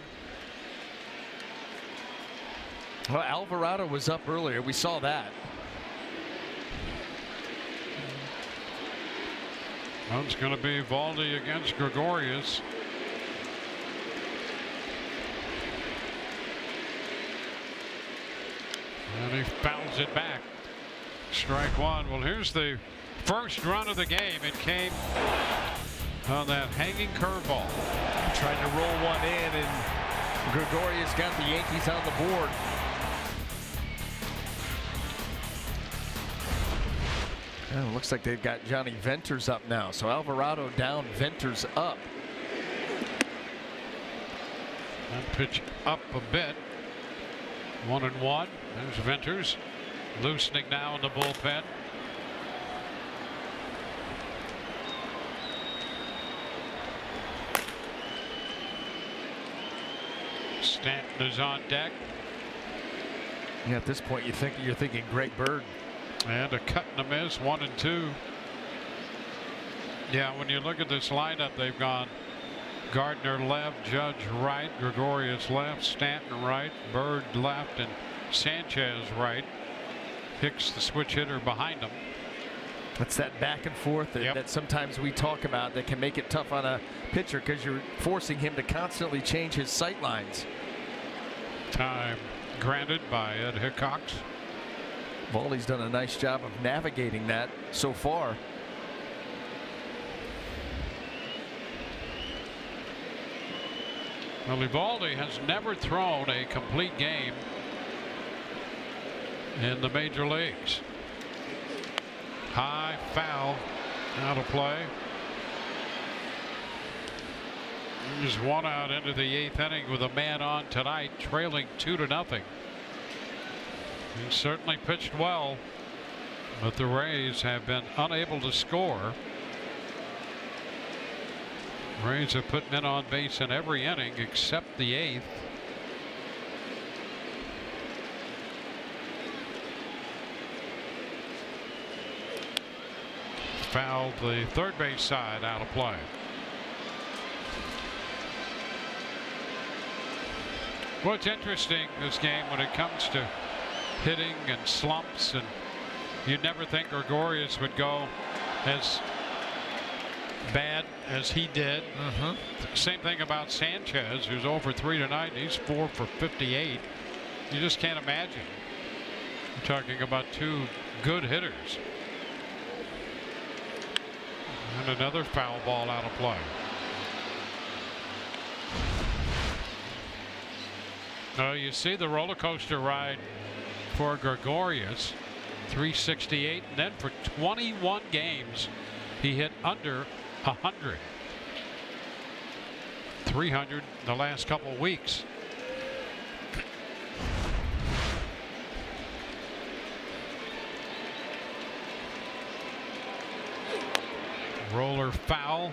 Well, Alvarado was up earlier. We saw that. Well, it's going to be Valdi against Gregorius. And he fouls it back. Strike one. Well, here's the first run of the game. It came on that hanging curveball. Tried to roll one in, and Gregorius got the Yankees on the board. And it looks like they've got Johnny Venters up now. So Alvarado down, Venters up. And pitch up a bit. 1-1. There's Venters. Loosening now in the bullpen. Stanton is on deck. Yeah, at this point, you're thinking Greg Bird. And a cut and a miss, 1-2. Yeah, when you look at this lineup, they've gone Gardner left, Judge right, Gregorius left, Stanton right, Bird left, and Sanchez right. Hicks, the switch hitter, behind them. It's that back and forth that sometimes we talk about that can make it tough on a pitcher because you're forcing him to constantly change his sight lines. Time granted by Ed Hickox. Valdi's done a nice job of navigating that so far. Well, Evaldi has never thrown a complete game in the major leagues. High foul out of play. There's one out into the 8th inning with a man on tonight, trailing 2-0. He certainly pitched well, but the Rays have been unable to score. Rays have put men on base in every inning except the 8th. Fouled the third base side, out of play. Well, it's interesting this game when it comes to hitting and slumps, and you'd never think Gregorius would go as bad as he did. Same thing about Sanchez, who's over 3 tonight. He's 4 for 58. You just can't imagine. You're talking about two good hitters. And another foul ball out of play. Now you see the roller coaster ride for Gregorius, 368, and then for 21 games he hit under 100. 300 the last couple weeks. Roller foul,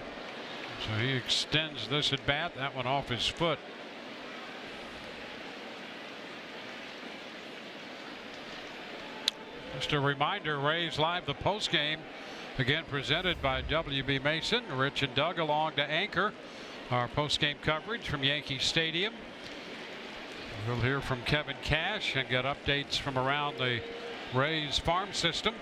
so he extends this at bat. That one off his foot. Just a reminder, Rays Live, the post game, again presented by W.B. Mason. Rich and Doug along to anchor our post game coverage from Yankee Stadium. We'll hear from Kevin Cash and get updates from around the Rays farm system.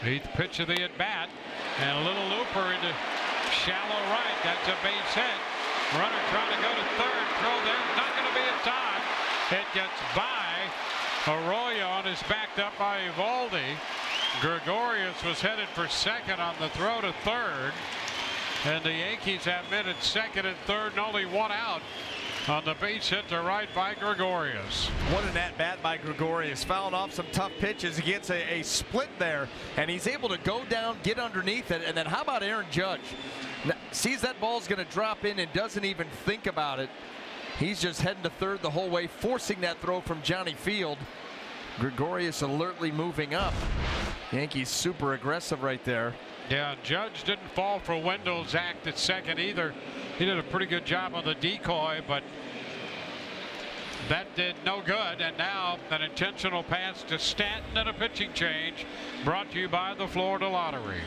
Eighth pitch of the at bat, and a little looper into shallow right. That's a base hit. Runner trying to go to third. Throw there. Not going to be in time. It gets by Arroyo and is backed up by Evaldi. Gregorius was headed for second on the throw to third. And the Yankees have men at second and third and only one out on the base hit to right by Gregorius. What an at-bat by Gregorius. Fouled off some tough pitches against a split there, and he's able to go down, get underneath it. And then how about Aaron Judge? Sees that ball's going to drop in and doesn't even think about it. He's just heading to third the whole way, forcing that throw from Johnny Field. Gregorius alertly moving up. Yankees super aggressive right there. Yeah, Judge didn't fall for Wendell's act at second either. He did a pretty good job on the decoy, but That did no good, and now an intentional pass to Stanton and a pitching change brought to you by the Florida Lottery.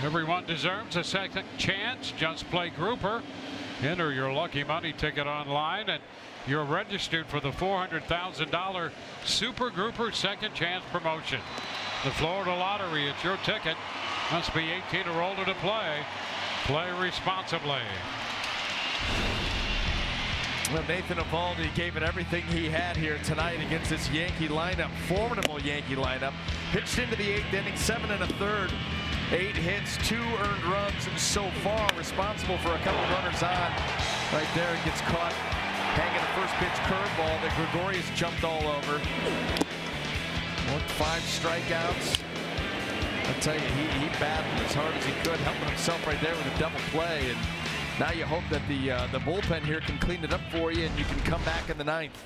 Everyone deserves a second chance. Just play grouper. Enter your lucky money ticket online, and you're registered for the $400,000 Super Grouper Second Chance promotion. The Florida Lottery, it's your ticket. Must be 18 or older to play. Play responsibly. Well, Nathan Eovaldi gave it everything he had here tonight against this Yankee lineup. Formidable Yankee lineup. Pitched into the 8th inning, 7 1/3. 8 hits, 2 earned runs so far, responsible for a couple runners on. Right there, it gets caught hanging a first pitch curveball that Gregorius jumped all over. Worked 5 strikeouts. I tell you, he battled as hard as he could, helping himself right there with a double play. And now you hope that the bullpen here can clean it up for you and you can come back in the 9th.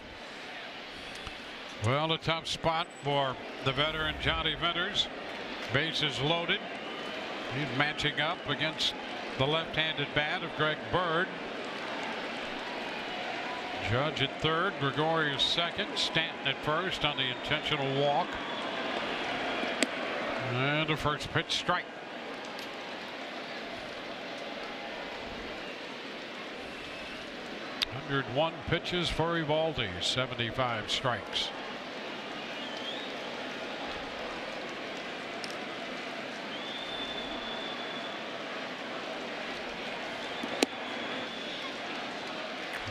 Well, a tough spot for the veteran Johnny Venters. Bases loaded. He's matching up against the left-handed bat of Greg Bird. Judge at third, Gregorius second, Stanton at first on the intentional walk. And a first pitch strike. .101 pitches for Eovaldi, 75 strikes.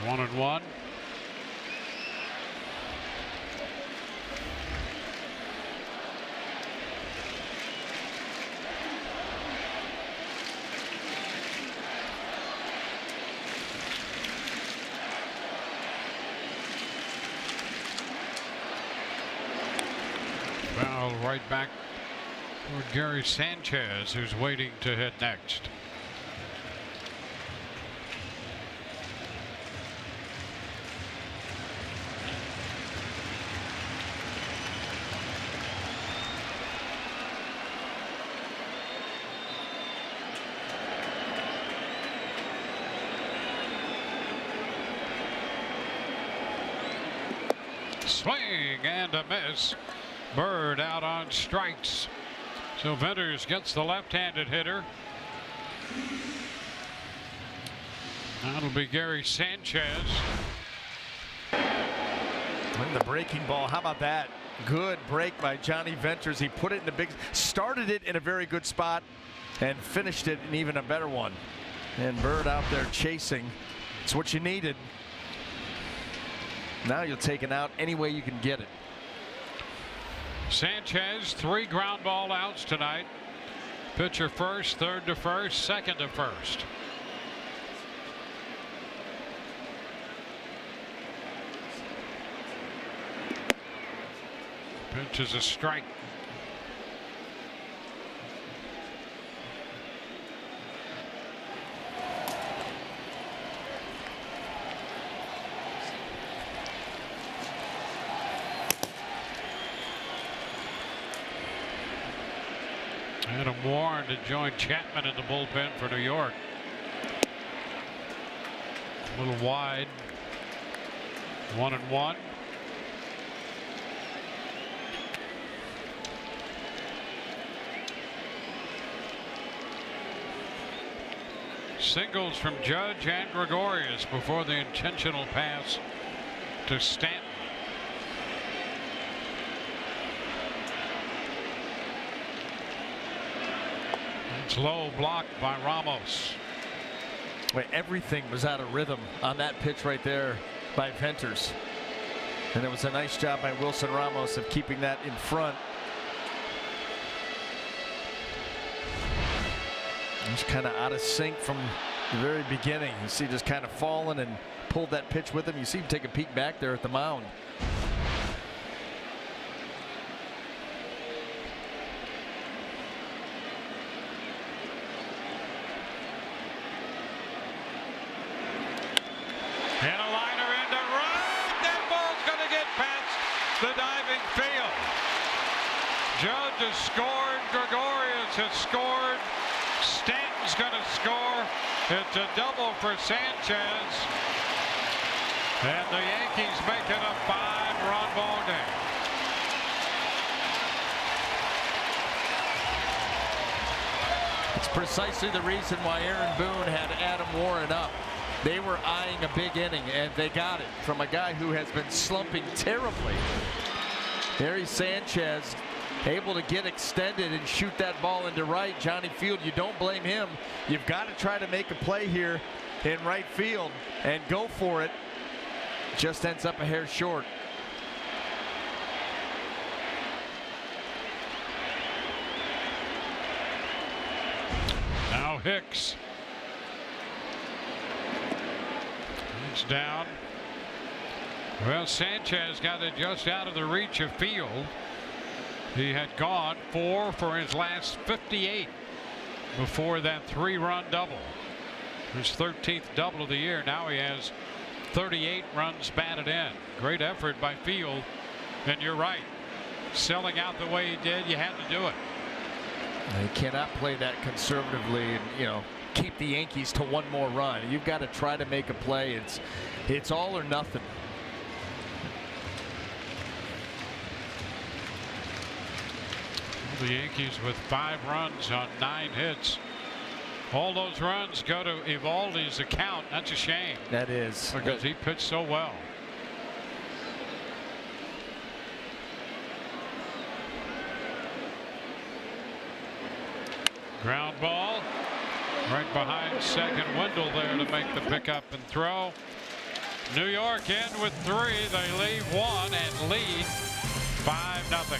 One and one. Foul right back toward Gary Sanchez, who's waiting to hit next. Swing and a miss. Bird out on strikes. So Venters gets the left-handed hitter. That'll be Gary Sanchez. And the breaking ball, how about that? Good break by Johnny Venters. He put it in the big, started it in a very good spot and finished it in even a better one. And Bird out there chasing. It's what you needed. Now you'll take it out any way you can get it. Sanchez, 3 ground ball outs tonight. Pitcher first, third to first, second to first. Pitch is a strike. Adam Warren to join Chapman in the bullpen for New York. A little wide. 1-1. Singles from Judge and Gregorius before the intentional pass to Stanton. It's low, blocked by Ramos. Well, everything was out of rhythm on that pitch right there by Venters. And it was a nice job by Wilson Ramos of keeping that in front. Just kind of out of sync from the very beginning. You see just kind of falling and pulled that pitch with him. You see him take a peek back there at the mound. And a liner into right. That ball's going to get past the diving field. Judge has scored. Gregorius has scored. Stanton's going to score. It's a double for Sanchez. And the Yankees make it a 5-run ball game. It's precisely the reason why Aaron Boone had Adam Warren up. They were eyeing a big inning, and they got it from a guy who has been slumping terribly. Harry Sanchez able to get extended and shoot that ball into right. Johnny Field, you don't blame him. You've got to try to make a play here in right field and go for it. Just ends up a hair short. Now Hicks. He's down. Well, Sanchez got it just out of the reach of Field. He had gone 4 for his last 58 before that 3-run double. His 13th double of the year. Now he has 38 runs batted in. Great effort by Field. And you're right. Selling out the way he did, you had to do it. You cannot play that conservatively and, you know, keep the Yankees to one more run. You've got to try to make a play. It's all or nothing. The Yankees with 5 runs on 9 hits. All those runs go to Eovaldi's account. That's a shame. That is. Because he pitched so well. Ground ball. Right behind second. Wendell there to make the pickup and throw. New York in with 3. They leave 1 and lead 5-0.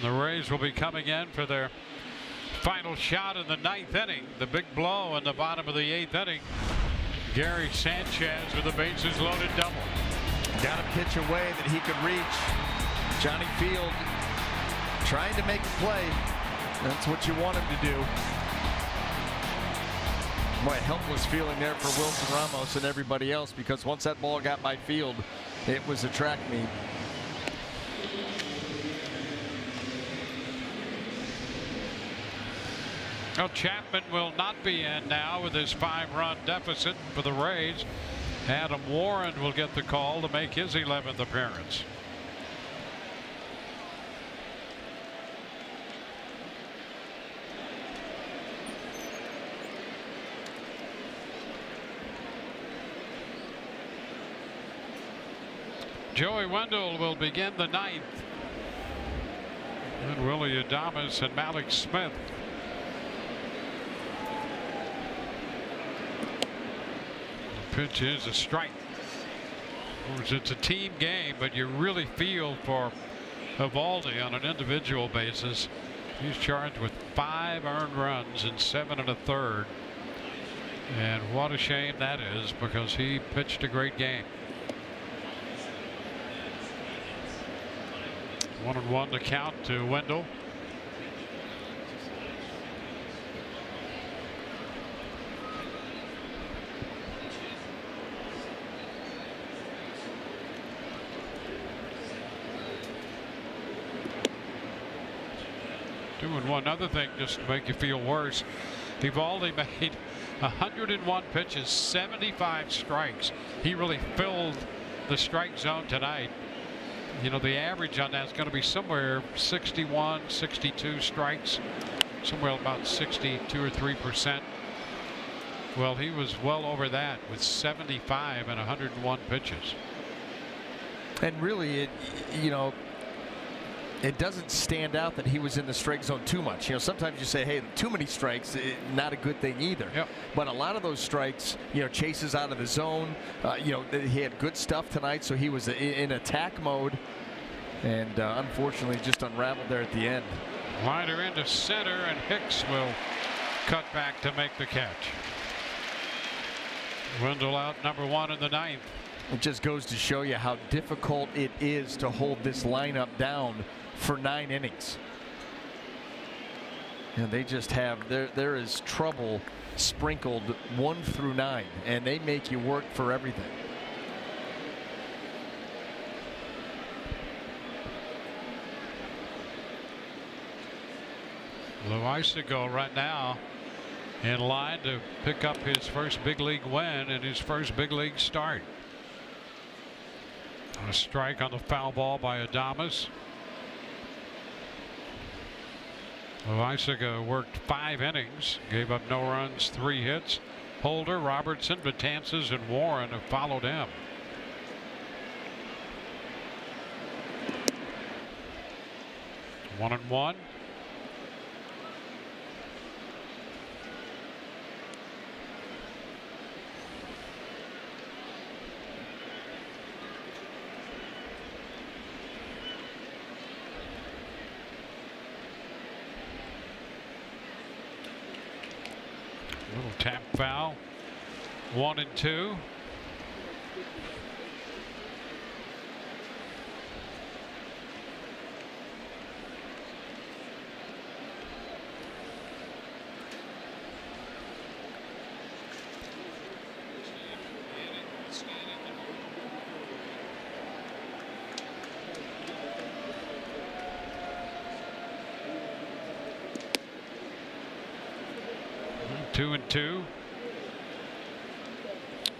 The Rays will be coming in for their final shot in the 9th inning. The big blow in the bottom of the 8th inning Gary Sanchez with a bases loaded double. Got a pitch away that he could reach. Johnny Field trying to make a play. That's what you want him to do. Boy, helpless feeling there for Wilson Ramos and everybody else, because once that ball got by Field, it was a track meet. Well, Chapman will not be in now with his 5-run deficit for the Rays. Adam Warren will get the call to make his 11th appearance. Joey Wendell will begin the 9th. And Willie Adames and Malik Smith. The pitch is a strike. Of course, it's a team game, but you really feel for Eovaldi on an individual basis. He's charged with 5 earned runs in 7 1/3. And what a shame that is, because he pitched a great game. 1-1 to count to Wendell. Doing one other thing just to make you feel worse. Eovaldi made 101 pitches, 75 strikes. He really filled the strike zone tonight. You know, the average on that is going to be somewhere 61, 62 strikes, somewhere about 62 or 3%. Well, he was well over that with 75 and 101 pitches. And really, it doesn't stand out that he was in the strike zone too much. Sometimes you say, hey, too many strikes, not a good thing either. Yep. But a lot of those strikes, chases out of the zone. He had good stuff tonight, so he was in attack mode. And unfortunately, just unraveled there at the end. Liner into center, and Hicks will cut back to make the catch. Wendell out, number 1 in the 9th. It just goes to show you how difficult it is to hold this lineup down for 9 innings. And they just have, there is trouble sprinkled 1 through 9, and they make you work for everything. Loisago right now in line to pick up his first big league win and his first big league start. A strike on the foul ball by Adames. Loisago worked 5 innings, gave up no runs, 3 hits. Holder, Robertson, Betances, and Warren have followed him. One and one. Little tap foul. 1 and 2. Two and two.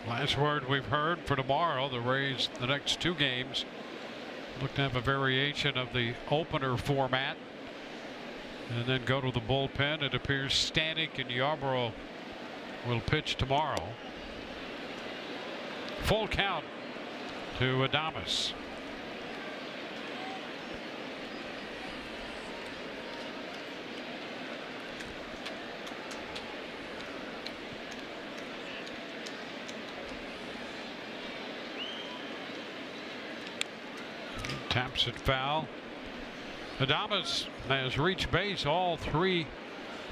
Last word we've heard for tomorrow, the Rays, the next 2 games look to have a variation of the opener format and then go to the bullpen. It appears Stanek and Yarbrough will pitch tomorrow. Full count to Adames. Taps it foul. Adames has reached base all 3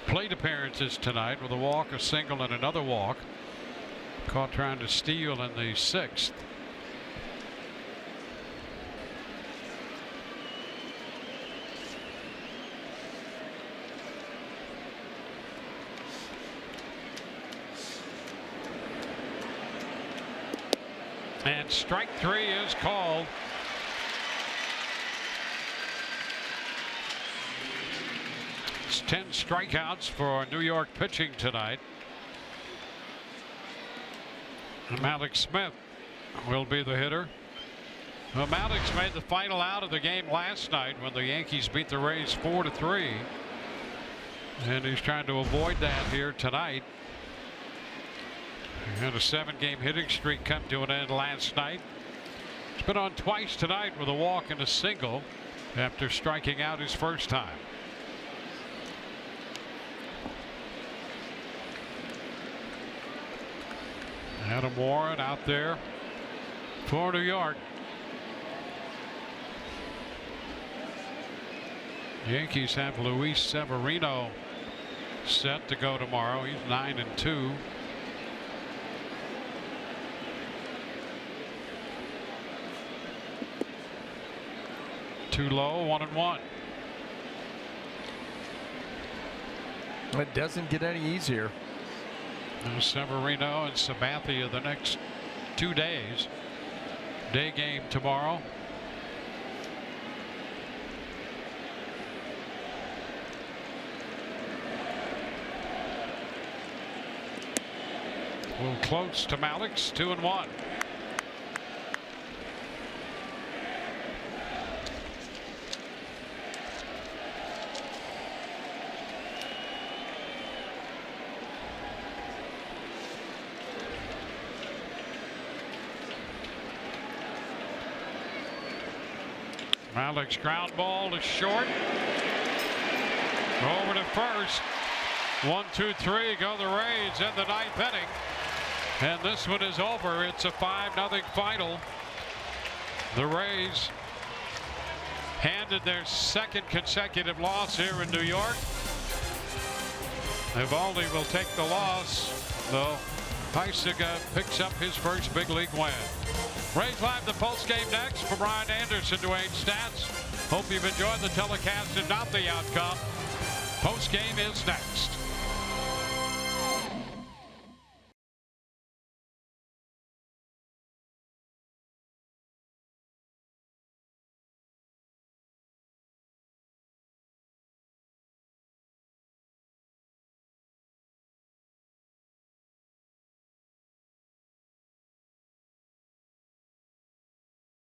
plate appearances tonight with a walk, a single, and another walk. Caught trying to steal in the 6th. And strike 3 is called. It's 10 strikeouts for New York pitching tonight. And Malik Smith will be the hitter. Well, Malik's made the final out of the game last night when the Yankees beat the Rays 4-3. And he's trying to avoid that here tonight. He had a 7-game hitting streak come to an end last night. He's been on twice tonight with a walk and a single after striking out his first time. Adam Warren out there for New York. Yankees have Luis Severino set to go tomorrow. He's 9-2. Too low, 1-1. It doesn't get any easier. Now Severino and Sabathia the next 2 days. Day game tomorrow. A little close to Malik's, 2-1. Malik's ground ball is short. Over to first. 1, 2, 3 go the Rays in the 9th inning. And this one is over. It's a 5-0 final. The Rays handed their 2nd consecutive loss here in New York. Evaldi will take the loss, though Heisiga picks up his first big league win. Rays Live, the post game next. For Brian Anderson, Dwayne Stats. Hope you've enjoyed the telecast and not the outcome. Post game is next.